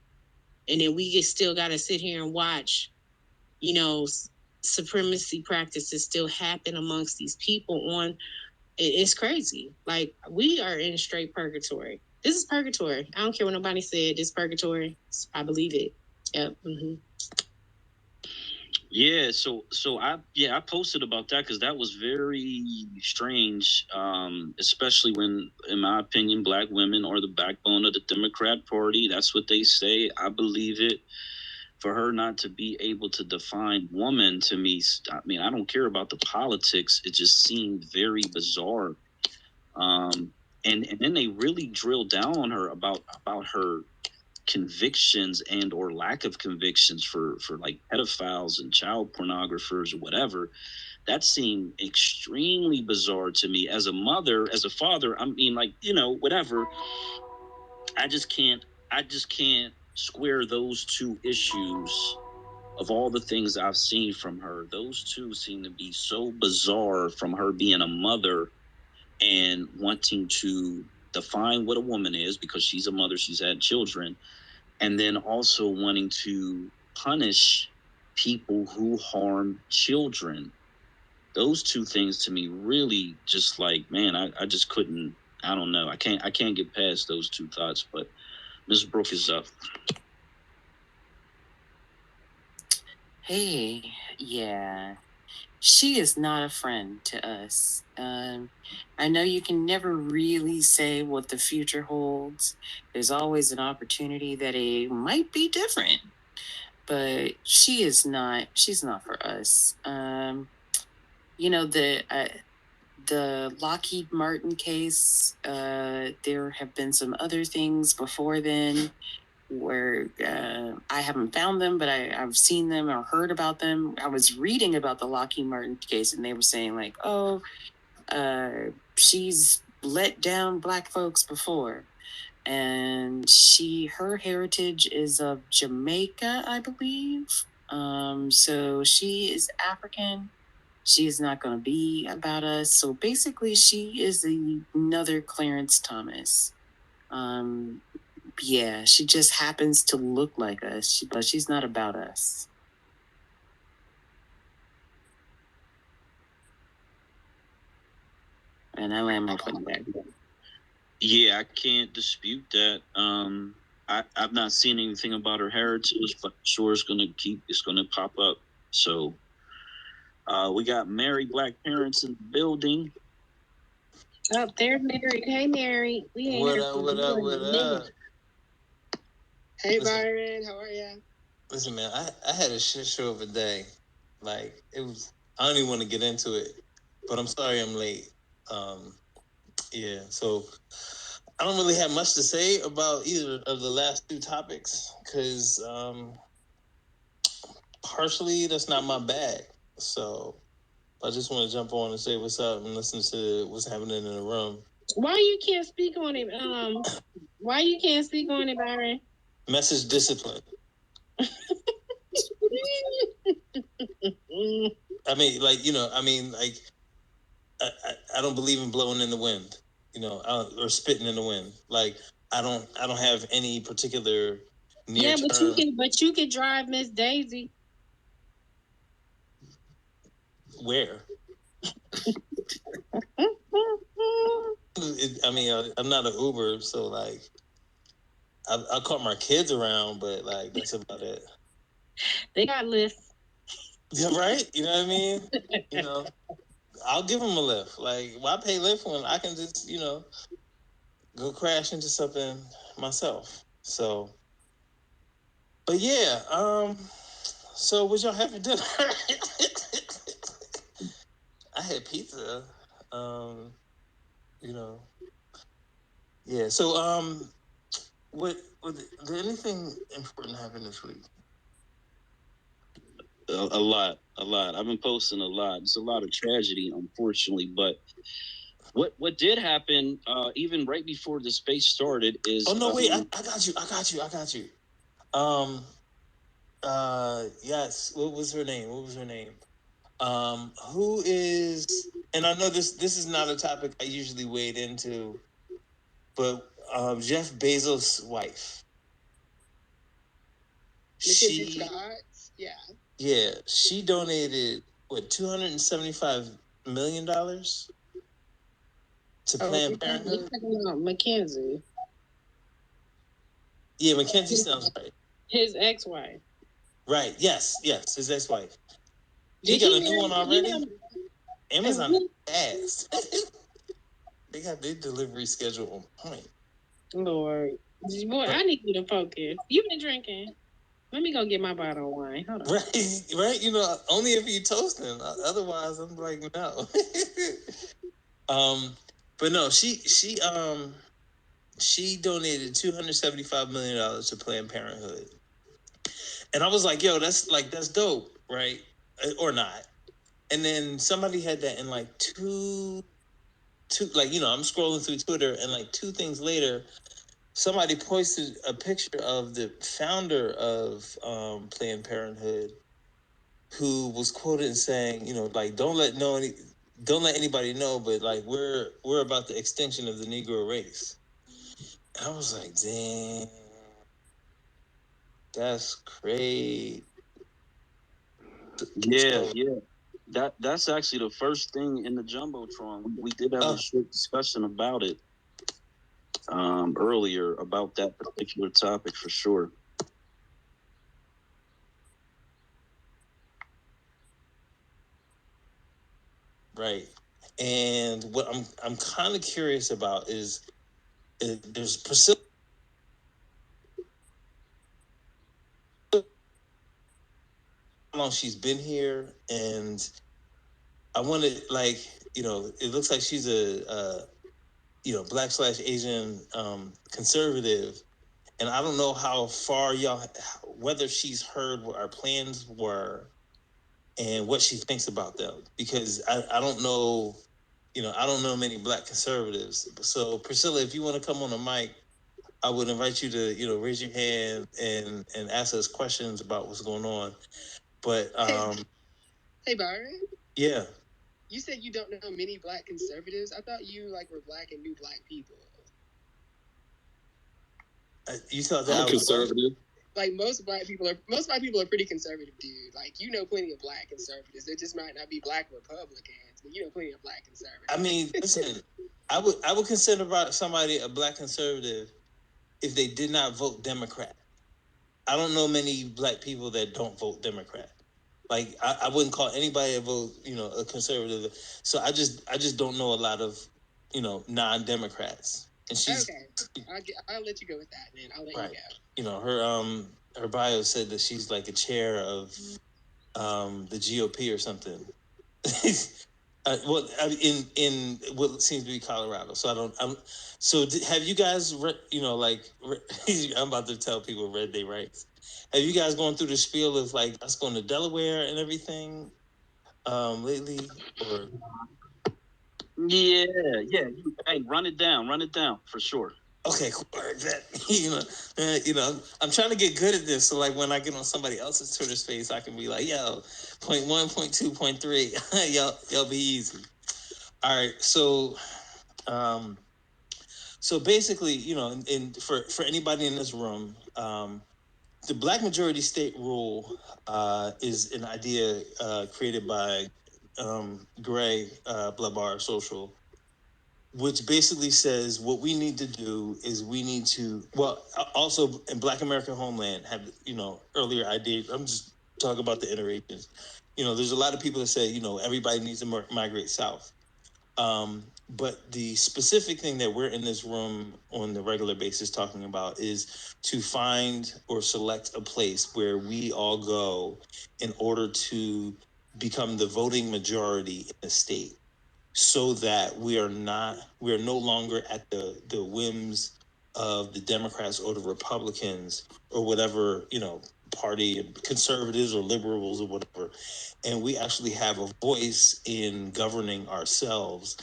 And then we still got to sit here and watch, supremacy practices still happen amongst these people it's crazy. Like, we are in straight purgatory. This is purgatory. I don't care what nobody said. This purgatory. I believe it. Yep. Mm-hmm. Yeah, so I posted about that because that was very strange, especially when, in my opinion, Black women are the backbone of the Democrat Party. That's what they say. I believe it. For her not to be able to define woman, to me, I mean, I don't care about the politics. It just seemed very bizarre. And then they really drilled down on her about her convictions and or lack of convictions for like pedophiles and child pornographers or whatever. That seemed extremely bizarre to me as a mother, as a father. I mean, like, whatever. I just can't square those two issues. Of all the things I've seen from her, those two seem to be so bizarre, from her being a mother and wanting to define what a woman is because she's a mother, she's had children, and then also wanting to punish people who harm children. those two things to me really just like, man, I just couldn't. I don't know. I can't get past those two thoughts. But Ms. Brooke is up. Hey, yeah. She is not a friend to us. I know you can never really say what the future holds. There's always an opportunity that it might be different, but she's not for us. You know, the Lockheed Martin case, there have been some other things before then where I haven't found them, but I've seen them or heard about them. I was reading about the Lockheed Martin case, and they were saying like, oh, she's let down Black folks before. And her heritage is of Jamaica, I believe. So she is African. She is not going to be about us. So basically, she is another Clarence Thomas. Yeah, she just happens to look like us, but she's not about us. And I land my plane back. Yeah, I can't dispute that. I've not seen anything about her heritage, but I'm sure it's gonna pop up. So we got married Black parents in the building. Oh, they're married. Hey, Mary. We ain't What heard up, from what you up, in a what minute. up? Hey, Listen. Byron, how are you? Listen, man, I had a shit show of a day. Like, it was, I don't even want to get into it, but I'm sorry I'm late. Yeah, so I don't really have much to say about either of the last two topics because partially that's not my bag. So I just want to jump on and say what's up and listen to what's happening in the room. Why you can't speak on it? Why you can't speak on it, Byron? Message discipline. I mean, like, I don't believe in blowing in the wind, or spitting in the wind. Like, I don't have any particular near Yeah, term. but you can drive Miss Daisy. Where? I'm not an Uber, so like, I caught my kids around, but like, that's about it. They got lifts. Yeah, right. You know what I mean? I'll give them a lift. Like, why pay lift when I can just, go crash into something myself? So, but yeah, so what y'all have for dinner? I had pizza. You know. Yeah. So what did anything important happen this week? A lot. I've been posting a lot. It's a lot of tragedy, unfortunately, but what did happen, even right before the space started, is oh no, wait, I got you. Yes, what was her name? Who is, and I know this is not a topic I usually wade into, but Jeff Bezos' wife. Mackenzie Scott, yeah, she donated what $275 million to Planned Parenthood. Mackenzie. Yeah, Mackenzie sounds right. His ex-wife. Right. Yes. His ex-wife. He got a new one already. Amazon ass. They got their delivery schedule on point. Lord, boy, I need you to focus. You've been drinking. Let me go get my bottle of wine. Hold on. Right. Only if you toasting. Otherwise, I'm like, no. But no, she donated $275 million to Planned Parenthood, and I was like, yo, that's dope, right? Or not? And then somebody had that in like two, like, I'm scrolling through Twitter, and like 2 things later, somebody posted a picture of the founder of Planned Parenthood, who was quoted saying, like, don't let anybody know, but like, we're about the extinction of the Negro race. And I was like, damn, that's great. Yeah. That's actually the first thing in the jumbotron. We did have a short discussion about it earlier about that particular topic for sure. Right. And what I'm kind of curious about is there's Priscilla. How long she's been here, and I wanted, like, it looks like she's a Black / Asian conservative, and I don't know how far whether she's heard what our plans were and what she thinks about them, because I don't know, I don't know many Black conservatives. So Priscilla, if you want to come on the mic, I would invite you to raise your hand and ask us questions about what's going on. But hey Byron. Yeah. You said you don't know many Black conservatives. I thought you were Black and knew Black people. You thought that I'm conservative. Like most Black people are pretty conservative, dude. Like, you know plenty of Black conservatives. They just might not be Black Republicans, but you know plenty of Black conservatives. I mean, listen, I would consider somebody a Black conservative if they did not vote Democrat. I don't know many Black people that don't vote Democrat. Like, I wouldn't call anybody a vote, a conservative. So I just don't know a lot of, non-Democrats. And she's okay. I'll let you go with that, man. I'll let you go. Her bio said that she's like a chair of the GOP or something. Well, in what seems to be Colorado. So have you guys I'm about to tell people read their rights. Have you guys gone through the spiel of like us going to Delaware and everything lately? Or yeah. Hey, run it down for sure. Okay, cool. I'm trying to get good at this. So like when I get on somebody else's Twitter space, I can be like, yo, 0.1, 0.2, 0.3. y'all be easy. All right. So basically, for anybody in this room, the Black majority state rule is an idea created by Gray Blebar Social, which basically says what we need to do is we need to, also in Black American Homeland have, earlier ideas. I'm just talking about the iterations. There's a lot of people that say, everybody needs to migrate south. But the specific thing that we're in this room on the regular basis talking about is to find or select a place where we all go in order to become the voting majority in the state, so that we are no longer at the whims of the Democrats or the Republicans or whatever, party, conservatives or liberals or whatever. And we actually have a voice in governing ourselves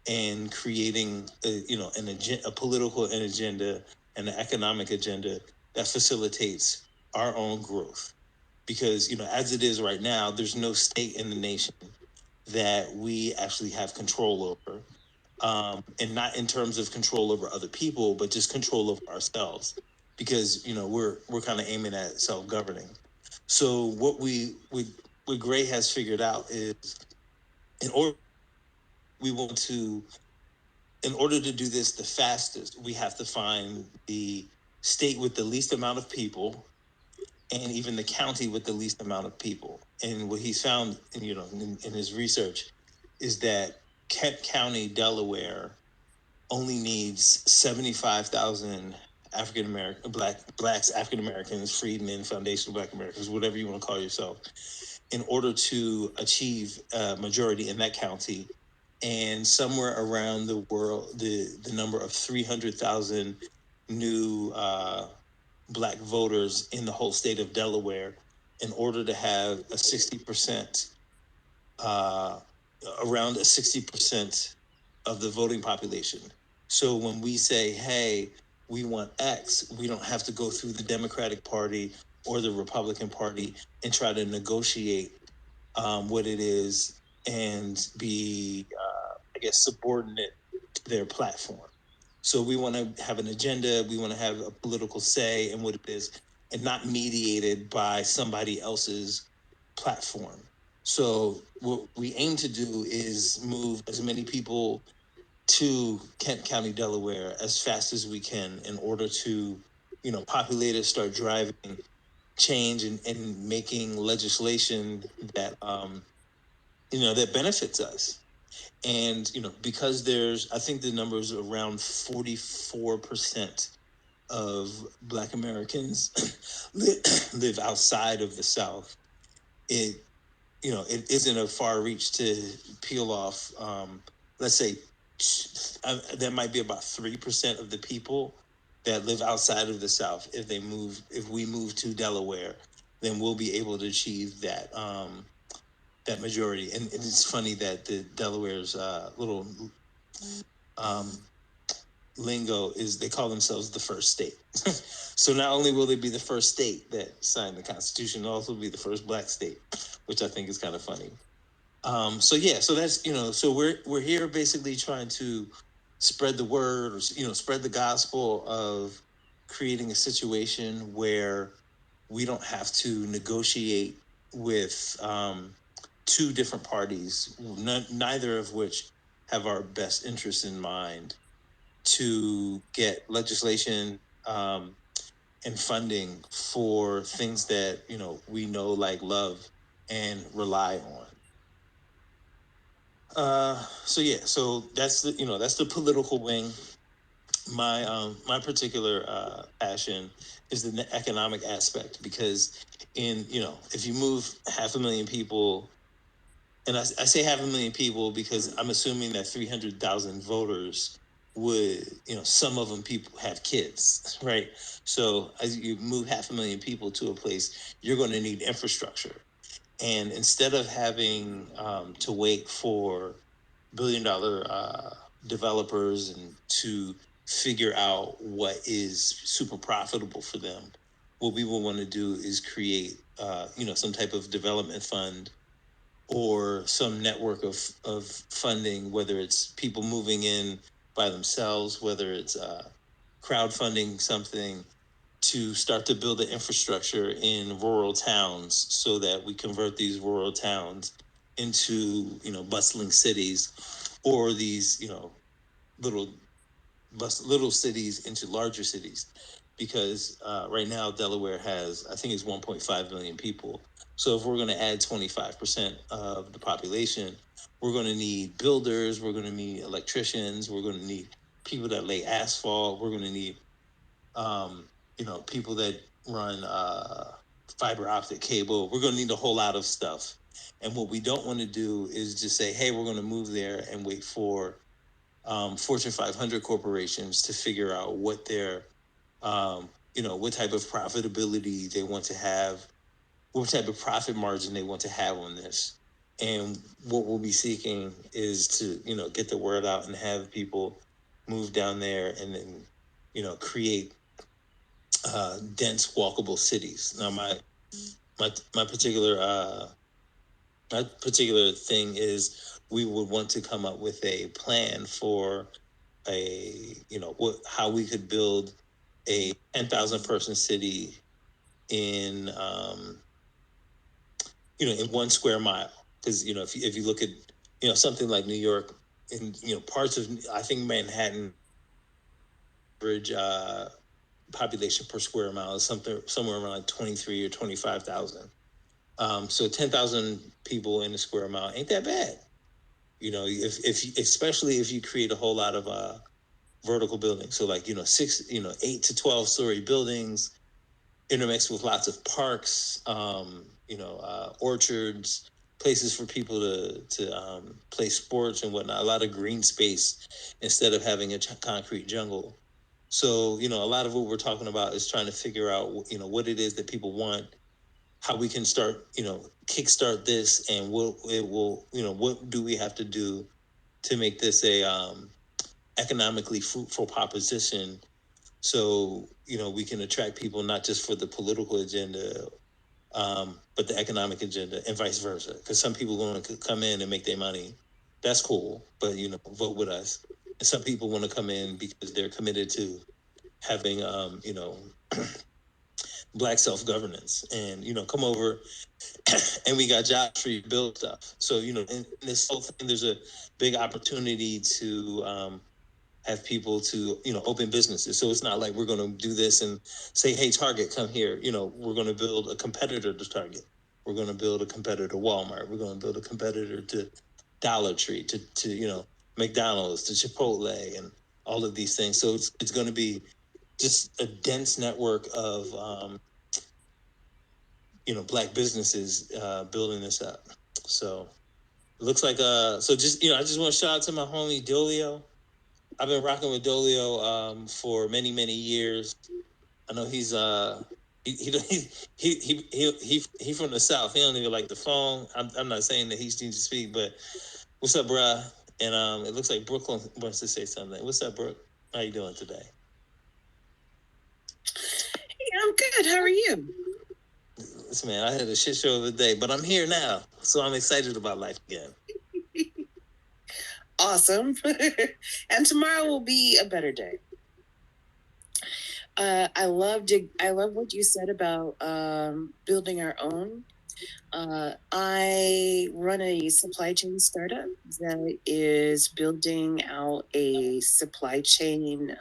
and creating a political agenda and an economic agenda that facilitates our own growth. Because, as it is right now, there's no state in the nation that we actually have control over, and not in terms of control over other people, but just control over ourselves, because we're kind of aiming at self-governing. So what Gray has figured out is, in order in order to do this the fastest, we have to find the state with the least amount of people, and even the county with the least amount of people. And what he's found, in his research, is that Kent County, Delaware, only needs 75,000 African American blacks, African Americans, freedmen, foundational Black Americans, whatever you want to call yourself, in order to achieve a majority in that county. And somewhere around the world, the number of 300,000 new Black voters in the whole state of Delaware, in order to have a 60%, around a 60% of the voting population. So when we say, hey, we want X, we don't have to go through the Democratic Party or the Republican Party and try to negotiate what it is and be, subordinate to their platform. So we want to have an agenda, we want to have a political say in what it is, and not mediated by somebody else's platform. So what we aim to do is move as many people to Kent County, Delaware, as fast as we can in order to, populate it, start driving change and making legislation that, that benefits us. And, because I think the number is around 44% of Black Americans live outside of the South. It isn't a far reach to peel off, let's say, there might be about 3% of the people that live outside of the South. If we move to Delaware, then we'll be able to achieve that majority. And it's funny that the Delaware's little um, lingo is they call themselves the first state. So not only will they be the first state that signed the Constitution, they'll also be the first Black state, which I think is kind of funny. So that's so we're here basically trying to spread the word, or spread the gospel of creating a situation where we don't have to negotiate with two different parties, neither of which have our best interests in mind, to get legislation and funding for things that we know, like, love, and rely on. So that's the political wing. My particular passion is the economic aspect, because if you move 500,000 people, and I say 500,000 people because I'm assuming that 300,000 voters would, some of them people have kids, right? So as you move 500,000 people to a place, you're going to need infrastructure. And instead of having to wait for billion-dollar developers and to figure out what is super profitable for them, what we will want to do is create, some type of development fund or some network of funding, whether it's people moving in by themselves, whether it's crowdfunding something to start to build the infrastructure in rural towns, so that we convert these rural towns into bustling cities, or these little little cities into larger cities. Because right now Delaware has, I think it's 1.5 million people. So if we're going to add 25% of the population, we're going to need builders, we're going to need electricians, we're going to need people that lay asphalt, we're going to need people that run fiber optic cable. We're going to need a whole lot of stuff. And what we don't want to do is just say, hey, we're going to move there and wait for Fortune 500 corporations to figure out what their, what type of profitability they want to have, what type of profit margin they want to have on this. And what we'll be seeking is to, get the word out and have people move down there, and then, create dense walkable cities. Now, my particular thing is, we would want to come up with a plan for how we could build a 10,000 person city in in 1 square mile. Because if you look at something like New York, in parts of, I think, Manhattan, average population per square mile is somewhere around like 23 or 25,000. So 10,000 people in a square mile ain't that bad. If especially if you create a whole lot of vertical buildings, so like 8 to 12-story buildings intermixed with lots of parks, orchards, places for people to play sports and whatnot. A lot of green space instead of having a concrete jungle. So a lot of what we're talking about is trying to figure out what it is that people want, how we can start kickstart this, and what do we have to do to make this a economically fruitful proposition, so we can attract people, not just for the political agenda, but the economic agenda, and vice versa. Because some people want to come in and make their money. That's cool, but vote with us. And some people want to come in because they're committed to having Black self-governance, and come over, and we got jobs for you to build stuff. So in this whole thing, there's a big opportunity to have people to open businesses. So it's not like we're going to do this and say, hey, Target, come here. We're going to build a competitor to Target. We're going to build a competitor to Walmart. We're going to build a competitor to Dollar Tree, to McDonald's, to Chipotle, and all of these things. So it's going to be just a dense network of Black businesses building this up. So it looks like so just I just want to shout out to my homie Dolio. I've been rocking with Dolio for many years. I know he's he from the South. He don't even like the phone. I'm not saying that he needs to speak, but what's up, bruh? And it looks like Brooklyn wants to say something. What's up, Brooke? How you doing today? Hey, I'm good. How are you? Listen, man, I had a shit show of the day, but I'm here now, so I'm excited about life again. Awesome. And tomorrow will be a better day. I love what you said about building our own. I run a supply chain startup that is building out a supply chain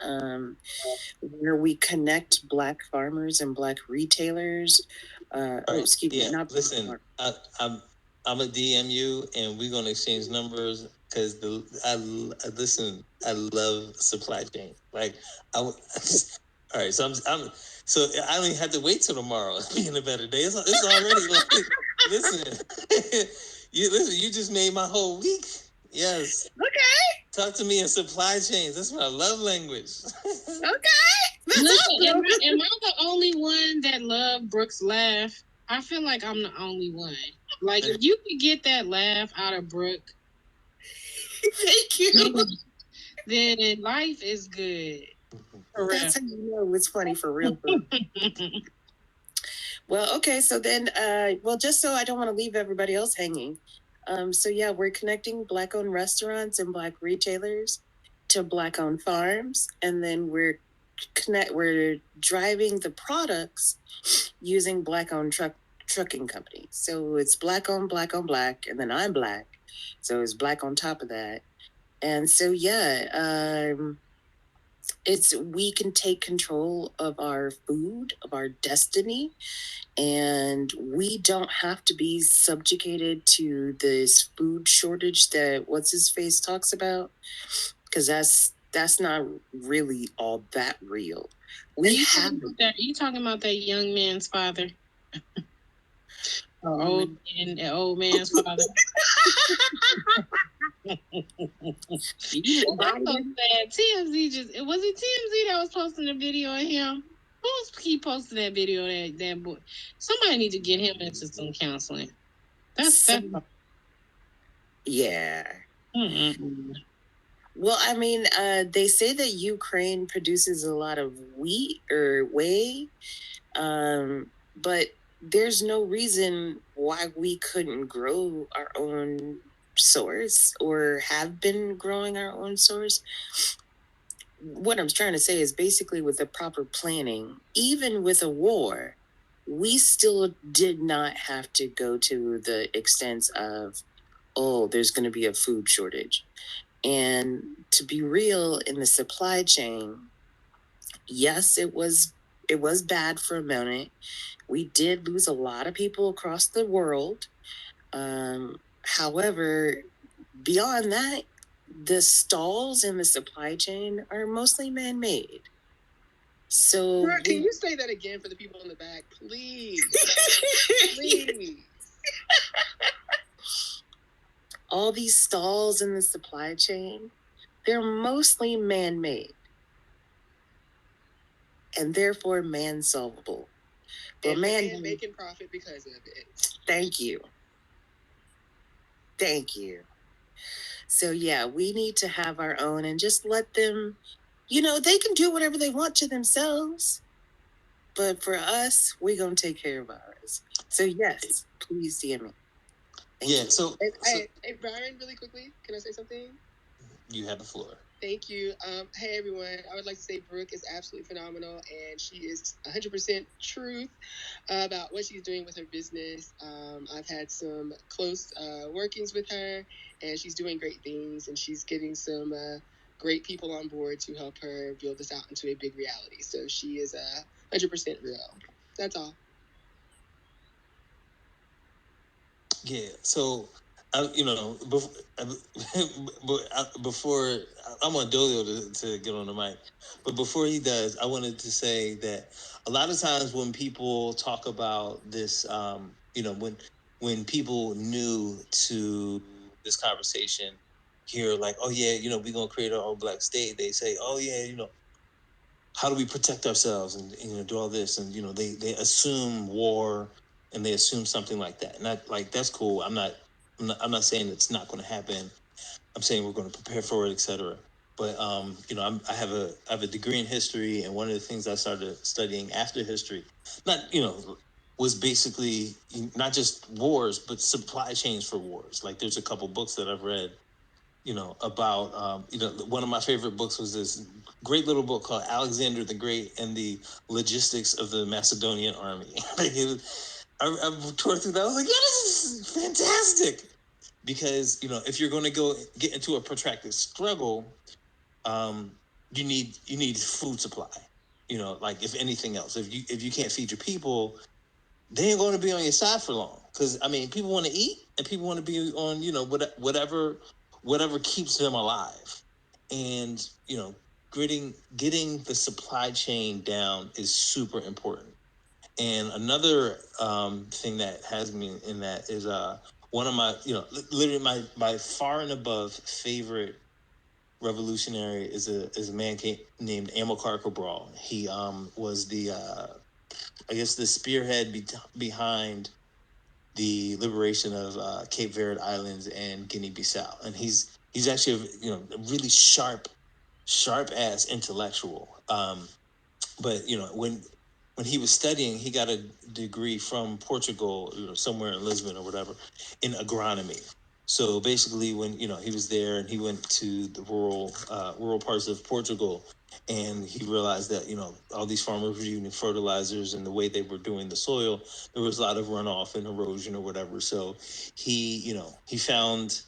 where we connect Black farmers and Black retailers. Excuse me, not listen. I'm a DM you, and we're gonna exchange numbers because I love supply chain. Like all right, so so I don't even have to wait till tomorrow. It's being a better day. It's already like listen. You just made my whole week. Yes. Okay. Talk to me in supply chains. That's my love language. Okay. Look, am I the only one that loved Brooke's laugh? I feel like I'm the only one. Like, if you could get that laugh out of Brooke, thank you. Then life is good. That's how you know it's funny for real. Well, okay, so then, just so I don't want to leave everybody else hanging. So yeah, we're connecting Black-owned restaurants and Black retailers to Black-owned farms, and then we're driving the products using Black-owned trucking companies. So it's Black-owned, Black-owned, Black, and then I'm Black, so it's Black on top of that. And so yeah, we can take control of our food, of our destiny, and we don't have to be subjugated to this food shortage that what's his face talks about, because that's not really all that real. Are you talking about that young man's father? Old man's father. That's so sad. TMZ was it TMZ that was posting a video of him? Who's he posted that video? That boy. Somebody need to get him into some counseling. That's yeah. Mm-mm. Well, I mean, they say that Ukraine produces a lot of wheat or whey, but there's no reason why we couldn't grow our own source or have been growing our own source. What I'm trying to say is basically with the proper planning, even with a war, we still did not have to go to the extent of, there's going to be a food shortage. And to be real, in the supply chain, yes, it was bad for a minute. We did lose a lot of people across the world. However, beyond that, the stalls in the supply chain are mostly man-made. So, Brooke, can you say that again for the people in the back, please? Please. All these stalls in the supply chain, they're mostly man-made and therefore man-solvable. And man making profit because of it. Thank you. So yeah, we need to have our own and just let them, they can do whatever they want to themselves. But for us, we're going to take care of ours. So yes, please DM me. Thank you. Hey, Brian, really quickly, can I say something? You have the floor. Thank you. Hey, everyone. I would like to say Brooke is absolutely phenomenal, and she is 100% truth about what she's doing with her business. I've had some close workings with her, and she's doing great things, and she's getting some great people on board to help her build this out into a big reality. So she is 100% real. That's all. Yeah. So, before I want Dolio to get on the mic, but before he does, I wanted to say that a lot of times when people talk about this, when people new to this conversation hear like, oh yeah, we're gonna create our own black state, they say, oh yeah, how do we protect ourselves and do all this, and they assume war, and they assume something like that, and that, like, that's cool. I'm not saying it's not going to happen. I'm saying we're going to prepare for it, etc. But I have a degree in history, and one of the things I started studying after history, not was basically not just wars but supply chains for wars. Like, there's a couple books that I've read about, one of my favorite books was this great little book called Alexander the Great and the Logistics of the Macedonian Army. I tore through that. I was like, yeah, this is fantastic. Because, if you're going to go get into a protracted struggle, um, you need food supply. Like, if anything else, if you can't feed your people, they ain't going to be on your side for long. Because, I mean, people want to eat, and people want to be on whatever keeps them alive. And getting the supply chain down is super important. And another thing that has me in that is one of my, literally my far and above favorite revolutionary is a man named Amilcar Cabral. He was the I guess the spearhead behind the liberation of Cape Verde Islands and Guinea-Bissau, and he's actually a really sharp ass intellectual. But when he was studying, he got a degree from Portugal, somewhere in Lisbon or whatever, in agronomy. So basically, when he was there and he went to the rural parts of Portugal, and he realized that all these farmers were using fertilizers, and the way they were doing the soil, there was a lot of runoff and erosion or whatever. So he found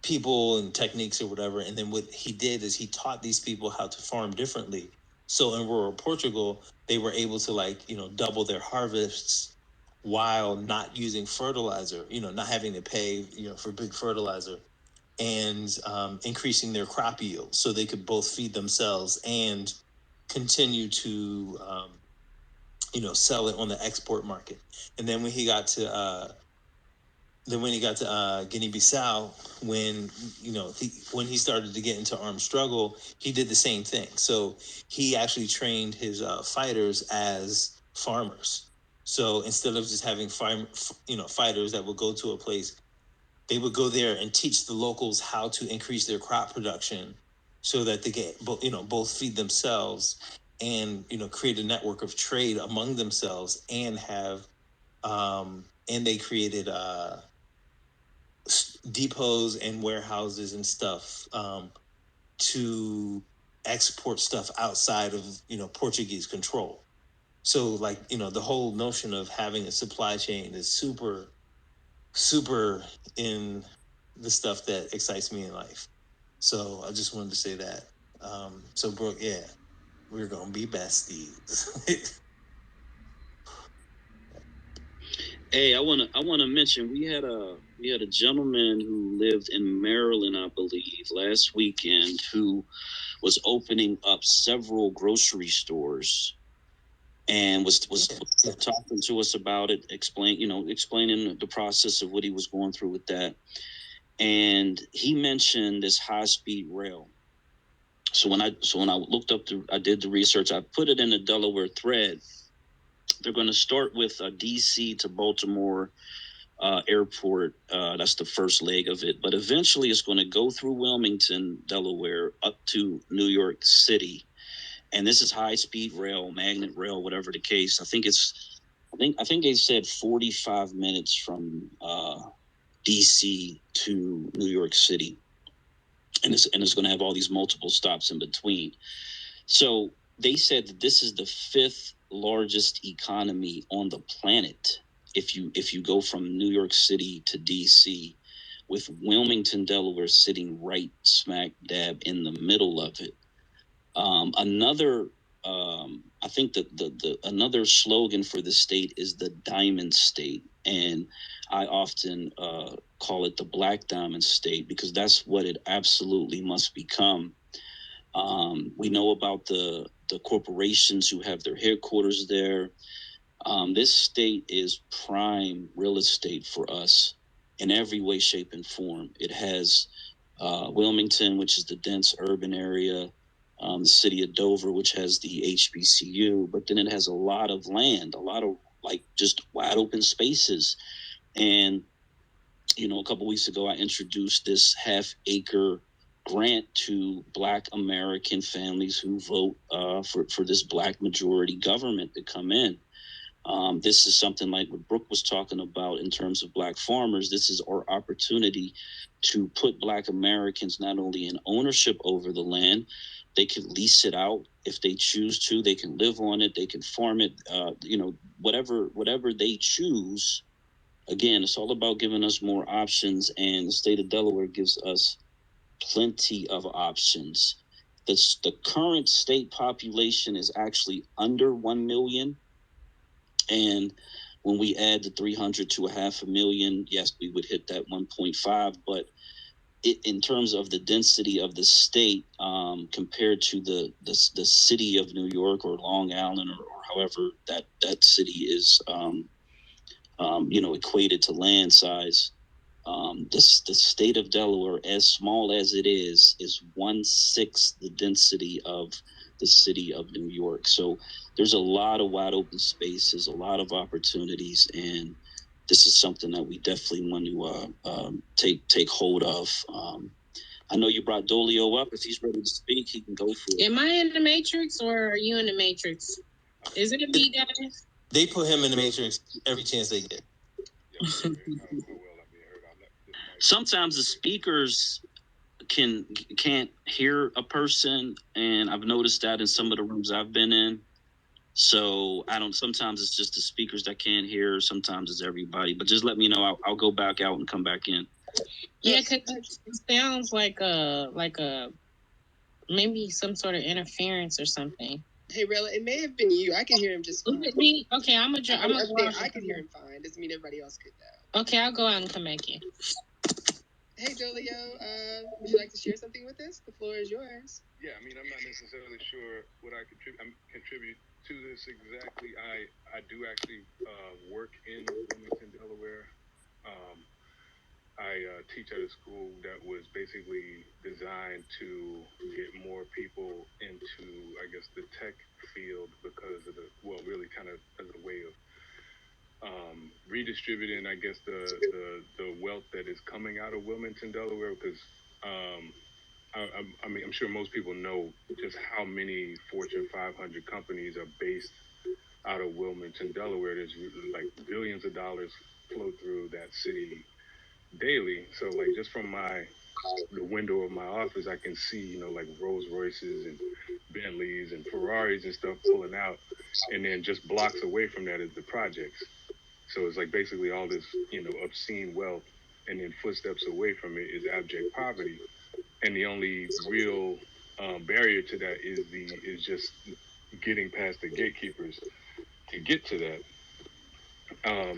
people and techniques or whatever, and then what he did is he taught these people how to farm differently. So in rural Portugal, they were able to, like, double their harvests while not using fertilizer, not having to pay, for big fertilizer, and increasing their crop yield so they could both feed themselves and continue to, sell it on the export market. And then when he got to Guinea-Bissau, when he started to get into armed struggle, he did the same thing. So he actually trained his fighters as farmers. So instead of just having fighters that would go to a place, they would go there and teach the locals how to increase their crop production, so that they get both feed themselves and create a network of trade among themselves, and have and they created depots and warehouses and stuff, to export stuff outside of Portuguese control. So, like, the whole notion of having a supply chain is super super in the stuff that excites me in life. So I just wanted to say that. So Brooke, yeah, we're gonna be besties. Hey, I wanna mention we had a gentleman who lived in Maryland, I believe, last weekend, who was opening up several grocery stores, and was talking to us about it, explaining the process of what he was going through with that. And he mentioned this high speed rail. So when I looked up I did the research, I put it in the Delaware thread. They're going to start with DC to Baltimore airport. That's the first leg of it, but eventually it's going to go through Wilmington, Delaware, up to New York City. And this is high speed rail, magnet rail, whatever the case. I think they said 45 minutes from DC to New York City. and it's going to have all these multiple stops in between. So they said that this is the 5th largest economy on the planet. If you go from New York City to DC, with Wilmington, Delaware sitting right smack dab in the middle of it. I think that the another slogan for the state is the Diamond State, and I often call it the Black Diamond State because that's what it absolutely must become. We know about the corporations who have their headquarters there. This state is prime real estate for us in every way, shape, and form. It has Wilmington, which is the dense urban area, the city of Dover, which has the HBCU, but then it has a lot of land, a lot of like just wide open spaces. And, a couple weeks ago, I introduced this half-acre grant to Black American families who vote for this Black majority government to come in. This is something like what Brooke was talking about in terms of Black farmers. This is our opportunity to put Black Americans not only in ownership over the land, they can lease it out if they choose to. They can live on it. They can farm it. Whatever they choose. Again, it's all about giving us more options, and the state of Delaware gives us plenty of options. The current state population is actually under 1 million. And when we add the 300 to a half a million, yes, we would hit that 1.5. But in terms of the density of the state, compared to the city of New York or Long Island or however that city is, equated to land size, the state of Delaware, as small as it is 1/6 the density of the city of New York. So there's a lot of wide open spaces, a lot of opportunities, and this is something that we definitely want to take hold of. I know you brought Dolio up. If he's ready to speak, he can go for it. Am I in the Matrix or are you in the Matrix? Is it me, guys? They put him in the Matrix every chance they get. Sometimes the speakers can't hear a person, and I've noticed that in some of the rooms I've been in. So I don't. Sometimes it's just the speakers that can't hear. Sometimes it's everybody. But just let me know. I'll go back out and come back in. Yeah, because it sounds like a maybe some sort of interference or something. Hey, Rella, it may have been you. I can hear him just fine. Me? Okay, I'm I can hear him fine. Doesn't mean everybody else could, though. Okay, I'll go out and come back in. Hey, Dolio, would you like to share something with us? The floor is yours. Yeah, I mean, I'm not necessarily sure what I contribute to this exactly. I do actually work in Wilmington, Delaware. I teach at a school that was basically designed to get more people into, I guess, the tech field because of really kind of as a way of redistributing, I guess, the wealth that is coming out of Wilmington, Delaware. Because I mean, I'm sure most people know just how many Fortune 500 companies are based out of Wilmington, Delaware. There's like billions of dollars flow through that city daily. So like just from the window of my office, I can see, like Rolls Royces and Bentleys and Ferraris and stuff pulling out. And then just blocks away from that is the projects. So it's like basically all this, obscene wealth. And then footsteps away from it is abject poverty. And the only real barrier to that is just getting past the gatekeepers to get to that.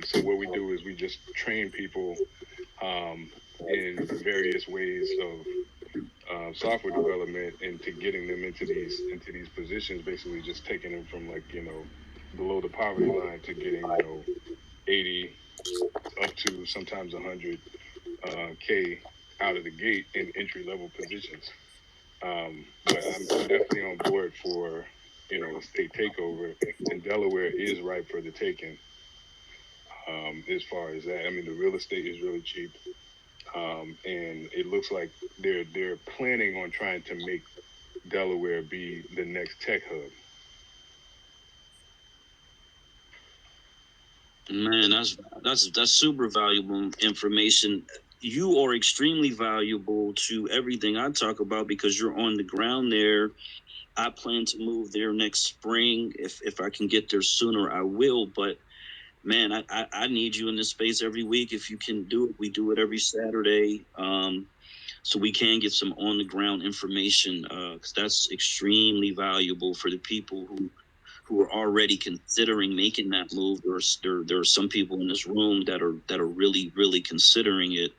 So what we do is we just train people in various ways of software development and to getting them into these positions, basically just taking them from below the poverty line to getting 80 up to sometimes 100 K out of the gate in entry level positions. But I'm definitely on board for a state takeover, and Delaware is ripe for the taking. As far as that, I mean, the real estate is really cheap, and it looks like they're planning on trying to make Delaware be the next tech hub. Man, that's super valuable information. you are extremely valuable to everything I talk about because you're on the ground there. I plan to move there next spring. If I can get there sooner, I will. But man, I need you in this space every week. If you can do it, we do it every Saturday. So we can get some on the ground information because that's extremely valuable for the people who are already considering making that move. There are some people in this room that are really considering it,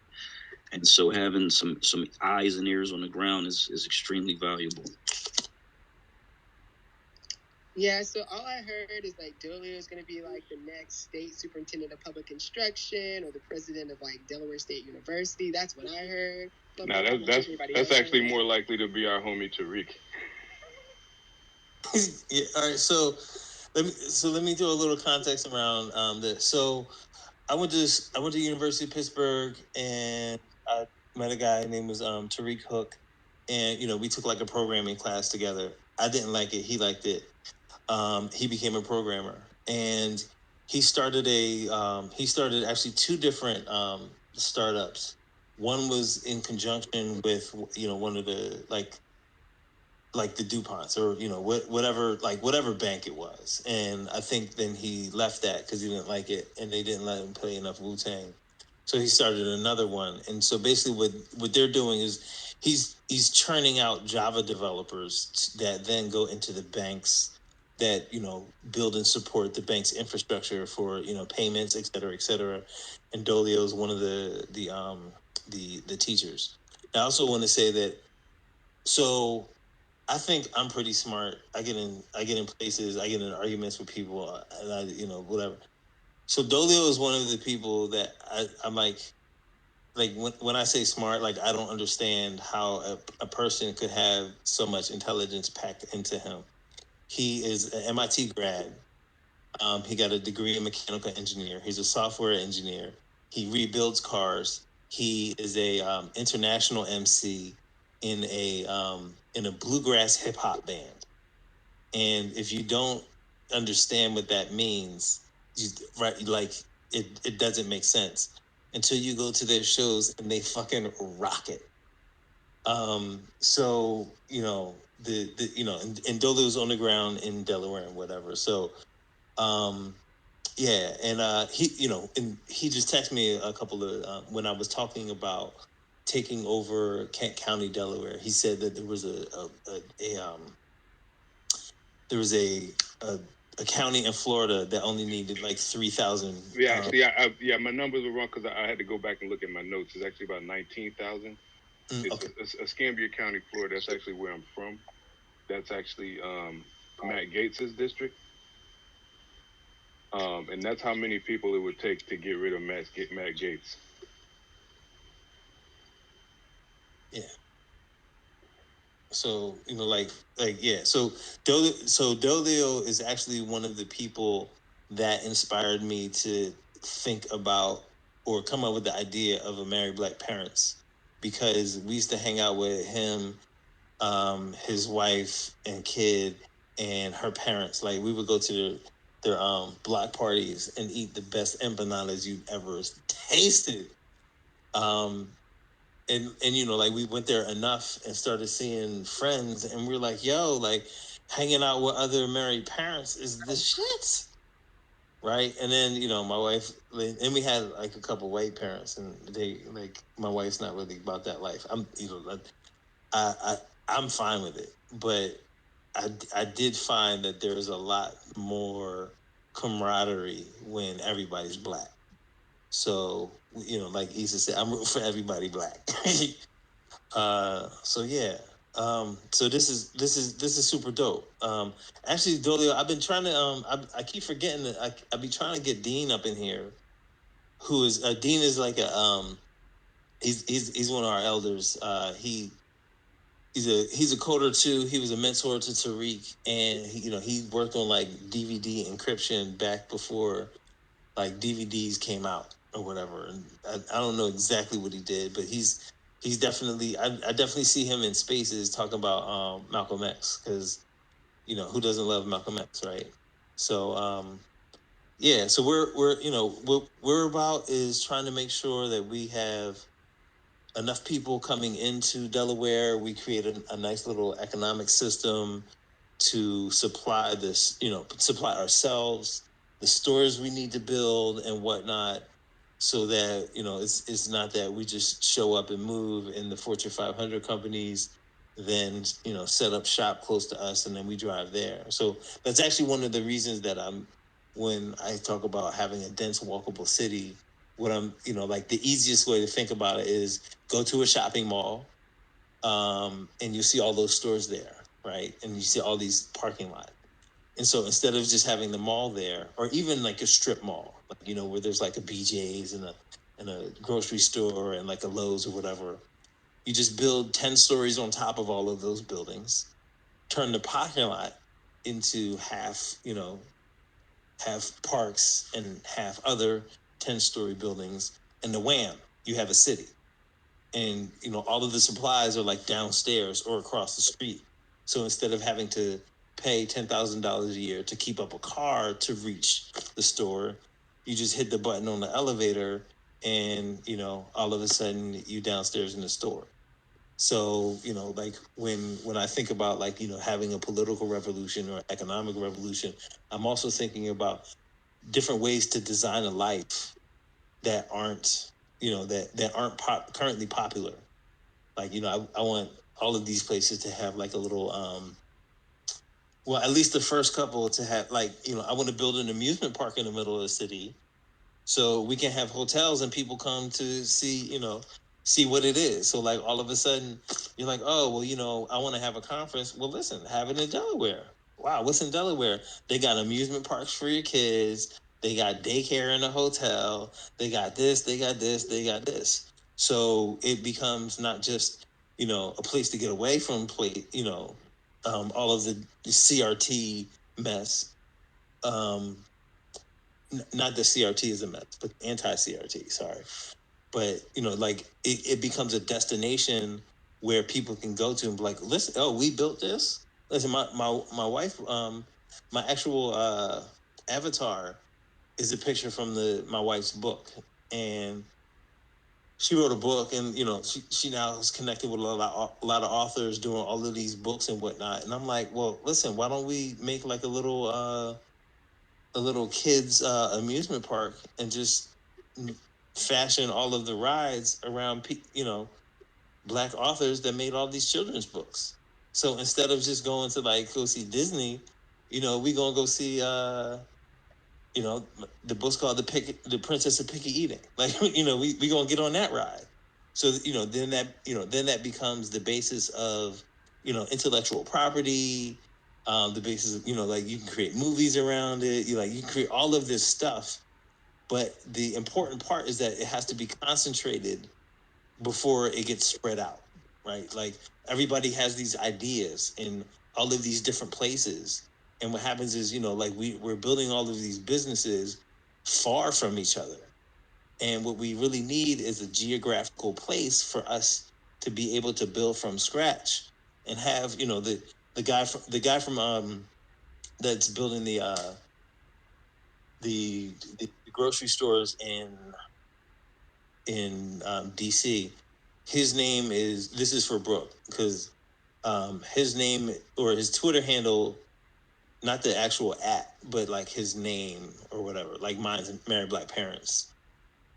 and so having some eyes and ears on the ground is extremely valuable. Yeah, so all I heard is like Dolio is going to be like the next state superintendent of public instruction or the president of like Delaware State University. That's what I heard. Now that's actually more likely to be our homie Tariq. Yeah, all right. So let me throw a little context around this. So I went to University of Pittsburgh, and I met a guy named was Tariq Hook, and we took like a programming class together. I didn't like it. He liked it. He became a programmer, and he started actually two different startups. One was in conjunction with one of the like the DuPonts or whatever bank it was. And I think then he left that because he didn't like it, and they didn't let him play enough Wu-Tang. So he started another one. And so basically what they're doing is he's churning out Java developers that then go into the banks that build and support the bank's infrastructure for payments, et cetera, et cetera. And Dolio is one of the teachers. I also want to say that so I think I'm pretty smart. I get in places, I get in arguments with people, and whatever. So Dolio is one of the people that I'm like when I say smart, like I don't understand how a person could have so much intelligence packed into him. He is an MIT grad. He got a degree in mechanical engineer. He's a software engineer. He rebuilds cars. He is a international MC in a bluegrass hip hop band. And if you don't understand what that means, right, like it doesn't make sense until you go to their shows and they fucking rock it. So the and Dolu's on the ground in Delaware and whatever. So um, yeah, and he just texted me a couple of when I was talking about taking over Kent County, Delaware. He said that there was there was a county in Florida that only needed like 3,000. Yeah, actually, my numbers were wrong because I had to go back and look at my notes. It's actually about 19,000. It's Escambia County, Florida. That's actually where I'm from. That's actually Matt Gates's district. And that's how many people it would take to get rid of Matt Gates. Yeah. So yeah. So Dolio is actually one of the people that inspired me to think about or come up with the idea of a married black parents, because we used to hang out with him, his wife and kid, and her parents. Like we would go to their block parties and eat the best empanadas you've ever tasted. Um, and like we went there enough and started seeing friends, and we were like, yo, like hanging out with other married parents is the shit, right? And then my wife, and we had like a couple white parents, and they like my wife's not really about that life. I I'm fine with it, but I did find that there's a lot more camaraderie when everybody's black. So like Issa said, I'm rooting for everybody black. So yeah. So this is super dope. Actually, Dolio, I've been trying to I keep forgetting that I be trying to get Dean up in here. Who is Dean is like a he's one of our elders. He's a coder too. He was a mentor to Tariq, and he worked on like DVD encryption back before like DVDs came out or whatever. And I don't know exactly what he did, but he's definitely I definitely see him in spaces talking about Malcolm X, because who doesn't love Malcolm X, right? So yeah, so we're what we're about is trying to make sure that we have enough people coming into Delaware. We created a nice little economic system to supply this, supply ourselves, the stores we need to build and whatnot, so that, it's not that we just show up and move and the Fortune 500 companies then, set up shop close to us and then we drive there. So that's actually one of the reasons that when I talk about having a dense walkable city, what I'm, like the easiest way to think about it is go to a shopping mall, and you see all those stores there, right? And you see all these parking lots. And so instead of just having the mall there, or even like a strip mall, like, where there's like a BJ's and a grocery store and like a Lowe's or whatever, you just build 10 stories on top of all of those buildings, turn the parking lot into half parks and half other 10-story buildings, and the wham, you have a city. And all of the supplies are like downstairs or across the street. So instead of having to pay $10,000 a year to keep up a car to reach the store, you just hit the button on the elevator and all of a sudden you downstairs in the store. So like when I think about like having a political revolution or economic revolution, I'm also thinking about different ways to design a life that aren't that aren't currently popular. Like, I want all of these places to have like a little, well, at least the first couple to have like, I want to build an amusement park in the middle of the city so we can have hotels and people come to see, see what it is. So like all of a sudden you're like, oh, well, I want to have a conference. Well, listen, have it in Delaware. Wow, what's in Delaware? They got amusement parks for your kids. They got daycare in a hotel. They got this, they got this, they got this. So it becomes not just, a place to get away from all of the CRT mess. Not the CRT is a mess, but anti-CRT, sorry. But, like it becomes a destination where people can go to and be like, listen, oh, we built this. Listen, my wife, my actual avatar is a picture from my wife's book. And she wrote a book, and she now is connected with a lot of authors doing all of these books and whatnot. And I'm like, well, listen, why don't we make like a little kids amusement park and just fashion all of the rides around Black authors that made all these children's books. So instead of just going to like go see Disney, we gonna go see the book's called the Princess of Picky Eating. Like we gonna get on that ride. So then that becomes the basis of intellectual property. The basis of like you can create movies around it. You can create all of this stuff, but the important part is that it has to be concentrated before it gets spread out, right? Like everybody has these ideas in all of these different places. And what happens is, like we're building all of these businesses far from each other. And what we really need is a geographical place for us to be able to build from scratch and have, the guy from that's building the grocery stores in DC. His name is, this is for Brooke, because his name or his Twitter handle, not the actual but like his name or whatever, like mine's Married Black Parents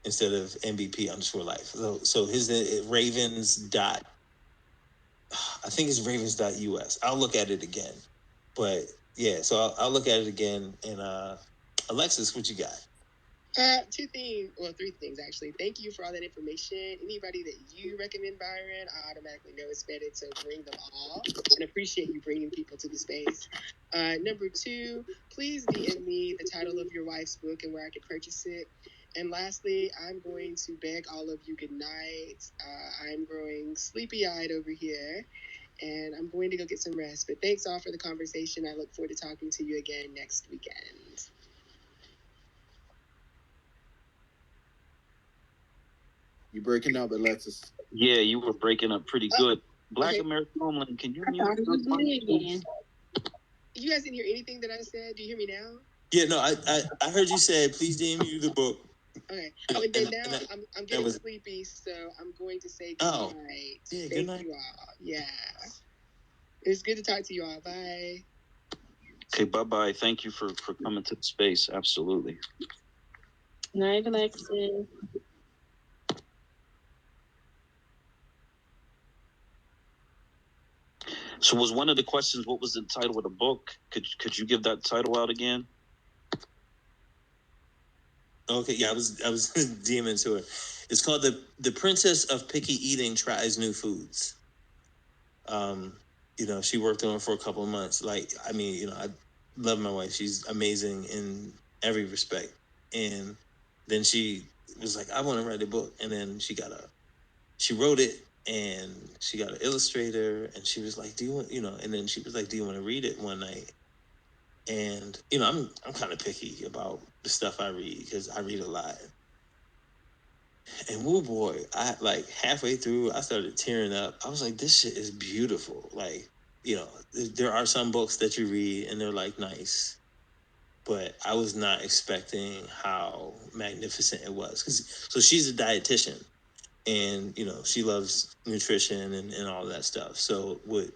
instead of MVP_life. So his Ravens dot, I think it's Ravens.us. I'll look at it again, but yeah, so I'll look at it again. And Alexis, what you got? Three things actually. Thank you for all that information. Anybody that you recommend, Byron, I automatically know it's better to bring them all, and appreciate you bringing people to the space. Number two, please DM me the title of your wife's book and where I can purchase it. And lastly, I'm going to beg all of you good night. I'm growing sleepy-eyed over here, and I'm going to go get some rest. But thanks all for the conversation. I look forward to talking to you again next weekend. You breaking up, Alexis? Yeah, you were breaking up pretty good. Black American Homeland, can you mute again? You guys didn't hear anything that I said. Do you hear me now? Yeah, no, I heard you say, please DM you the book. Okay. Oh, and then now I'm getting sleepy, so I'm going to say good night. Yeah, Thank you all. Yeah. It's good to talk to you all. Bye. Okay, bye-bye. Thank you for coming to the space. Absolutely. Night, Alexis. So was one of the questions, what was the title of the book? Could you give that title out again? Okay, yeah, I was DMing to her. It's called the Princess of Picky Eating Tries New Foods. You know, she worked on it for a couple of months. Like, I mean, you know, I love my wife. She's amazing in every respect. And then she was like, I want to write a book. And then she wrote it and she got an illustrator and she was like, do you want, you know, and then she was like, do you want to read it one night? And, you know, I'm kind of picky about the stuff I read because I read a lot. And woo boy, I like halfway through, I started tearing up. I was like, this shit is beautiful. Like, you know, there are some books that you read and they're like nice, but I was not expecting how magnificent it was. So she's a dietitian and, you know, she loves nutrition and all that stuff. So what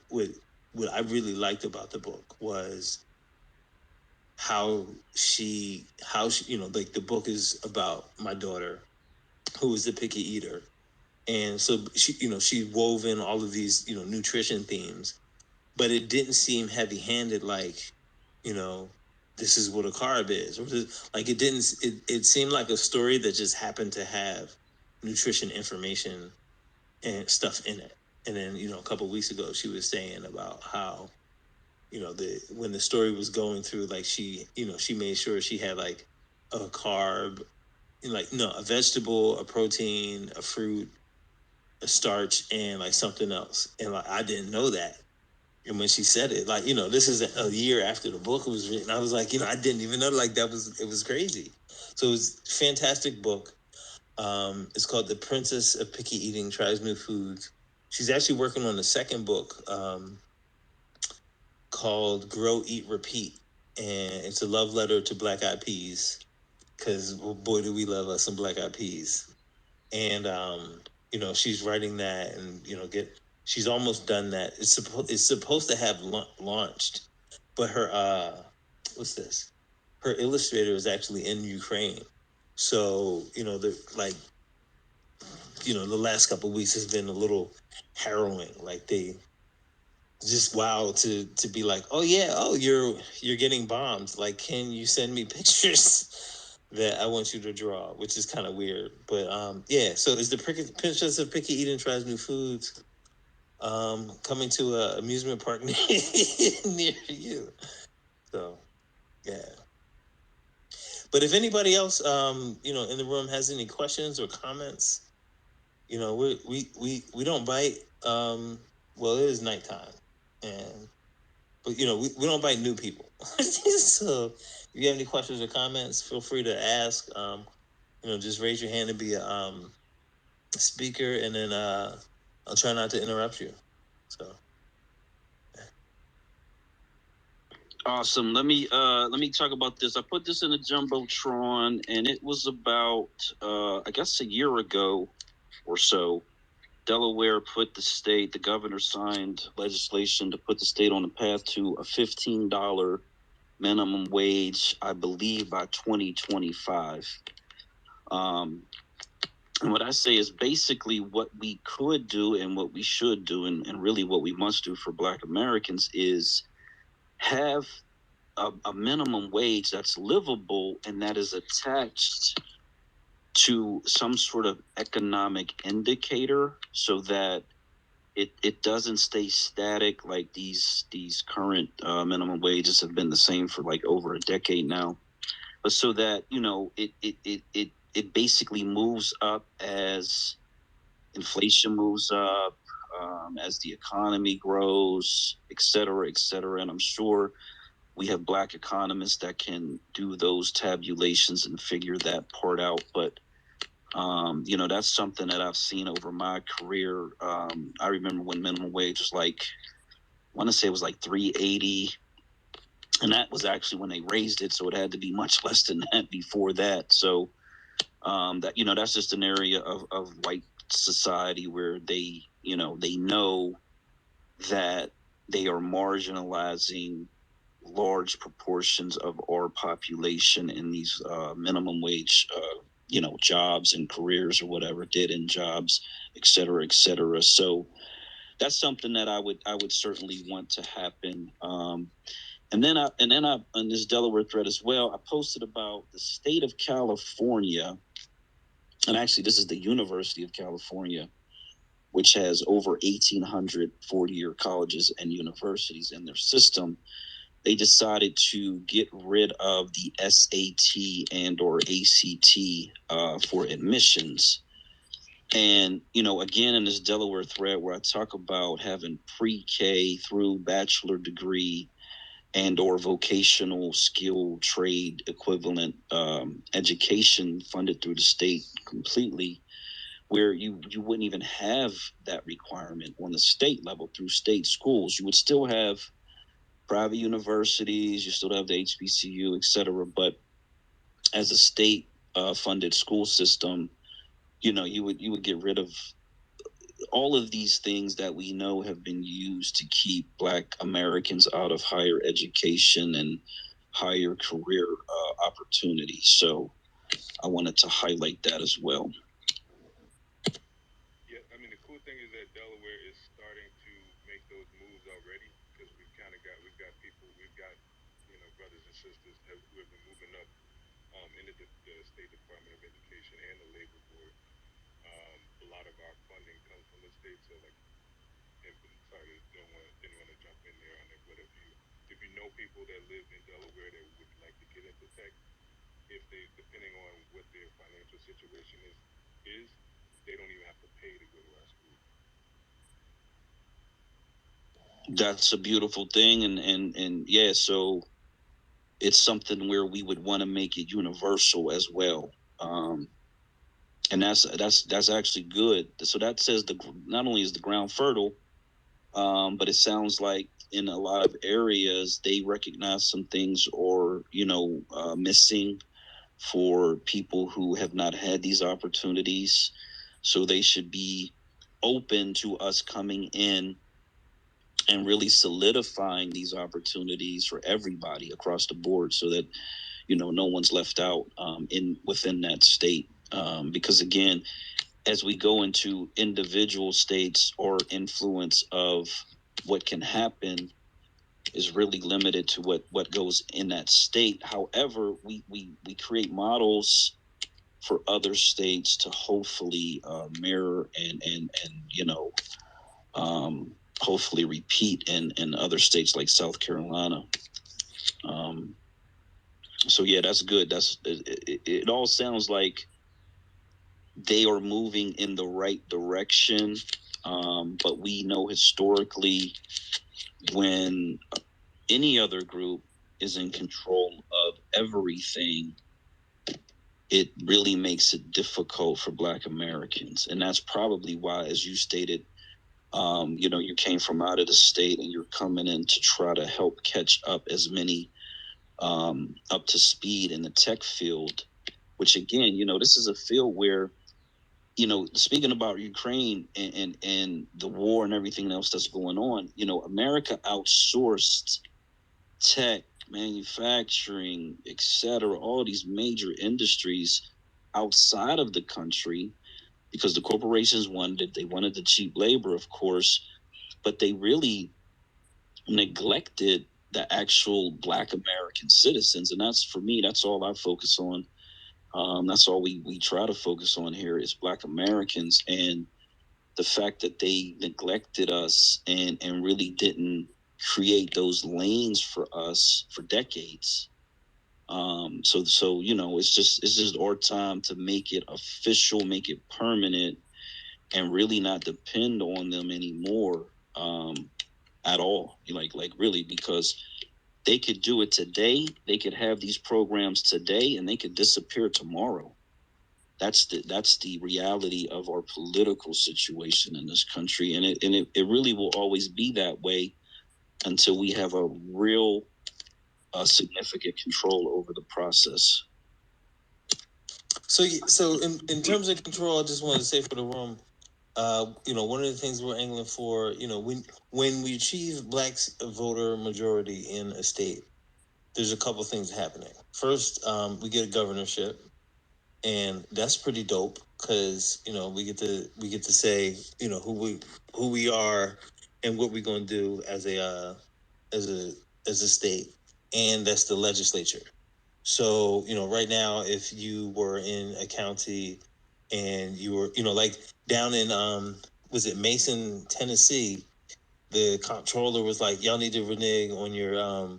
I really liked about the book was how you know, like the book is about my daughter who is a picky eater. And so she, you know, she wove in all of these, you know, nutrition themes, but it didn't seem heavy handed. Like, you know, this is what a carb is, or like it didn't. It seemed like a story that just happened to have nutrition information and stuff in it. And then, you know, a couple of weeks ago, she was saying about how, you know, when the story was going through, like she, you know, she made sure she had like a carb, like no, a vegetable, a protein, a fruit, a starch, and like something else. And like I didn't know that. And when she said it, like, you know, this is a year after the book was written. I was like, you know, I didn't even know, like it was crazy. So it was a fantastic book. It's called The Princess of Picky Eating Tries New Foods. She's actually working on a second book called Grow, Eat, Repeat. And it's a love letter to Black Eyed Peas because, well, boy, do we love us some Black Eyed Peas. And you know, she's writing that, and you know, she's almost done that. It's supposed to have launched, but her what's this? Her illustrator is actually in Ukraine, so you know, the last couple of weeks has been a little harrowing. Like they just wow to be like, oh yeah, oh you're getting bombed. Like, can you send me pictures that I want you to draw? Which is kind of weird, but yeah. So is the Princess of Picky Eating Tries New Foods coming to a amusement park near you? So yeah. But if anybody else you know in the room has any questions or comments, you know, we don't bite. Well, it is nighttime, and but you know, we don't bite new people. So if you have any questions or comments, feel free to ask. You know, just raise your hand and be a speaker, and then I'll try not to interrupt you. So Awesome. Let me talk about this. I put this in a jumbotron, and it was about I guess a year ago or so. Delaware put the governor signed legislation to put the state on the path to a $15 minimum wage, I believe, by 2025. And what I say is basically what we could do and what we should do, and really what we must do for Black Americans is have a minimum wage that's livable and that is attached to some sort of economic indicator so that it doesn't stay static. Like these current minimum wages have been the same for like over a decade now, but so that, you know, it basically moves up as inflation moves up, as the economy grows, et cetera, et cetera. And I'm sure we have Black economists that can do those tabulations and figure that part out. But you know, that's something that I've seen over my career. I remember when minimum wage was like, I want to say it was like $3.80, and that was actually when they raised it, so it had to be much less than that before that. So That, that's just an area of white society where they know that they are marginalizing large proportions of our population in these minimum wage jobs and careers or whatever, dead end jobs, et cetera, et cetera. So that's something that I would certainly want to happen. And then I on this Delaware thread as well, I posted about the state of California, and actually this is the University of California, which has over 1,800 four-year colleges and universities in their system. They decided to get rid of the SAT and or ACT for admissions. And, again, in this Delaware thread where I talk about having pre-K through bachelor degree and or vocational skill trade equivalent education funded through the state completely, where you wouldn't even have that requirement on the state level through state schools. You would still have private universities, you still have the HBCU, et cetera. But as a state funded school system, you would get rid of all of these things that we know have been used to keep Black Americans out of higher education and higher career opportunities. So I wanted to highlight that as well. Yeah, I mean, the cool thing is that Delaware is starting to make those moves already because we've got people, brothers and sisters who have been moving up into the State Department of Education and the Labor Board. A lot of our funding comes from the state, so like, sorry, didn't want to jump in there on it, but if you know people that live in Delaware that would like to get into tech, if they, depending on what their financial situation is, they don't even have to pay to go to our school. That's a beautiful thing, and yeah, so it's something where we would want to make it universal as well. And that's actually good. So that says not only is the ground fertile, but it sounds like in a lot of areas they recognize some things or missing for people who have not had these opportunities. So they should be open to us coming in and really solidifying these opportunities for everybody across the board, so that no one's left out within that state. Because again, as we go into individual states, or influence of what can happen is really limited to what goes in that state. However, we create models for other states to hopefully mirror and hopefully repeat in other states like South Carolina. So yeah, that's good. It all sounds like they are moving in the right direction. But we know historically, when any other group is in control of everything, it really makes it difficult for Black Americans. And that's probably why, as you stated, you came from out of the state and you're coming in to try to help catch up as many up to speed in the tech field, which again, this is a field where, speaking about Ukraine and the war and everything else that's going on, America outsourced tech, manufacturing, etc., all these major industries outside of the country because the corporations wanted it. They wanted the cheap labor, of course, but they really neglected the actual Black American citizens. And that's, for me, that's all I focus on. That's all we try to focus on here is Black Americans, and the fact that they neglected us and really didn't create those lanes for us for decades. So it's just our time to make it official, make it permanent, and really not depend on them anymore at all. Like really, because they could do it today. They could have these programs today, and they could disappear tomorrow. That's the reality of our political situation in this country, and it really will always be that way until we have a real significant control over the process. So in terms of control, I just wanted to say for the room, one of the things we're angling for, when we achieve black voter majority in a state, there's a couple things happening. First, we get a governorship, and that's pretty dope because we get to say who we are and what we're going to do as as a as a state, and that's the legislature. So, right now, if you were in a county and you were, like down in, was it Mason, Tennessee, the comptroller was like, y'all need to renege on your,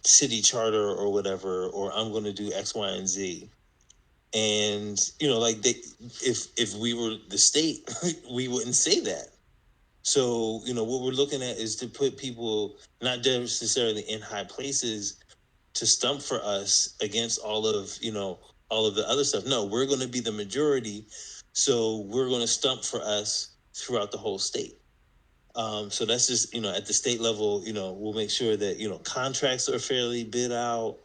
city charter or whatever, or I'm going to do X, Y, and Z. And, like if we were the state, we wouldn't say that. So, what we're looking at is to put people not necessarily in high places to stump for us against all of the other stuff. No, we're going to be the majority, so we're going to stump for us throughout the whole state. So that's just at the state level. We'll make sure that contracts are fairly bid out.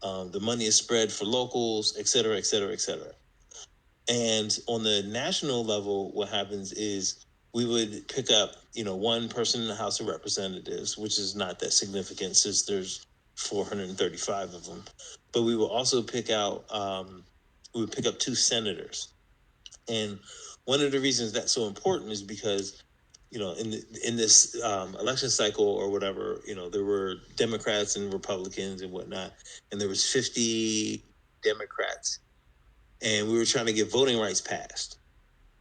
The money is spread for locals, et cetera, et cetera, et cetera. And on the national level, what happens is we would pick up, one person in the House of Representatives, which is not that significant since there's 435 of them. But we will also we would pick up two senators. And one of the reasons that's so important is because, in this election cycle or whatever, there were Democrats and Republicans and whatnot, and there was 50 Democrats, and we were trying to get voting rights passed.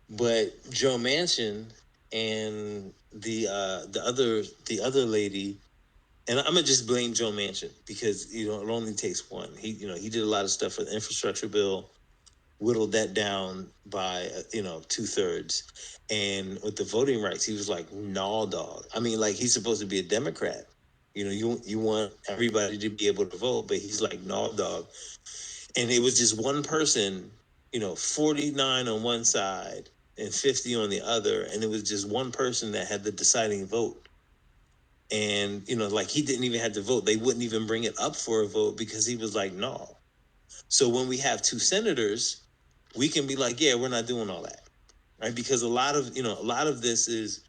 But Joe Manchin and the other lady, and I'm gonna just blame Joe Manchin because it only takes one. He did a lot of stuff for the infrastructure bill, whittled that down by 2/3, and with the voting rights, he was like, "Nah, dog." I mean, like he's supposed to be a Democrat. You want everybody to be able to vote, but he's like, "Nah, dog." And it was just one person, 49 on one side and 50 on the other, and it was just one person that had the deciding vote. And like he didn't even have to vote. They wouldn't even bring it up for a vote because he was like, no. So when we have two senators, we can be like, yeah, we're not doing all that, right? Because a lot of this is,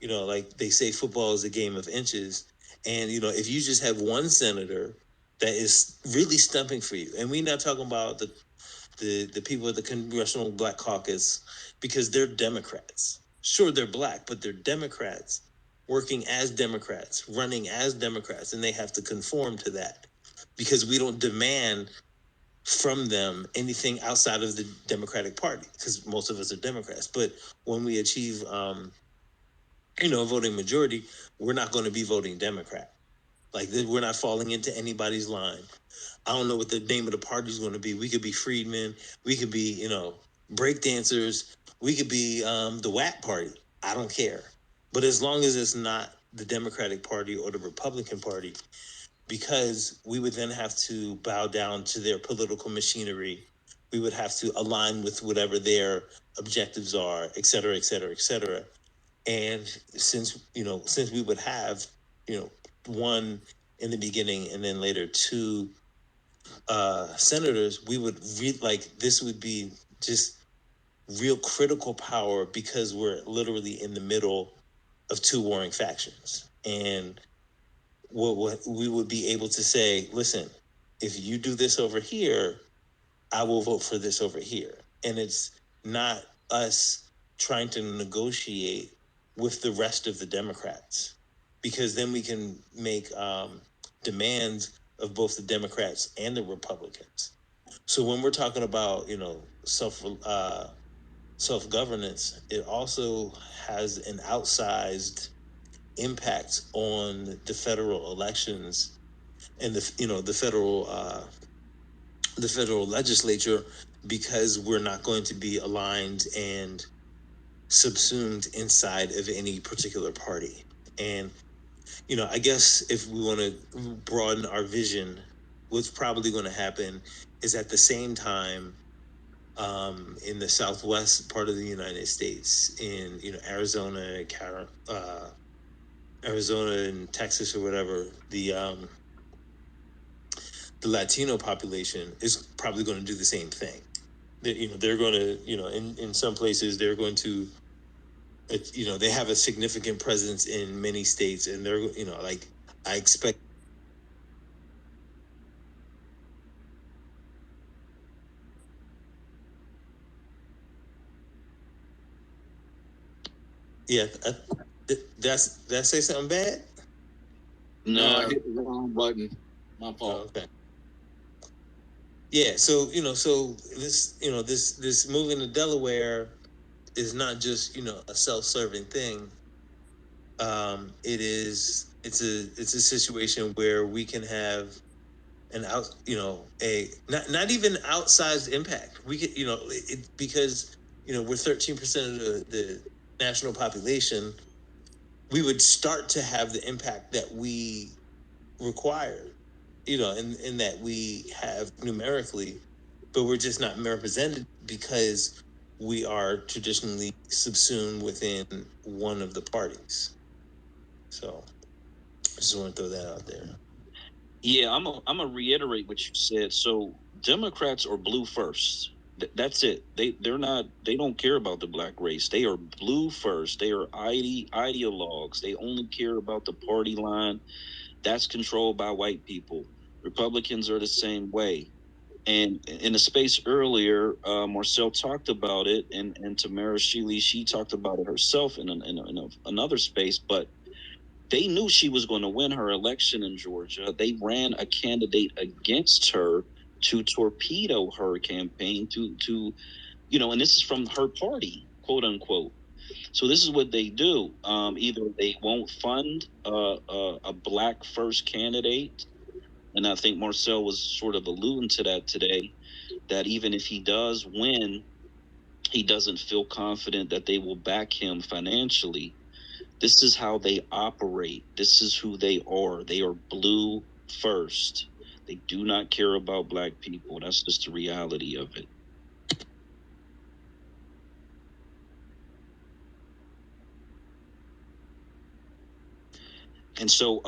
like they say, football is a game of inches. And if you just have one senator that is really stumping for you, and we're not talking about the people of the Congressional Black Caucus, because they're Democrats. Sure, they're black, but they're Democrats working as Democrats, running as Democrats, and they have to conform to that because we don't demand from them anything outside of the Democratic Party because most of us are Democrats. But when we achieve, a voting majority, we're not going to be voting Democrat. Like we're not falling into anybody's line. I don't know what the name of the party is going to be. We could be freedmen. We could be, break dancers. We could be the WAP party. I don't care. But as long as it's not the Democratic Party or the Republican Party, because we would then have to bow down to their political machinery. We would have to align with whatever their objectives are, et cetera, et cetera, et cetera. And since we would have, one in the beginning and then later two senators, we would like this would be just real critical power because we're literally in the middle of two warring factions. And what we would be able to say, listen, if you do this over here, I will vote for this over here. And it's not us trying to negotiate with the rest of the Democrats, because then we can make demands of both the Democrats and the Republicans. So when we're talking about self governance, it also has an outsized impact on the federal elections and the federal legislature, because we're not going to be aligned and subsumed inside of any particular party. And I guess if we want to broaden our vision, what's probably going to happen is at the same time, in the southwest part of the United States, in Arizona, Arizona and Texas or whatever, the Latino population is probably going to do the same thing. They're going to, in some places they're going to, they have a significant presence in many states, and they're, like, I expect. Yeah, did I say something bad? No, I hit the wrong button. My fault. Oh, okay. Yeah, so so this moving to Delaware is not just a self-serving thing. It's a situation where we can have an a not even outsized impact. We could because we're 13% of the national population. We would start to have the impact that we require, in that we have numerically, but we're just not represented because we are traditionally subsumed within one of the parties. So I just want to throw that out there. Yeah, I'm gonna reiterate what you said. So Democrats are blue first. That's it. They don't care about the black race. They are blue first. They are ideologues. They only care about the party line. That's controlled by white people. Republicans are the same way. And in a space earlier, Marcel talked about it, and Tamara Shealy, she talked about it herself in another space. But they knew she was going to win her election in Georgia. They ran a candidate against her to torpedo her campaign and this is from her party, quote unquote. So this is what they do. Either they won't fund a black first candidate, and I think Marcel was sort of alluding to that today, that even if he does win, he doesn't feel confident that they will back him financially. This is how they operate. This is who they are. They are blue first. They do not care about black people. That's just the reality of it. And so,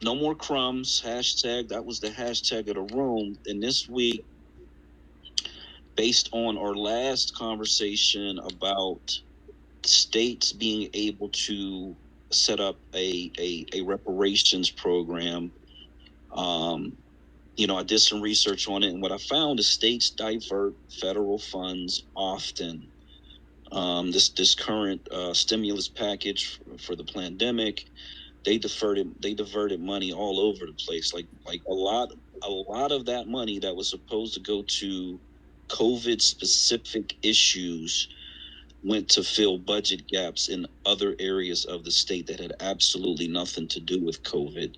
no more crumbs. Hashtag, that was the hashtag of the room. And this week, based on our last conversation about states being able to set up a reparations program, I did some research on it, and what I found is states divert federal funds often. This current stimulus package for the pandemic, they diverted money all over the place. Like a lot of that money that was supposed to go to COVID specific issues went to fill budget gaps in other areas of the state that had absolutely nothing to do with COVID.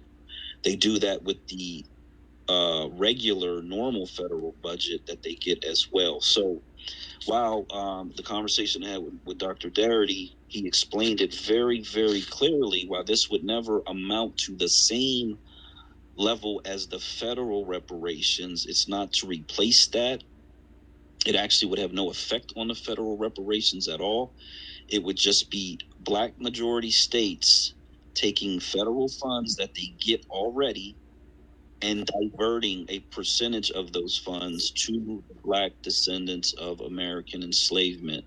They do that with the regular, normal federal budget that they get as well. So while the conversation I had with Dr. Darity, he explained it very, very clearly why this would never amount to the same level as the federal reparations. It's not to replace that. It actually would have no effect on the federal reparations at all. It would just be black majority states taking federal funds that they get already and diverting a percentage of those funds to the black descendants of American enslavement.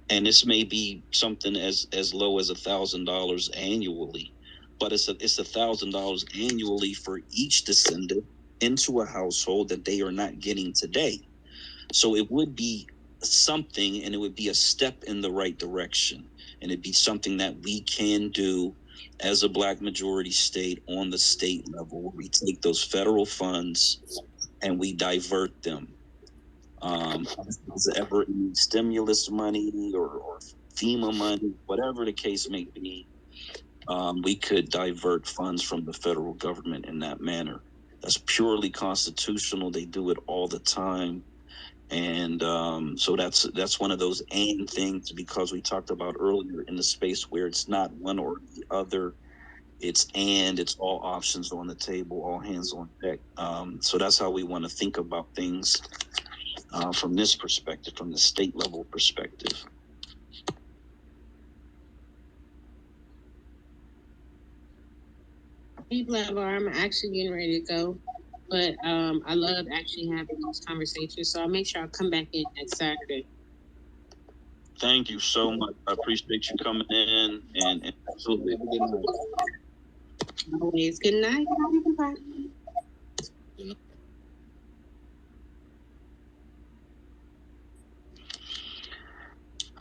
And this may be something as low as $1,000 annually, but it's $1,000 annually for each descendant into a household that they are not getting today. So it would be something, and it would be a step in the right direction, and it'd be something that we can do as a black majority state on the state level, where we take those federal funds and we divert them. Is there ever any stimulus money or FEMA money, whatever the case may be, we could divert funds from the federal government in that manner. That's purely constitutional. They do it all the time. And so that's one of those and things, because we talked about earlier in the space where it's not one or the other, it's all options on the table, all hands on deck. So that's how we want to think about things from this perspective, from the state level perspective. Hey, Blavar, I'm actually getting ready to go. But I love actually having those conversations. So I'll make sure I'll come back in next Saturday. Thank you so much. I appreciate you coming in, and absolutely have a good night. Always good night, everybody.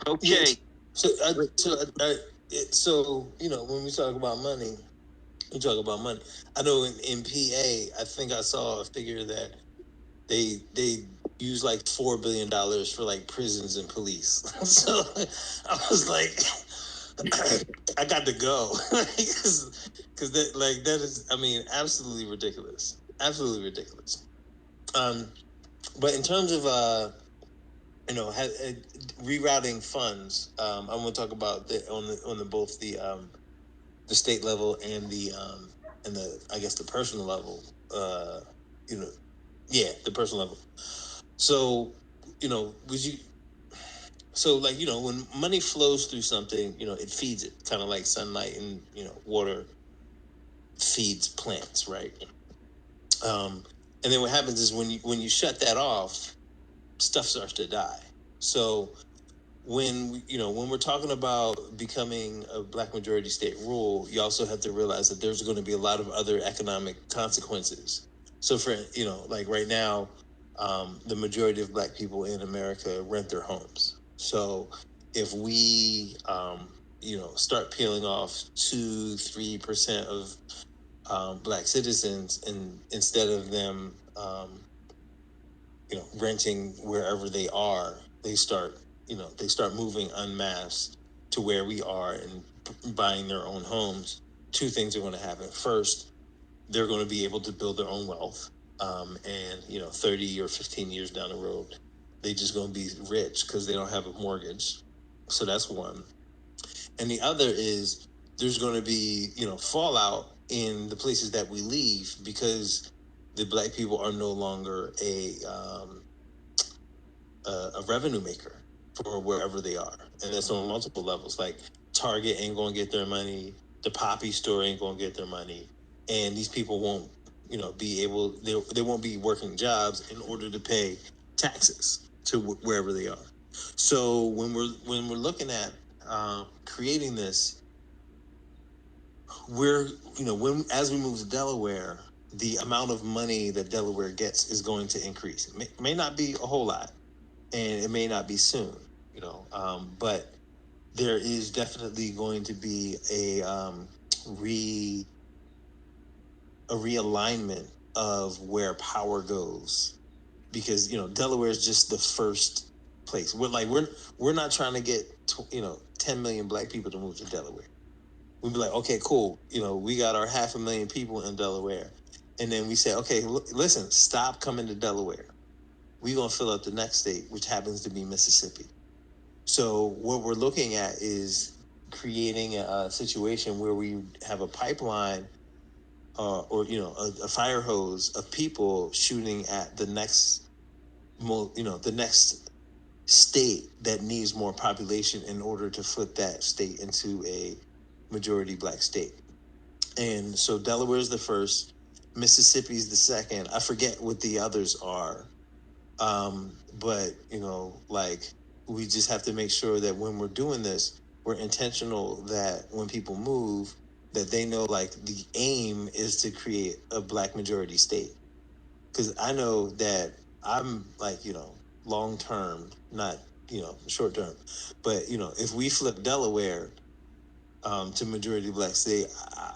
Okay. Yes. So you know, when we talk about money, we talk about money. I know in PA, I think I saw a figure that they use like $4 billion for like prisons and police. So I was like, I got to go because that is, I mean, absolutely ridiculous, absolutely ridiculous. But in terms of you know, rerouting funds, I want to talk about on the both the state level and the I guess the personal level. You know, yeah, the personal level. So, you know, like, you know, when money flows through something, you know, it feeds it, kind of like sunlight and, you know, water feeds plants, right? And then what happens is when you shut that off, stuff starts to die. So when we're talking about becoming a black majority state rule, you also have to realize that there's going to be a lot of other economic consequences. So for, you know, like right now, the majority of black people in America rent their homes. So if we you know, start peeling off 2-3% of black citizens, and instead of them you know, renting wherever they are, they start moving unmasked to where we are and buying their own homes. Two things are going to happen. First, they're going to be able to build their own wealth, and you know, 30 or 15 years down the road, they just going to be rich because they don't have a mortgage. So that's one. And the other is there's going to be, you know, fallout in the places that we leave because the black people are no longer a revenue maker for wherever they are, and that's on multiple levels. Like Target ain't going to get their money, the Poppy store ain't going to get their money, and these people won't, you know, be able. They won't be working jobs in order to pay taxes to wherever they are. So when we're looking at creating this, we're, you know, when as we move to Delaware, the amount of money that Delaware gets is going to increase. It may not be a whole lot, and it may not be soon, you know, but there is definitely going to be re a realignment of where power goes, because, you know, Delaware is just the first place. We're not trying to get 10 million black people to move to Delaware. We'd be like, okay, cool, you know, we got our 500,000 people in Delaware, and then we say, okay, listen, stop coming to Delaware. We're gonna fill up the next state, which happens to be Mississippi. So what we're looking at is creating a situation where we have a pipeline, or you know, a fire hose of people shooting at the next, the next state that needs more population in order to flip that state into a majority black state. And so Delaware is the first, Mississippi is the second. I forget what the others are. But you know, like, we just have to make sure that when we're doing this, we're intentional, that when people move, that they know, like, the aim is to create a black majority state. Because I know that I'm, like, you know, long term, not, you know, short term, but you know, if we flip Delaware to majority black state,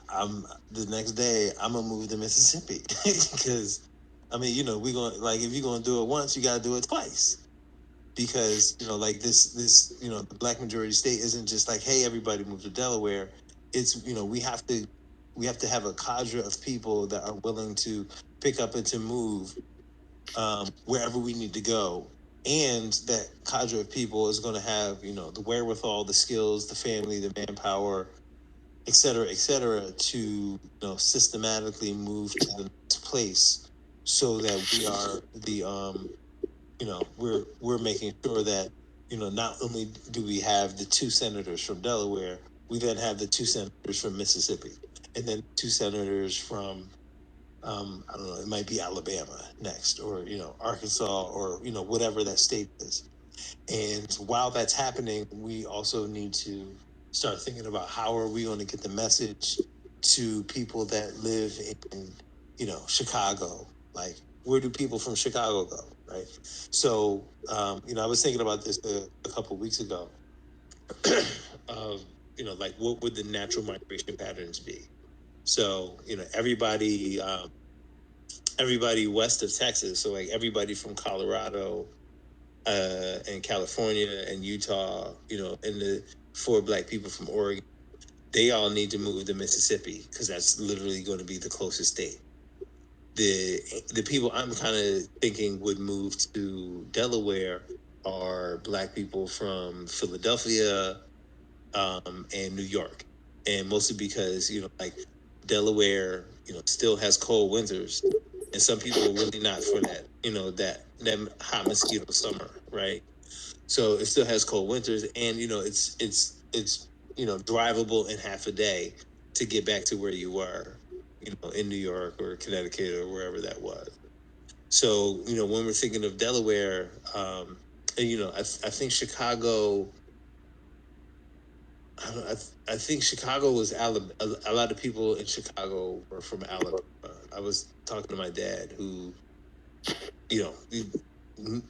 I'm the next day I'm gonna move to Mississippi because, I mean, you know, we going, like, if you're gonna do it once, you gotta do it twice, because, you know, like, this you know, the black majority state isn't just like, hey, everybody move to Delaware. It's, you know, we have to have a cadre of people that are willing to pick up and to move wherever we need to go. And that cadre of people is going to have, you know, the wherewithal, the skills, the family, the manpower, et cetera, to, you know, systematically move to the next place, so that we are the you know, we're making sure that, you know, not only do we have the two senators from Delaware, we then have the two senators from Mississippi, and then two senators from I don't know, it might be Alabama next, or, Arkansas, or, whatever that state is. And while that's happening, we also need to start thinking about how are we going to get the message to people that live in, Chicago. Like, where do people from Chicago go, right? So, I was thinking about this a couple of weeks ago. Of, like, what would the natural migration patterns be? So, everybody west of Texas, so like everybody from Colorado, and California and Utah, and the 4 Black people from Oregon, they all need to move to Mississippi because that's literally going to be the closest state. The people I'm kind of thinking would move to Delaware are Black people from Philadelphia, and New York, and mostly because like Delaware, still has cold winters, and some people are really not for that, that hot mosquito summer, right? So it still has cold winters, and it's drivable in half a day to get back to where you were, in New York or Connecticut or wherever that was. So when we're thinking of Delaware, and I think Chicago. I think Chicago was Alabama. A lot of people in Chicago were from Alabama. I was talking to my dad, who he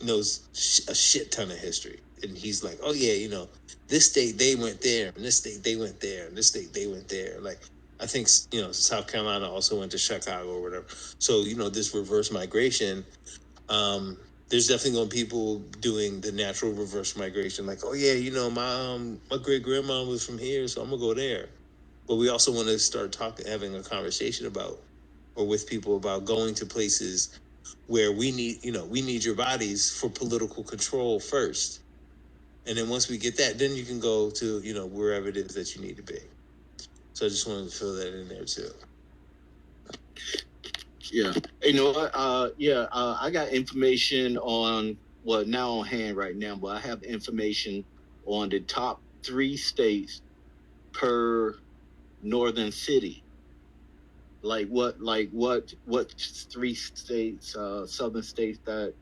knows a shit ton of history, and he's like, "Oh yeah, this state they went there, and this state they went there, and this state they went there." Like, I think South Carolina also went to Chicago or whatever. So this reverse migration. There's definitely going to be people doing the natural reverse migration, like, oh yeah, my great grandma was from here, so I'm gonna go there. But we also want to start having a conversation about, or with people about going to places where we need your bodies for political control first, and then once we get that, then you can go to wherever it is that you need to be. So I just wanted to fill that in there too. Yeah. You know what? I got information on now on hand right now, but I have information on the top 3 states per northern city. Like what 3 states, southern states that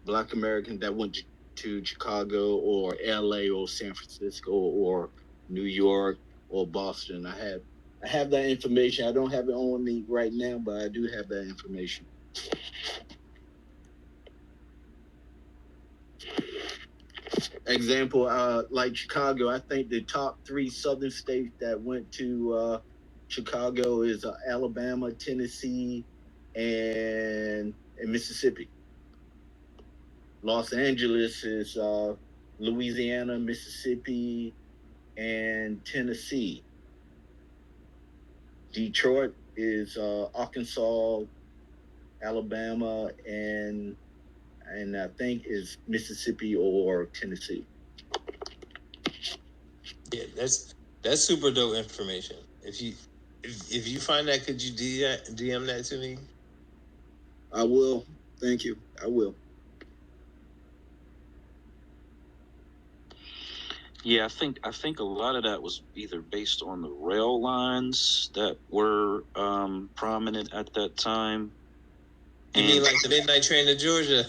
Black Americans that went to Chicago or LA or San Francisco or New York or Boston. I have that information. I don't have it on me right now, but I do have that information. Example, like Chicago, I think the top 3 southern states that went to Chicago is Alabama, Tennessee, and Mississippi. Los Angeles is Louisiana, Mississippi, and Tennessee. Detroit is Arkansas, Alabama, and I think is Mississippi or Tennessee. Yeah, that's super dope information. If you find that, could you DM that to me? I will. Thank you. I will. Yeah, I think a lot of that was either based on the rail lines that were prominent at that time. You mean like the midnight train to Georgia?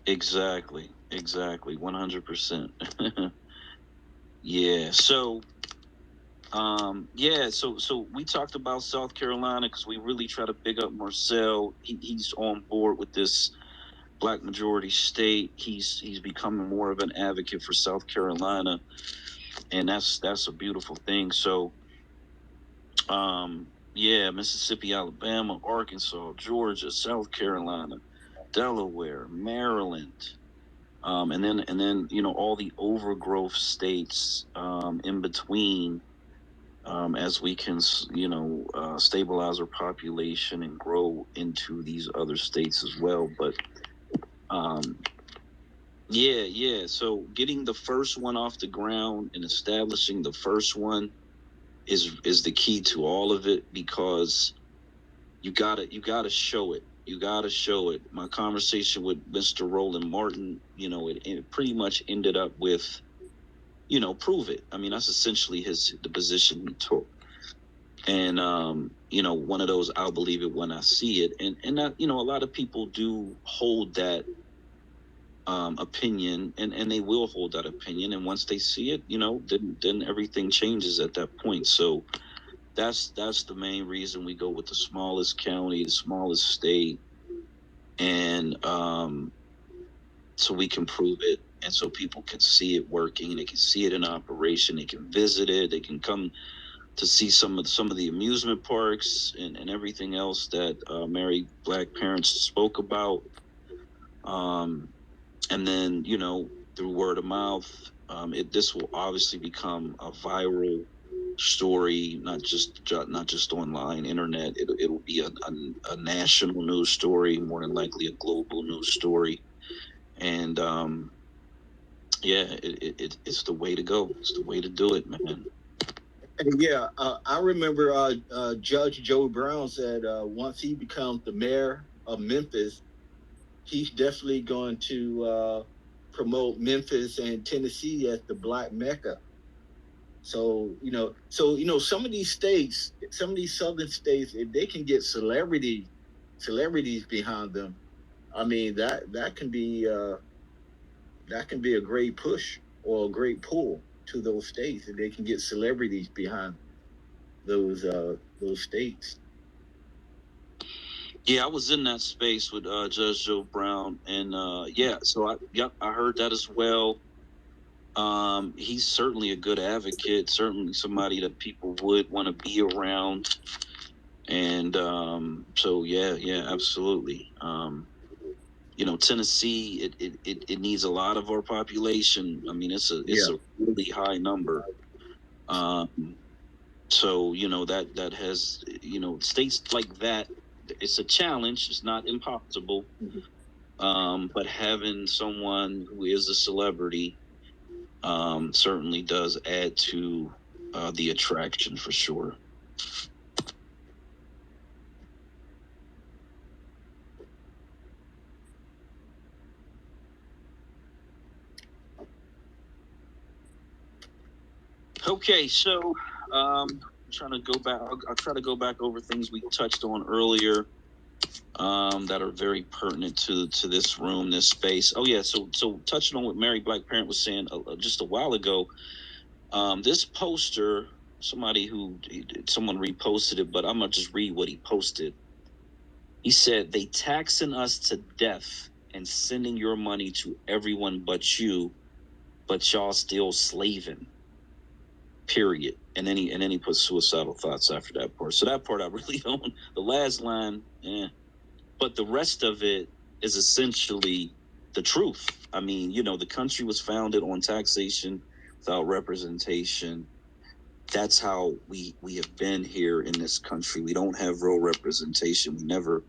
Exactly, 100%. Yeah, so so we talked about South Carolina because we really try to big up Marcel. He's on board with this Black majority state. He's becoming more of an advocate for South Carolina, and that's a beautiful thing. So Mississippi, Alabama, Arkansas, Georgia, South Carolina, Delaware, Maryland, and then all the overgrowth states in between, as we can stabilize our population and grow into these other states as well. But so getting the first one off the ground and establishing the first one is the key to all of it, because you gotta show it. You gotta show it. My conversation with Mr. Roland Martin, it pretty much ended up with, prove it. I mean, that's essentially the position he took. And one of those, I'll believe it when I see it. And that, a lot of people do hold that opinion, and they will hold that opinion, and once they see it, then everything changes at that point. So that's the main reason we go with the smallest county, the smallest state, and so we can prove it, and so people can see it working, they can see it in operation, they can visit it, they can come to see some of the amusement parks and everything else that married Black parents spoke about. And then through word of mouth, this will obviously become a viral story, not just online, internet. It'll be a national news story, more than likely a global news story, and yeah, it's the way to go. It's the way to do it, man. Yeah, I remember Judge Joe Brown said once he becomes the mayor of Memphis, he's definitely going to promote Memphis and Tennessee as the Black Mecca. So some of these states, some of these southern states, if they can get celebrities behind them, I mean that can be a great push or a great pull to those states if they can get celebrities behind those states. Yeah, I was in that space with Judge Joe Brown, and so I heard that as well. He's certainly a good advocate, certainly somebody that people would want to be around, and so yeah, absolutely. Tennessee, it needs a lot of our population. I mean, it's a really high number. So that has states like that. It's a challenge. It's not impossible. But having someone who is a celebrity certainly does add to the attraction for sure. Okay, so trying to go back. I'll try to go back over things we touched on earlier that are very pertinent to this room, this space. Oh yeah, so touching on what Mary Black Parent was saying just a while ago. This poster, someone reposted it, but I'm gonna just read what he posted. He said, "They taxing us to death and sending your money to everyone but you, but y'all still slaving." Period. And then he put suicidal thoughts after that part. So that part I really don't. The last line, but the rest of it is essentially the truth. I mean, the country was founded on taxation without representation. That's how we have been here in this country. We don't have real representation. We never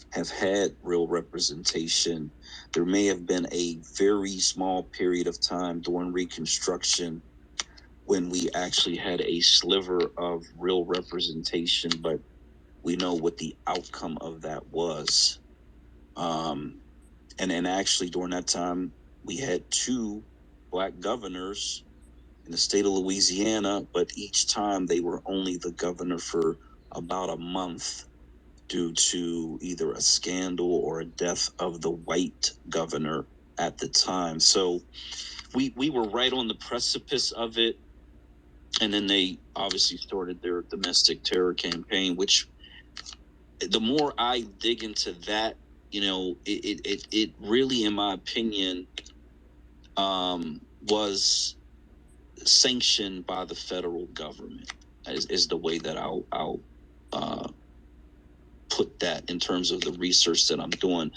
have had real representation. There may have been a very small period of time during Reconstruction when we actually had a sliver of real representation, but we know what the outcome of that was. And then actually during that time, we had 2 Black governors in the state of Louisiana, but each time they were only the governor for about a month due to either a scandal or a death of the white governor at the time. So we were right on the precipice of it. And then they obviously started their domestic terror campaign, which the more I dig into that, it really, in my opinion, was sanctioned by the federal government, is the way that I'll put that in terms of the research that I'm doing,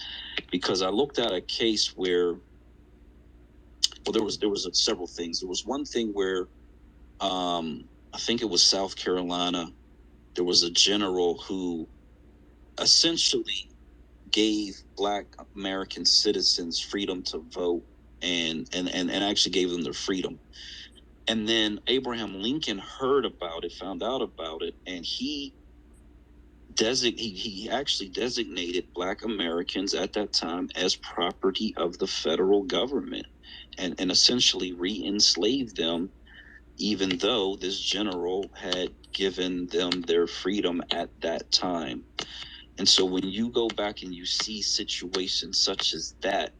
because I looked at a case where, well, there was several things. There was one thing where I think it was South Carolina. There was a general who essentially gave Black American citizens freedom to vote and actually gave them their freedom. And then Abraham Lincoln heard about it, found out about it, and he actually designated Black Americans at that time as property of the federal government, and essentially re-enslaved them even though this general had given them their freedom at that time. And so when you go back and you see situations such as that,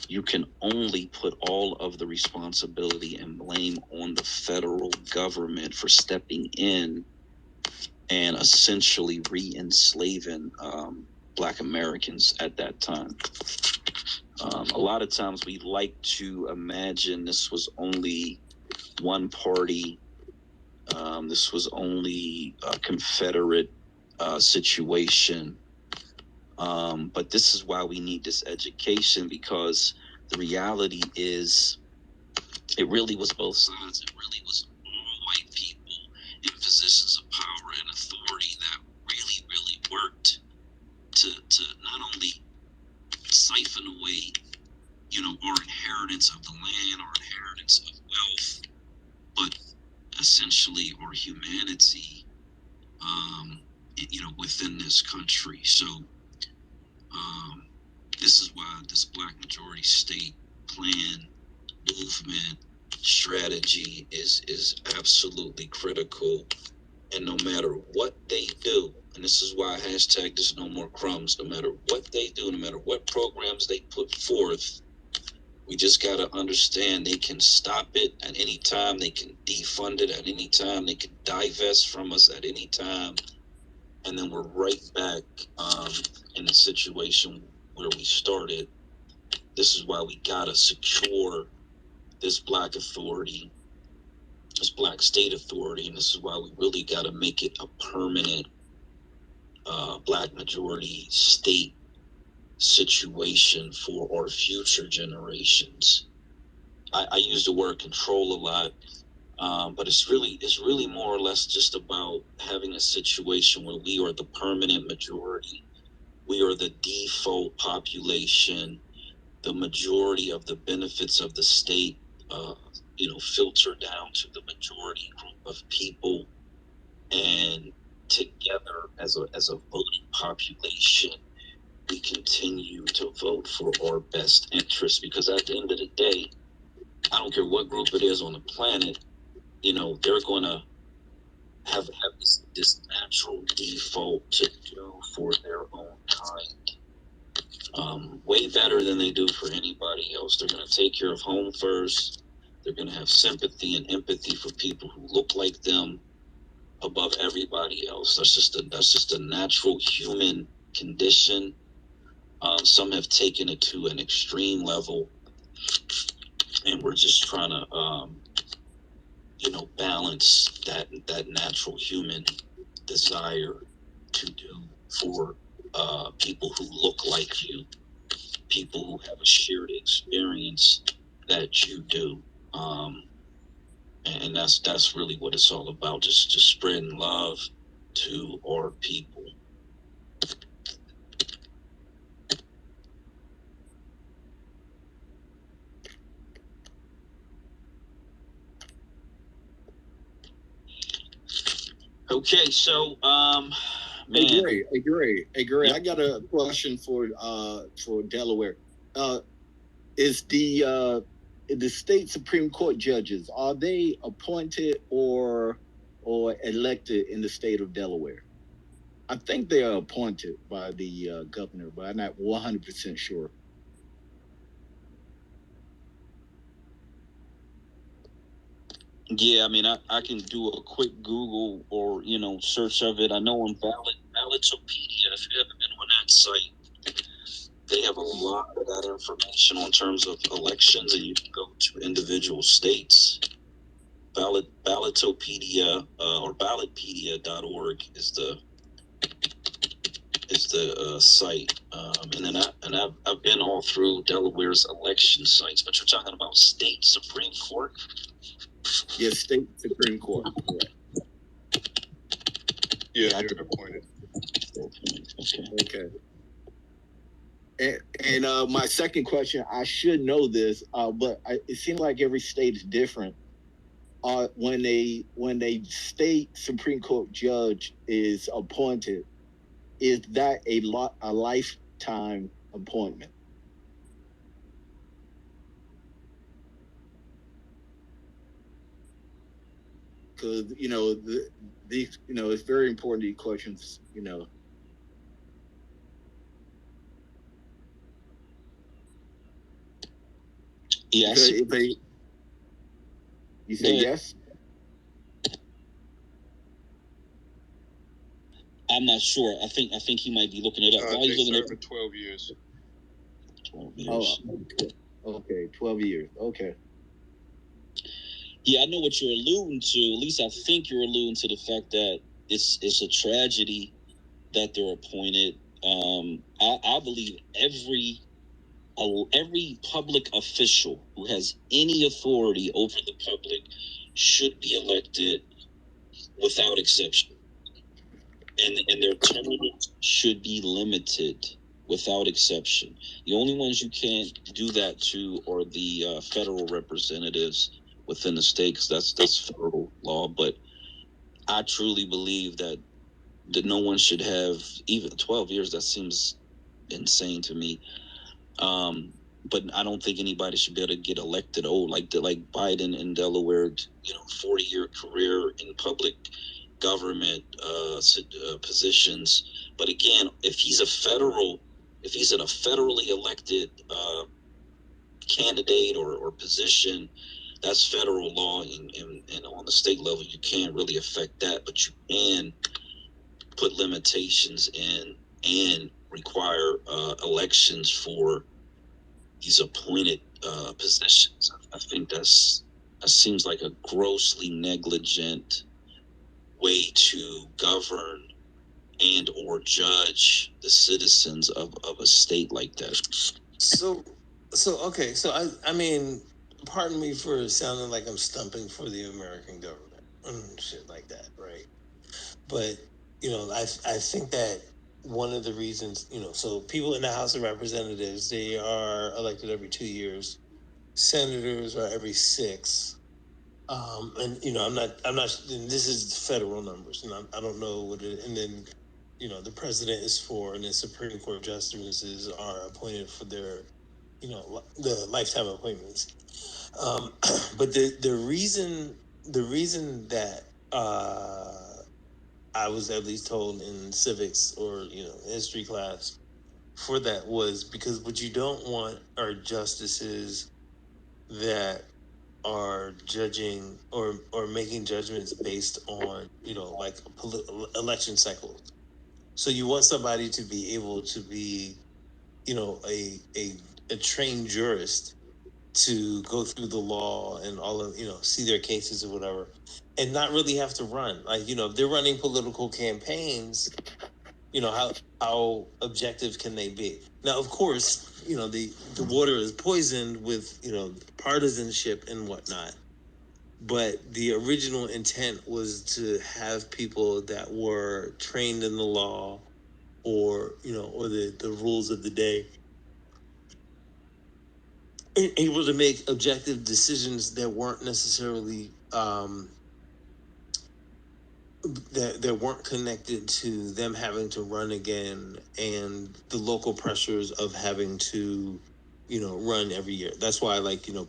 you can only put all of the responsibility and blame on the federal government for stepping in and essentially re-enslaving Black Americans at that time. A lot of times we like to imagine this was only one party. This was only a Confederate situation. But this is why we need this education, because the reality is it really was both sides. It really was all white people in positions of power and authority that really worked to not only siphon away, our inheritance of the land, our inheritance of wealth, but essentially our humanity, within this country. So, this is why this Black majority state plan, movement, strategy is absolutely critical. And no matter what they do, and this is why hashtag there's no more crumbs, no matter what they do, no matter what programs they put forth, we just got to understand they can stop it at any time. They can defund it at any time. They can divest from us at any time. And then we're right back in the situation where we started. This is why we got to secure this Black authority, this Black state authority. And this is why we really got to make it a permanent Black majority state situation for our future generations. I use the word control a lot, but it's really more or less just about having a situation where we are the permanent majority. We are the default population. The majority of the benefits of the state, filter down to the majority group of people, and together as a voting population, we continue to vote for our best interests, because at the end of the day, I don't care what group it is on the planet, they're going to have this natural default to do for their own kind, way better than they do for anybody else. They're going to take care of home first. They're going to have sympathy and empathy for people who look like them above everybody else. That's just a natural human condition. Some have taken it to an extreme level, and we're just trying to, balance that natural human desire to do for people who look like you, people who have a shared experience that you do. And that's really what it's all about, just spreading love to our people. Okay, so man. Hey Gray, Yep. I got a question for Delaware. Is the state Supreme Court judges, are they appointed or elected in the state of Delaware? I think they are appointed by the governor, but I'm not 100% sure. Yeah, I mean, I can do a quick Google or, search of it. I know on Ballottopedia, if you haven't been on that site, they have a lot of that information on terms of elections, and you can go to individual states. Ballottopedia or ballotpedia.org is the site. And then I've been all through Delaware's election sites, but you're talking about state Supreme Court? Yes, state Supreme Court. Correct. Yeah, they're appointed. Okay. And my second question, I should know this, but it seems like every state is different. When a state Supreme Court judge is appointed, is that a lifetime appointment? because these it's very important, these questions. Yes. If they, you say yes. I'm not sure. I think he might be looking it up. They serve for 12 years. 12 years. Oh, okay, 12 years. Okay. Yeah, I know what you're alluding to. At least I think you're alluding to the fact that it's a tragedy that they're appointed. I believe every public official who has any authority over the public should be elected without exception, and their term should be limited without exception. The only ones you can't do that to are the federal representatives within the state, because that's federal law. But I truly believe that no one should have even 12 years. That seems insane to me. But I don't think anybody should be able to get elected old like Biden in Delaware. 40-year career in public government positions. But again, if he's in a federally elected candidate or position, that's federal law, and on the state level, you can't really affect that, but you can put limitations in and require elections for these appointed positions. I think that seems like a grossly negligent way to govern and or judge the citizens of a state like that. So okay, so I mean, pardon me for sounding like I'm stumping for the American government and shit like that, right? But I think that one of the reasons, so people in the House of Representatives, they are elected every 2 years. Senators are every 6. And I'm not. And this is federal numbers, and I don't know what it. And then, the president is 4, and the Supreme Court justices are appointed for their, the lifetime appointments. But the reason that I was at least told in civics or history class for that was because what you don't want are justices that are judging or making judgments based on like election cycles. So you want somebody to be able to be a trained jurist to go through the law and all of see their cases or whatever, and not really have to run. Like if they're running political campaigns, how objective can they be? Now, of course, the water is poisoned with partisanship and whatnot. But the original intent was to have people that were trained in the law or or the rules of the day, able to make objective decisions that weren't necessarily that weren't connected to them having to run again and the local pressures of having to run every year. That's why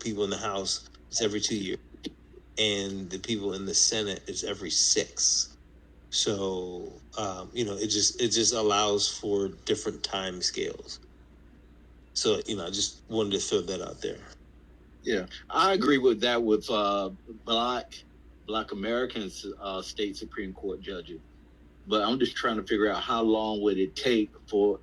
people in the House, it's every 2 years, and the people in the Senate, it's every 6. So it just allows for different time scales. So I just wanted to throw that out there. Yeah, I agree with that. With Black Americans, state Supreme Court judges, but I'm just trying to figure out how long would it take for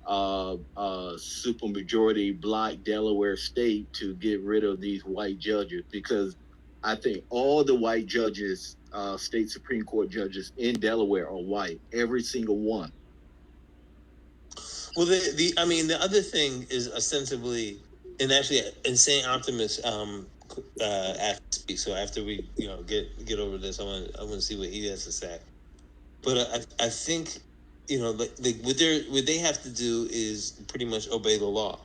supermajority Black Delaware state to get rid of these white judges, because I think all the white judges, state Supreme Court judges in Delaware, are white, every single one. Well, the other thing is ostensibly, and actually, in Saint Optimus, asked to speak. So after we, get over this, I want to see what he has to say. But I think, what they have to do is pretty much obey the law.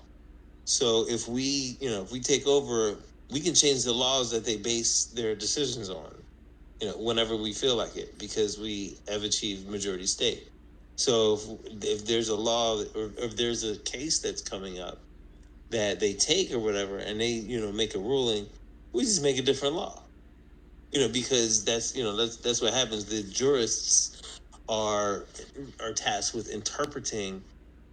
So if we take over, we can change the laws that they base their decisions on, whenever we feel like it, because we have achieved majority state. So if there's a law or if there's a case that's coming up that they take or whatever, and they make a ruling, we just make a different law. because that's what happens. The jurists are tasked with interpreting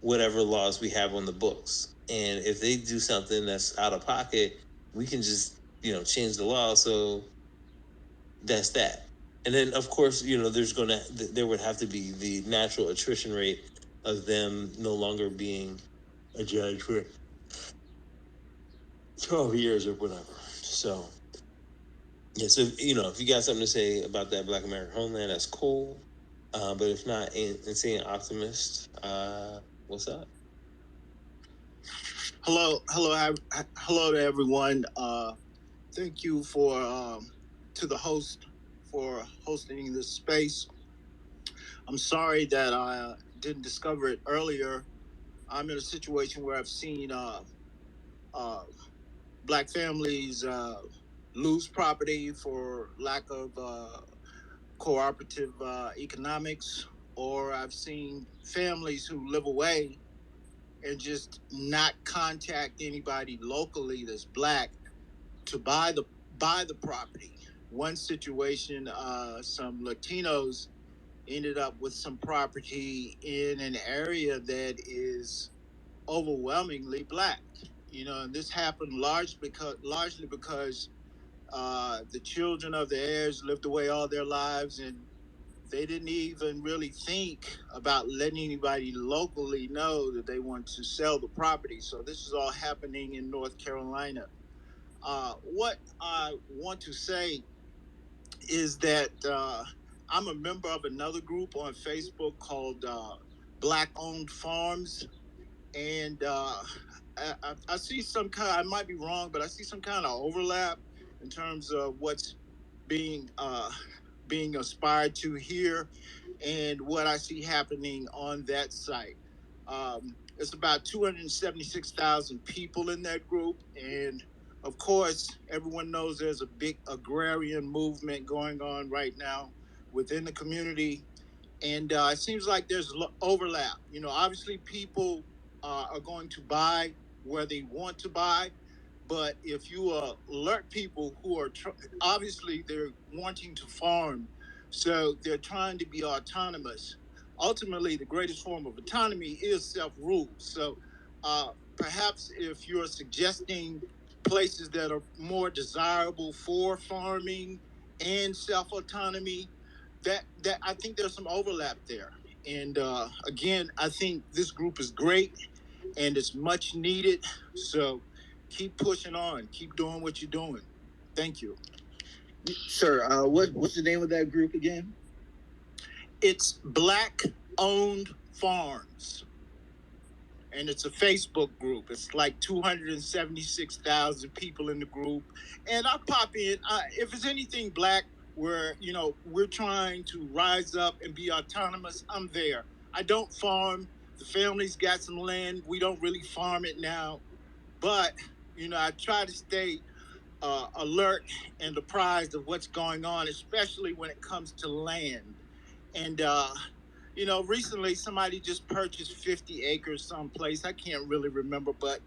whatever laws we have on the books, and if they do something that's out of pocket, we can just change the law. So that's that. And then of course there would have to be the natural attrition rate of them no longer being a judge for 12 years or whatever. So yeah, so if you got something to say about that Black American homeland, that's cool. But if not, Insane Optimist, what's up? Hello, hello to everyone. Thank you to the host for hosting this space. I'm sorry that I didn't discover it earlier. I'm in a situation where I've seen Black families lose property for lack of cooperative economics, or I've seen families who live away and just not contact anybody locally that's Black to buy the property. One situation, some Latinos ended up with some property in an area that is overwhelmingly Black. And this happened largely because the children of the heirs lived away all their lives, and they didn't even really think about letting anybody locally know that they want to sell the property. So this is all happening in North Carolina. What I want to say is that I'm a member of another group on Facebook called Black Owned Farms, and I see some kind. I might be wrong, but I see some kind of overlap in terms of what's being being aspired to here and what I see happening on that site. It's about 276,000 people in that group. And of course, everyone knows there's a big agrarian movement going on right now within the community. And it seems like there's overlap. Obviously, people are going to buy where they want to buy. But if you alert people who are obviously they're wanting to farm, so they're trying to be autonomous. Ultimately, the greatest form of autonomy is self-rule. So perhaps if you're suggesting places that are more desirable for farming and self-autonomy, that I think there's some overlap there. And again, I think this group is great and it's much needed. So keep pushing on, keep doing what you're doing. Thank you. Sir, what's the name of that group again? It's Black Owned Farms. And it's a Facebook group. It's like 276,000 people in the group. And I pop in. If it's anything Black where, we're trying to rise up and be autonomous, I'm there. I don't farm. The family's got some land. We don't really farm it now. But, I try to stay alert and apprised of what's going on, especially when it comes to land. And, recently somebody just purchased 50 acres someplace. I can't really remember, but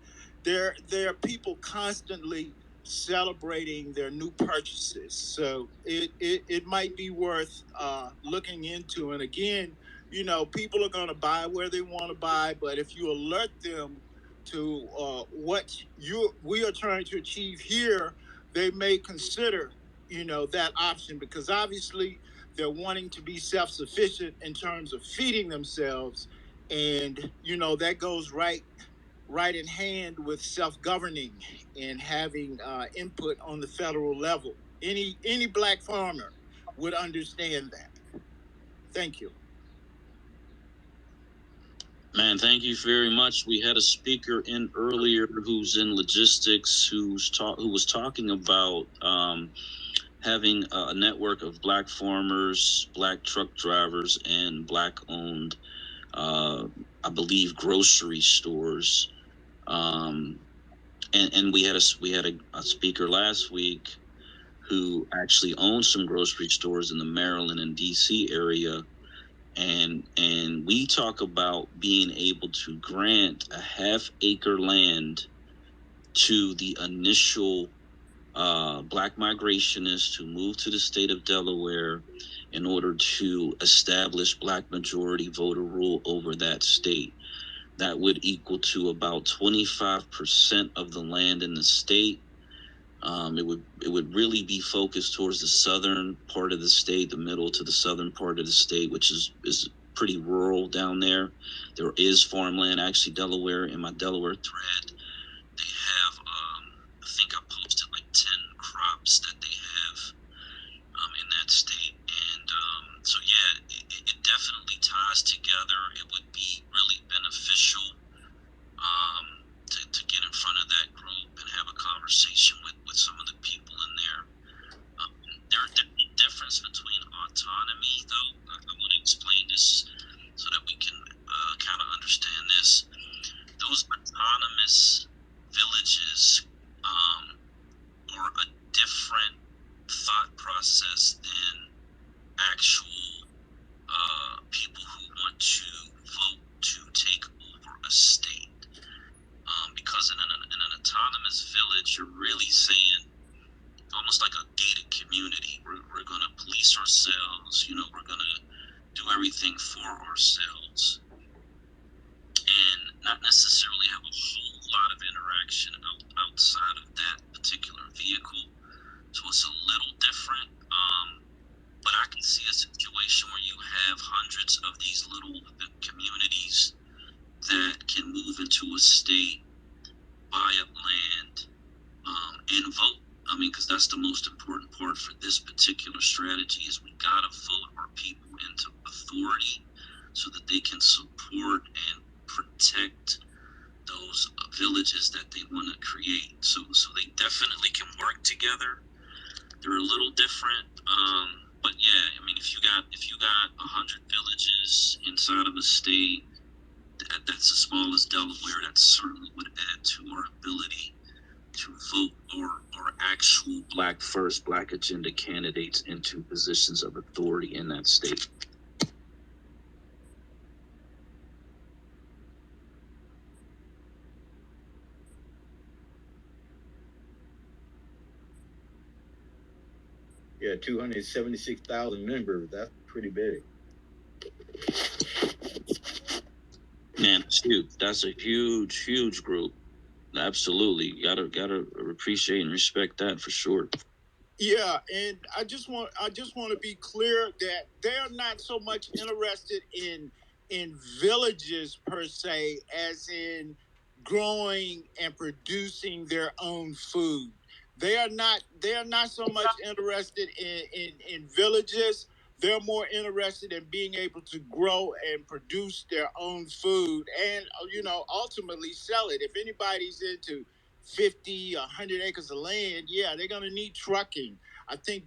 there are people constantly celebrating their new purchases. So it might be worth looking into. And again, people are going to buy where they want to buy, but if you alert them to what we are trying to achieve here, they may consider, that option, because obviously they're wanting to be self-sufficient in terms of feeding themselves. And, that goes right in hand with self-governing and having input on the federal level. Any Black farmer would understand that. Thank you. Man, thank you very much. We had a speaker in earlier who's in logistics, who was talking about having a network of Black farmers, Black truck drivers, and Black-owned, I believe, grocery stores. And we had a speaker last week who actually owns some grocery stores in the Maryland and DC area. And we talk about being able to grant a half-acre land to the initial Black migrationists who moved to the state of Delaware in order to establish Black majority voter rule over that state. That would equal to about 25% of the land in the state. It would really be focused towards the southern part of the state, the middle to the southern part of the state, which is pretty rural down there. There is farmland. Actually, Delaware, in my Delaware thread, they have, I think I posted like 10 crops that they have in that state. And so, yeah, it definitely ties together. It would be really beneficial to get in front of that group and have a conversation with some of the people in there. There's a difference between autonomy, though. I want to explain this so that we can kind of understand this. Those autonomous villages are a different thought process than actual people who want to vote to take over a state. Because in an autonomous village, you're really saying, almost like a gated community. We're going to police ourselves, we're going to do everything for ourselves and not necessarily have a whole lot of interaction outside of that particular vehicle. So it's a little different. But I can see a situation where you have hundreds of these little communities that can move into a state, buy up land, and vote. I mean, because that's the most important part for this particular strategy is we gotta vote our people into authority so that they can support and protect those villages that they want to create. So they definitely can work together. They're a little different, but yeah, I mean, if you got 100 villages inside of a state that's as small as Delaware, that certainly would add to our ability to vote or actual Black first, Black agenda candidates into positions of authority in that state. Yeah, 276,000 members. That's pretty big. Man, shoot, that's a huge group. Absolutely, gotta appreciate and respect that for sure. Yeah, and I just want to be clear that they're not so much interested in villages per se as in growing and producing their own food. They are not so much interested in villages. They're more interested in being able to grow and produce their own food and ultimately sell it. If anybody's into 50, 100 acres of land, yeah, they're going to need trucking. I think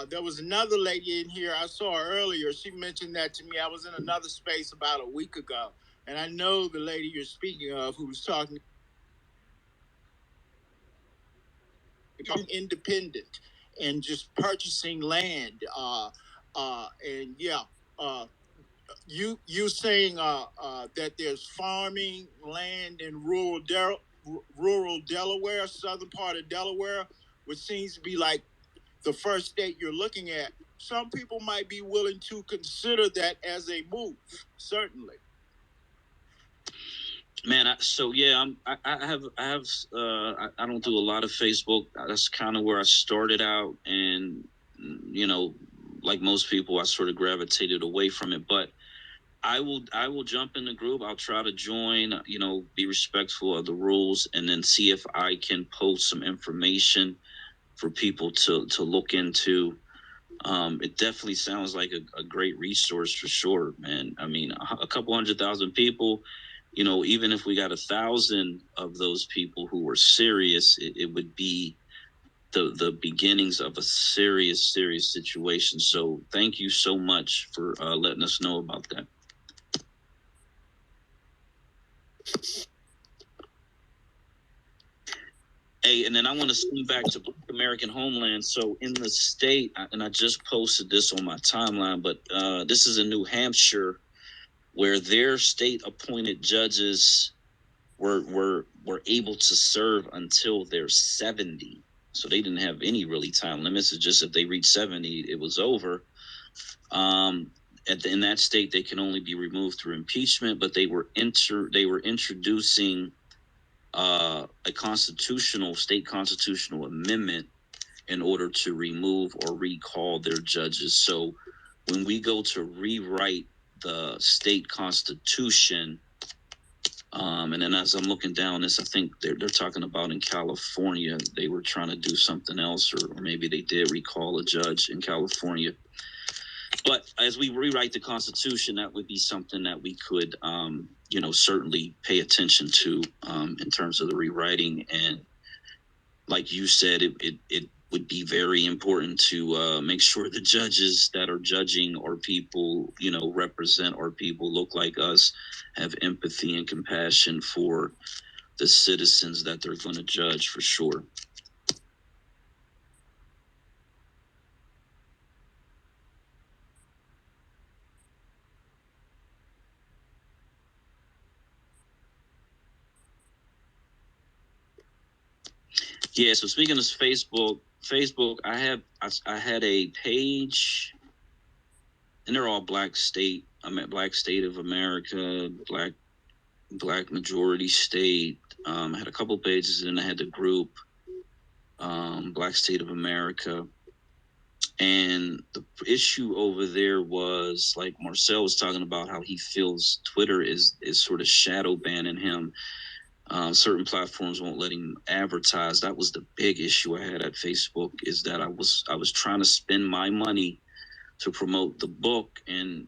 there was another lady in here I saw her earlier. She mentioned that to me. I was in another space about a week ago, and I know the lady you're speaking of who was talking independent and just purchasing land. And yeah, you saying that there's farming land in rural Delaware, southern part of Delaware, which seems to be like the first state you're looking at. Some people might be willing to consider that as a move. Certainly. Man, I don't do a lot of Facebook. That's kind of where I started out, and like most people, I sort of gravitated away from it. But I will jump in the group. I'll try to join. Be respectful of the rules, and then see if I can post some information for people to look into. It definitely sounds like a great resource for sure, man. I mean, a couple 100,000 people, even if we got 1,000 of those people who were serious, it would be the beginnings of a serious situation. So thank you so much for letting us know about that. Hey, and then I want to swing back to Black American Homeland. So in the state, and I just posted this on my timeline, but this is in New Hampshire, where their state appointed judges were able to serve until they're 70. So they didn't have any really time limits. It's just if they reached 70, it was over. In that state, they can only be removed through impeachment, but they were introducing a state constitutional amendment in order to remove or recall their judges. So when we go to rewrite the state constitution, and then as I'm looking down this, I think they're talking about in California, they were trying to do something else, or maybe they did recall a judge in California. But as we rewrite the Constitution, that would be something that we could, certainly pay attention to in terms of the rewriting. And like you said, it would be very important to make sure the judges that are judging our people, represent our people, look like us, have empathy and compassion for the citizens that they're going to judge, for sure. Yeah. So speaking of Facebook, I had a page, and they're all Black State. I'm at Black State of America, Black Majority State. I had a couple pages, and I had the group, Black State of America. And the issue over there was, like Marcel was talking about, how he feels Twitter is sort of shadow banning him. Certain platforms won't let him advertise. That was the big issue I had at Facebook, is that I was trying to spend my money to promote the book, and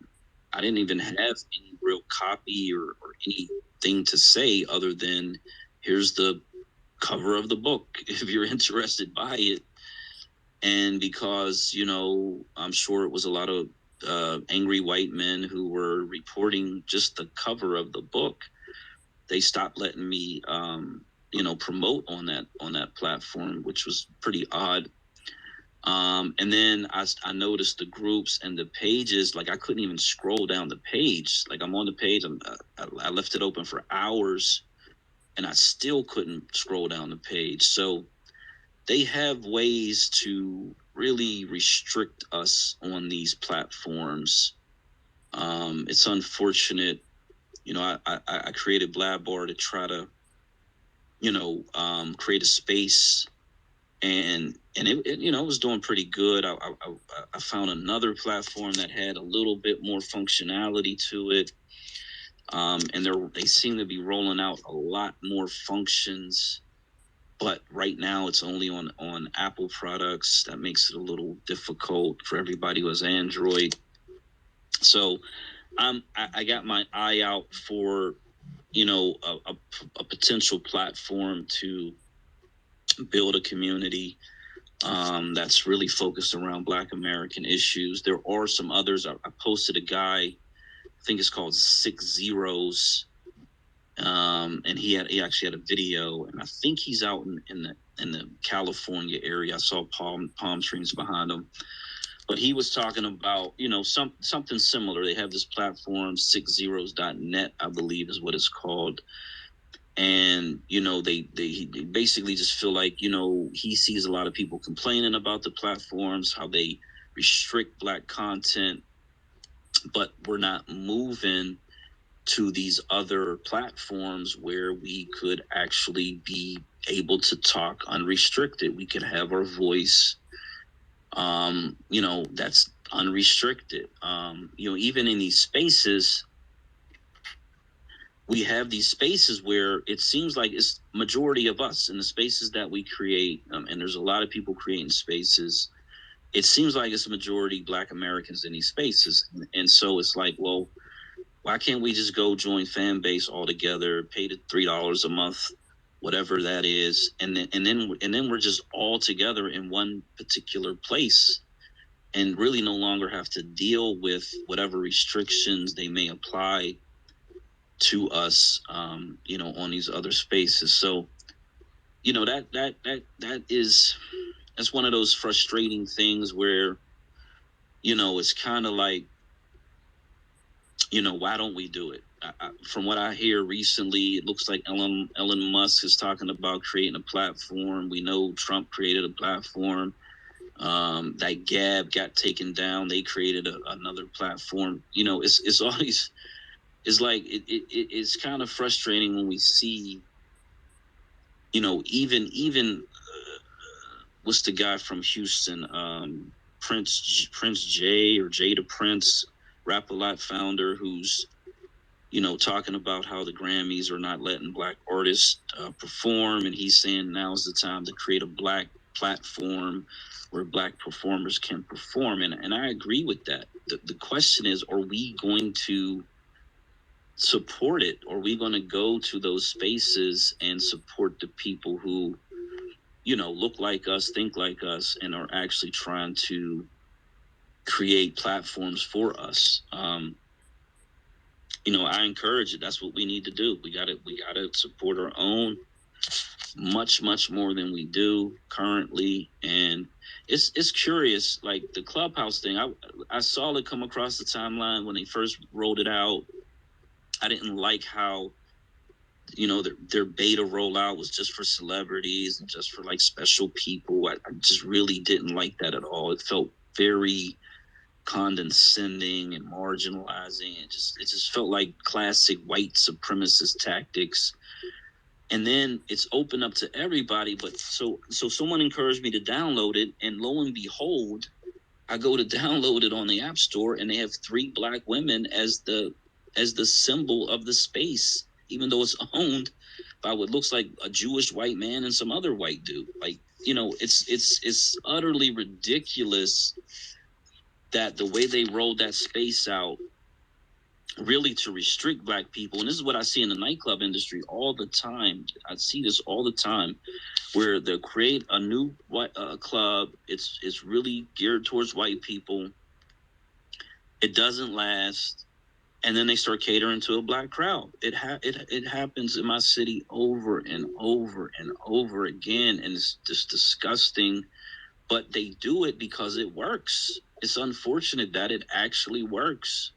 I didn't even have any real copy or anything to say other than, here's the cover of the book if you're interested, buy it. And because, I'm sure it was a lot of angry white men who were reporting just the cover of the book, they stopped letting me promote on that platform, which was pretty odd. And then I noticed the groups and the pages, like I couldn't even scroll down the page. Like I'm on the page, I left it open for hours, and I still couldn't scroll down the page. So they have ways to really restrict us on these platforms. It's unfortunate. I created Blabbar to try to, create a space, and it was doing pretty good. I found another platform that had a little bit more functionality to it, and they seem to be rolling out a lot more functions. But right now it's only on Apple products. That makes it a little difficult for everybody who has Android. So I got my eye out for, a potential platform to build a community that's really focused around Black American issues. There are some others. I posted a guy, I think it's called 6 Zeros, and he actually had a video, and I think he's out in the California area. I saw palm trees behind him, but he was talking about, something similar. They have this platform, 6zeros.net, I believe is what it's called. And they basically just feel like, he sees a lot of people complaining about the platforms, how they restrict Black content, but we're not moving to these other platforms where we could actually be able to talk unrestricted. We could have our voice, that's unrestricted. Even in these spaces, we have these spaces where it seems like it's majority of us in the spaces that we create, and there's a lot of people creating spaces. It seems like it's a majority Black Americans in these spaces, and so it's like, well, why can't we just go join fan base all together, pay the $3 a month, whatever that is, and then we're just all together in one particular place, and really no longer have to deal with whatever restrictions they may apply to us, on these other spaces. So, that's one of those frustrating things where, it's kind of like, why don't we do it? From what I hear recently, it looks like Elon Musk is talking about creating a platform. We know Trump created a platform. That Gab got taken down. They created another platform. It's always, it's like it's kind of frustrating when we see, even what's the guy from Houston, Prince J or Jada Prince, Rap a Lot founder, who's talking about how the Grammys are not letting black artists perform, and he's saying now's the time to create a black platform where black performers can perform, and I agree with that. The question is, are we going to support it? Are we going to go to those spaces and support the people who look like us, think like us, and are actually trying to create platforms for us? I encourage it. That's what we need to do. We got to support our own much, much more than we do currently. And it's curious, like the Clubhouse thing. I saw it come across the timeline when they first rolled it out. I didn't like how their beta rollout was just for celebrities and just for like special people. I just really didn't like that at all. It felt very condescending and marginalizing. It just felt like classic white supremacist tactics. And then it's open up to everybody. But so someone encouraged me to download it, and lo and behold, I go to download it on the App Store, and they have 3 black women as the symbol of the space, even though it's owned by what looks like a Jewish white man and some other white dude. Like, it's utterly ridiculous that the way they rolled that space out, really to restrict black people. And this is what I see in the nightclub industry all the time. I see this all the time, where they'll create a new club. It's really geared towards white people. It doesn't last, and then they start catering to a black crowd. It happens in my city over and over and over again, and it's just disgusting. But they do it because it works. It's unfortunate that it actually works.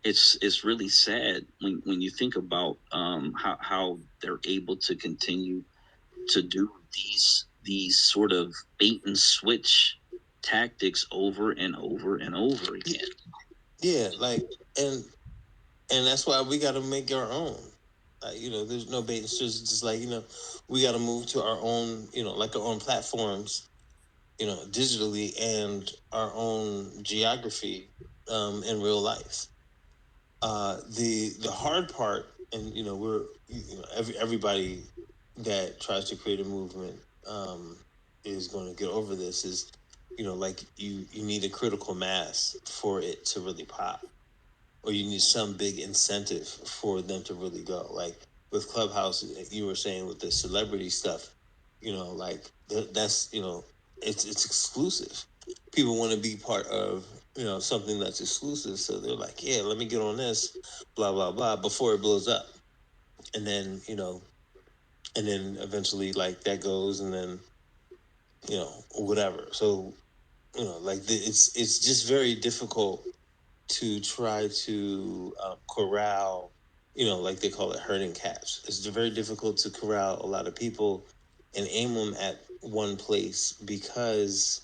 It's really sad when you think about how they're able to continue to do these sort of bait and switch tactics over and over and over again. Yeah, like and that's why we got to make our own. There's no bait and switch. It's just like we got to move to our own, like our own platforms, digitally, and our own geography in real life. The hard part, and we're everybody that tries to create a movement is going to get over this. Is like you need a critical mass for it to really pop, or you need some big incentive for them to really go. Like with Clubhouse, you were saying with the celebrity stuff, like that's it's exclusive. People want to be part of something that's exclusive, so they're like, yeah, let me get on this, blah blah blah, before it blows up, and then and then eventually like that goes, and then whatever. So like it's just very difficult to try to corral, like they call it herding cats. It's very difficult to corral a lot of people and aim them at one place because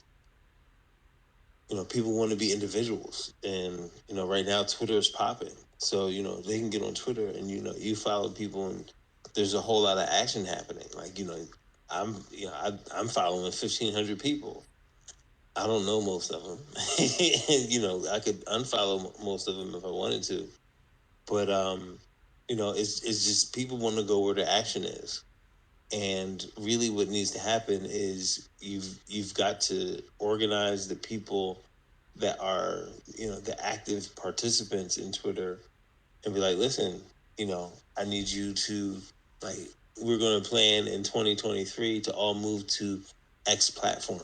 people want to be individuals, and right now Twitter is popping, so they can get on Twitter and you follow people, and there's a whole lot of action happening. Like I'm following 1,500 people. I don't know most of them. I could unfollow most of them if I wanted to, but it's just people want to go where the action is. And really what needs to happen is you've got to organize the people that are the active participants in Twitter, and be like, listen, I need you to, like, we're going to plan in 2023 to all move to X platform.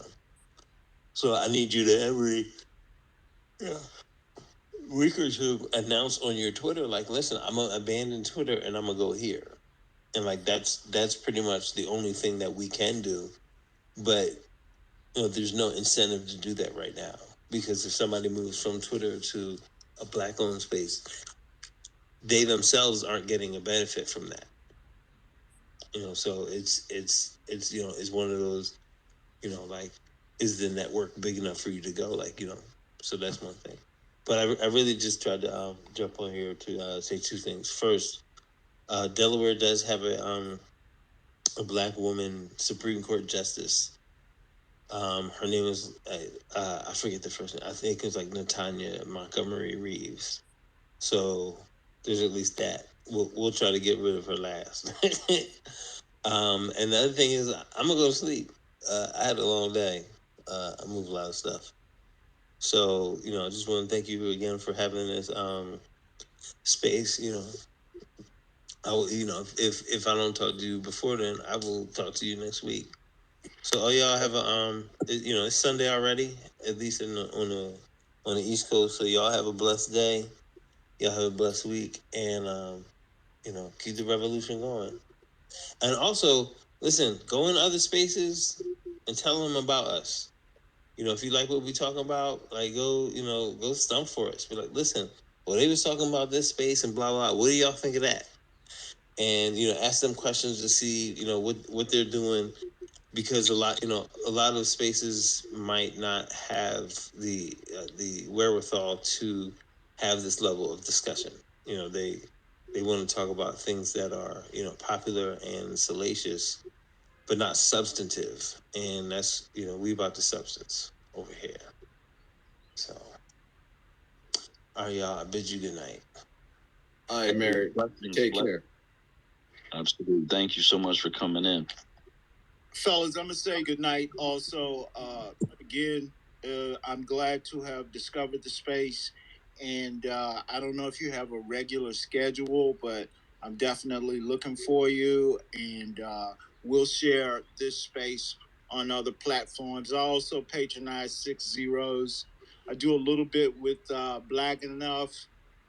So I need you to every week or two announce on your Twitter, like, listen, I'm gonna abandon Twitter and I'm gonna go here. And like that's pretty much the only thing that we can do. But there's no incentive to do that right now, because if somebody moves from Twitter to a Black-owned space, they themselves aren't getting a benefit from that. So it's it's one of those, like, is the network big enough for you to go? Like, so that's one thing. But I really just tried to jump on here to say two things. First, Delaware does have a Black woman Supreme Court justice. Her name is I forget the first name. I think it was like Natanya Montgomery Reeves. So there's at least that. We'll try to get rid of her last. And the other thing is, I'm gonna go to sleep. I had a long day. I moved a lot of stuff. So I just want to thank you again for having this space. I will, if I don't talk to you before then, I will talk to you next week. So all y'all have it's Sunday already, at least on the East Coast. So y'all have a blessed day. Y'all have a blessed week, and keep the revolution going. And also, listen, go in other spaces and tell them about us. If you like what we talking about, like, go stump for us. Be like, listen, well, they was talking about this space and blah blah. What do y'all think of that? And ask them questions to see what they're doing, because a lot of spaces might not have the wherewithal to have this level of discussion. They want to talk about things that are popular and salacious, but not substantive. And that's we about the substance over here. So, all right, y'all. I bid you good night. All right, Mary. Take care. Absolutely. Thank you so much for coming in. Fellas, I'm going to say good night also. Again, I'm glad to have discovered the space. And I don't know if you have a regular schedule, but I'm definitely looking for you. And we'll share this space on other platforms. I also patronize 6 Zeros. I do a little bit with Black Enough,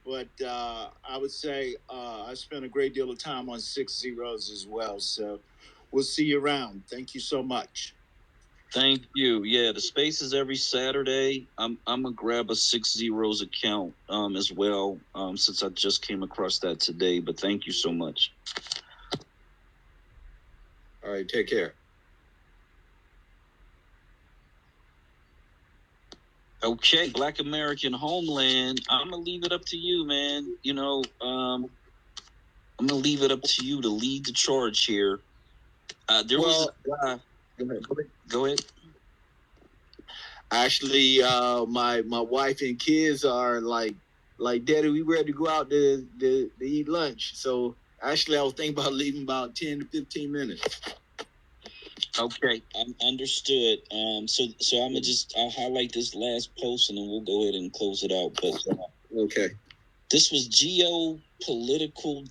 but I would say I spend a great deal of time on 6 Zeros as well. So we'll see you around. Thank you so much. Thank you. Yeah, the space is every Saturday. I'm gonna grab a 6 Zeros account as well, since I just came across that today. But thank you so much. All right, take care. Okay, Black American Homeland. I'm gonna leave it up to you, man. I'm gonna leave it up to you to lead the charge here. There was a Go ahead. Actually, my wife and kids are like, Daddy, we ready to go out to eat lunch. So actually, I was thinking about leaving about 10 to 15 minutes. Okay, I'm understood. So I'll highlight this last post and then we'll go ahead and close it out. But okay, this was Geopolitical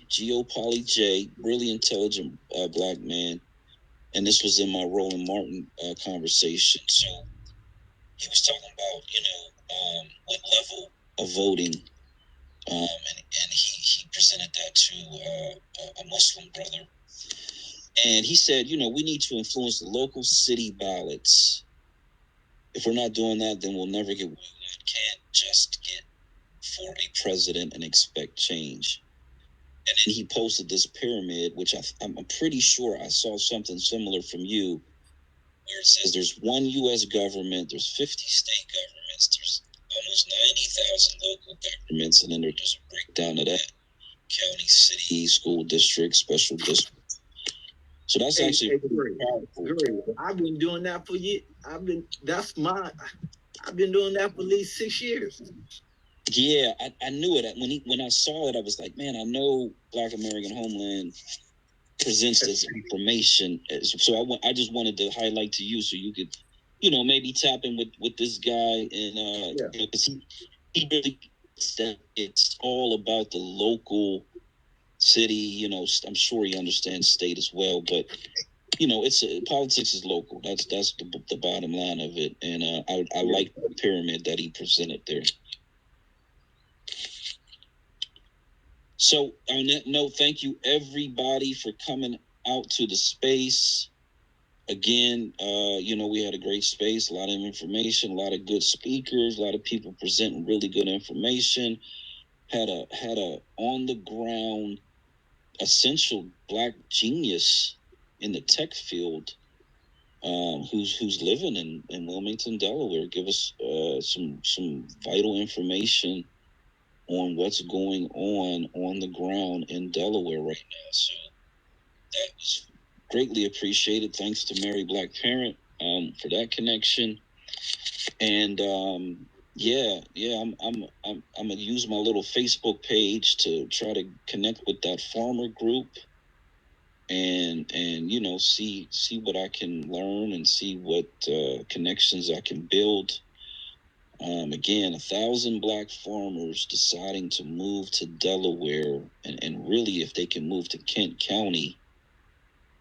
Geopoly J, really intelligent Black man, and this was in my Roland Martin conversation. So he was talking about what level of voting, and he presented that to a Muslim brother. And he said, we need to influence the local city ballots. If we're not doing that, then we'll never get. We can't just get for a president and expect change. And then he posted this pyramid, which I'm pretty sure I saw something similar from you, where it says there's one U.S. government, there's 50 state governments, there's almost 90,000 local governments, and then there's a breakdown of that: county, city, school district, special district. So that's actually powerful. I've been doing that for years. I've been doing that for at least 6 years. Yeah, I knew it. When I saw it, I was like, man, I know Black American Homeland presents this information. So I just wanted to highlight to you so you could, maybe tap in with this guy, and because he really said it's all about the local city. I'm sure he understands state as well, but it's politics is local. That's the bottom line of it, and I like the pyramid that he presented there. So on that note, thank you everybody for coming out to the space. again, we had a great space, a lot of information, a lot of good speakers, a lot of people presenting really good information. Had a on the ground essential Black genius in the tech field, who's living in Wilmington, Delaware, give us some vital information on what's going on the ground in Delaware right now. So that was greatly appreciated. Thanks to Mary Black Parent for that connection. And I'm gonna use my little Facebook page to try to connect with that farmer group and see what I can learn and see what connections I can build. Again, 1,000 Black farmers deciding to move to Delaware, and really, if they can move to Kent County,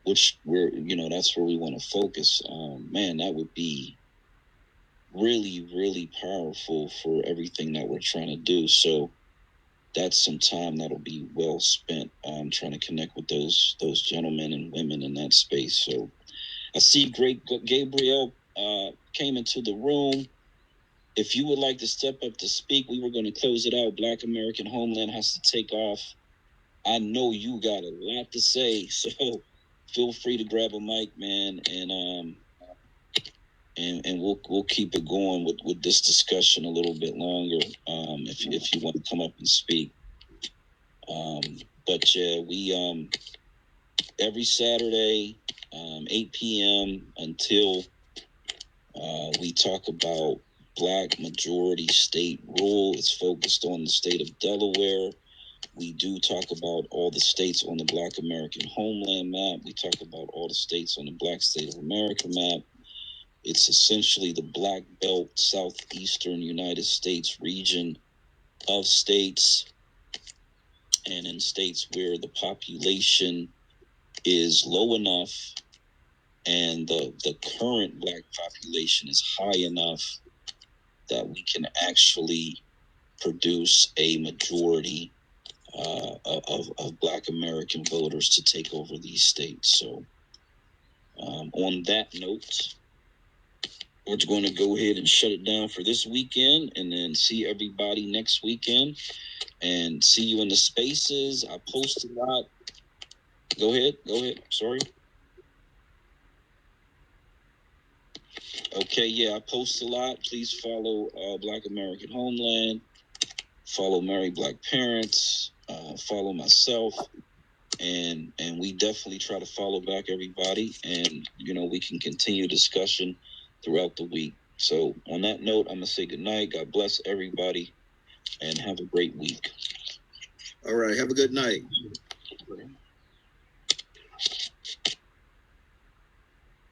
which that's where we want to focus. Man, that would be really, really powerful for everything that we're trying to do. So that's some time that'll be well spent trying to connect with those gentlemen and women in that space. So I see great Gabriel came into the room. If you would like to step up to speak, we were going to close it out. Black American Homeland has to take off. I know you got a lot to say, so feel free to grab a mic, man, and we'll keep it going with this discussion a little bit longer. If you want to come up and speak. But yeah, we every Saturday, 8 p.m. until we talk about Black majority state rule. It's focused on the state of Delaware. We do talk about all the states on the Black American homeland map. We talk about all the states on the Black State of America map. It's essentially the Black Belt southeastern United States region of states, and in states where the population is low enough and the current Black population is high enough that we can actually produce a majority of Black American voters to take over these states. So on that note, we're going to go ahead and shut it down for this weekend, and then see everybody next weekend, and see you in the spaces. I post a lot. Go ahead. Sorry. Okay, yeah, I post a lot. Please follow Black American Homeland. Follow Mary Black Parents. Follow myself. And we definitely try to follow back everybody, and we can continue discussion throughout the week. So on that note, I'm gonna say good night. God bless everybody, and have a great week. All right, have a good night.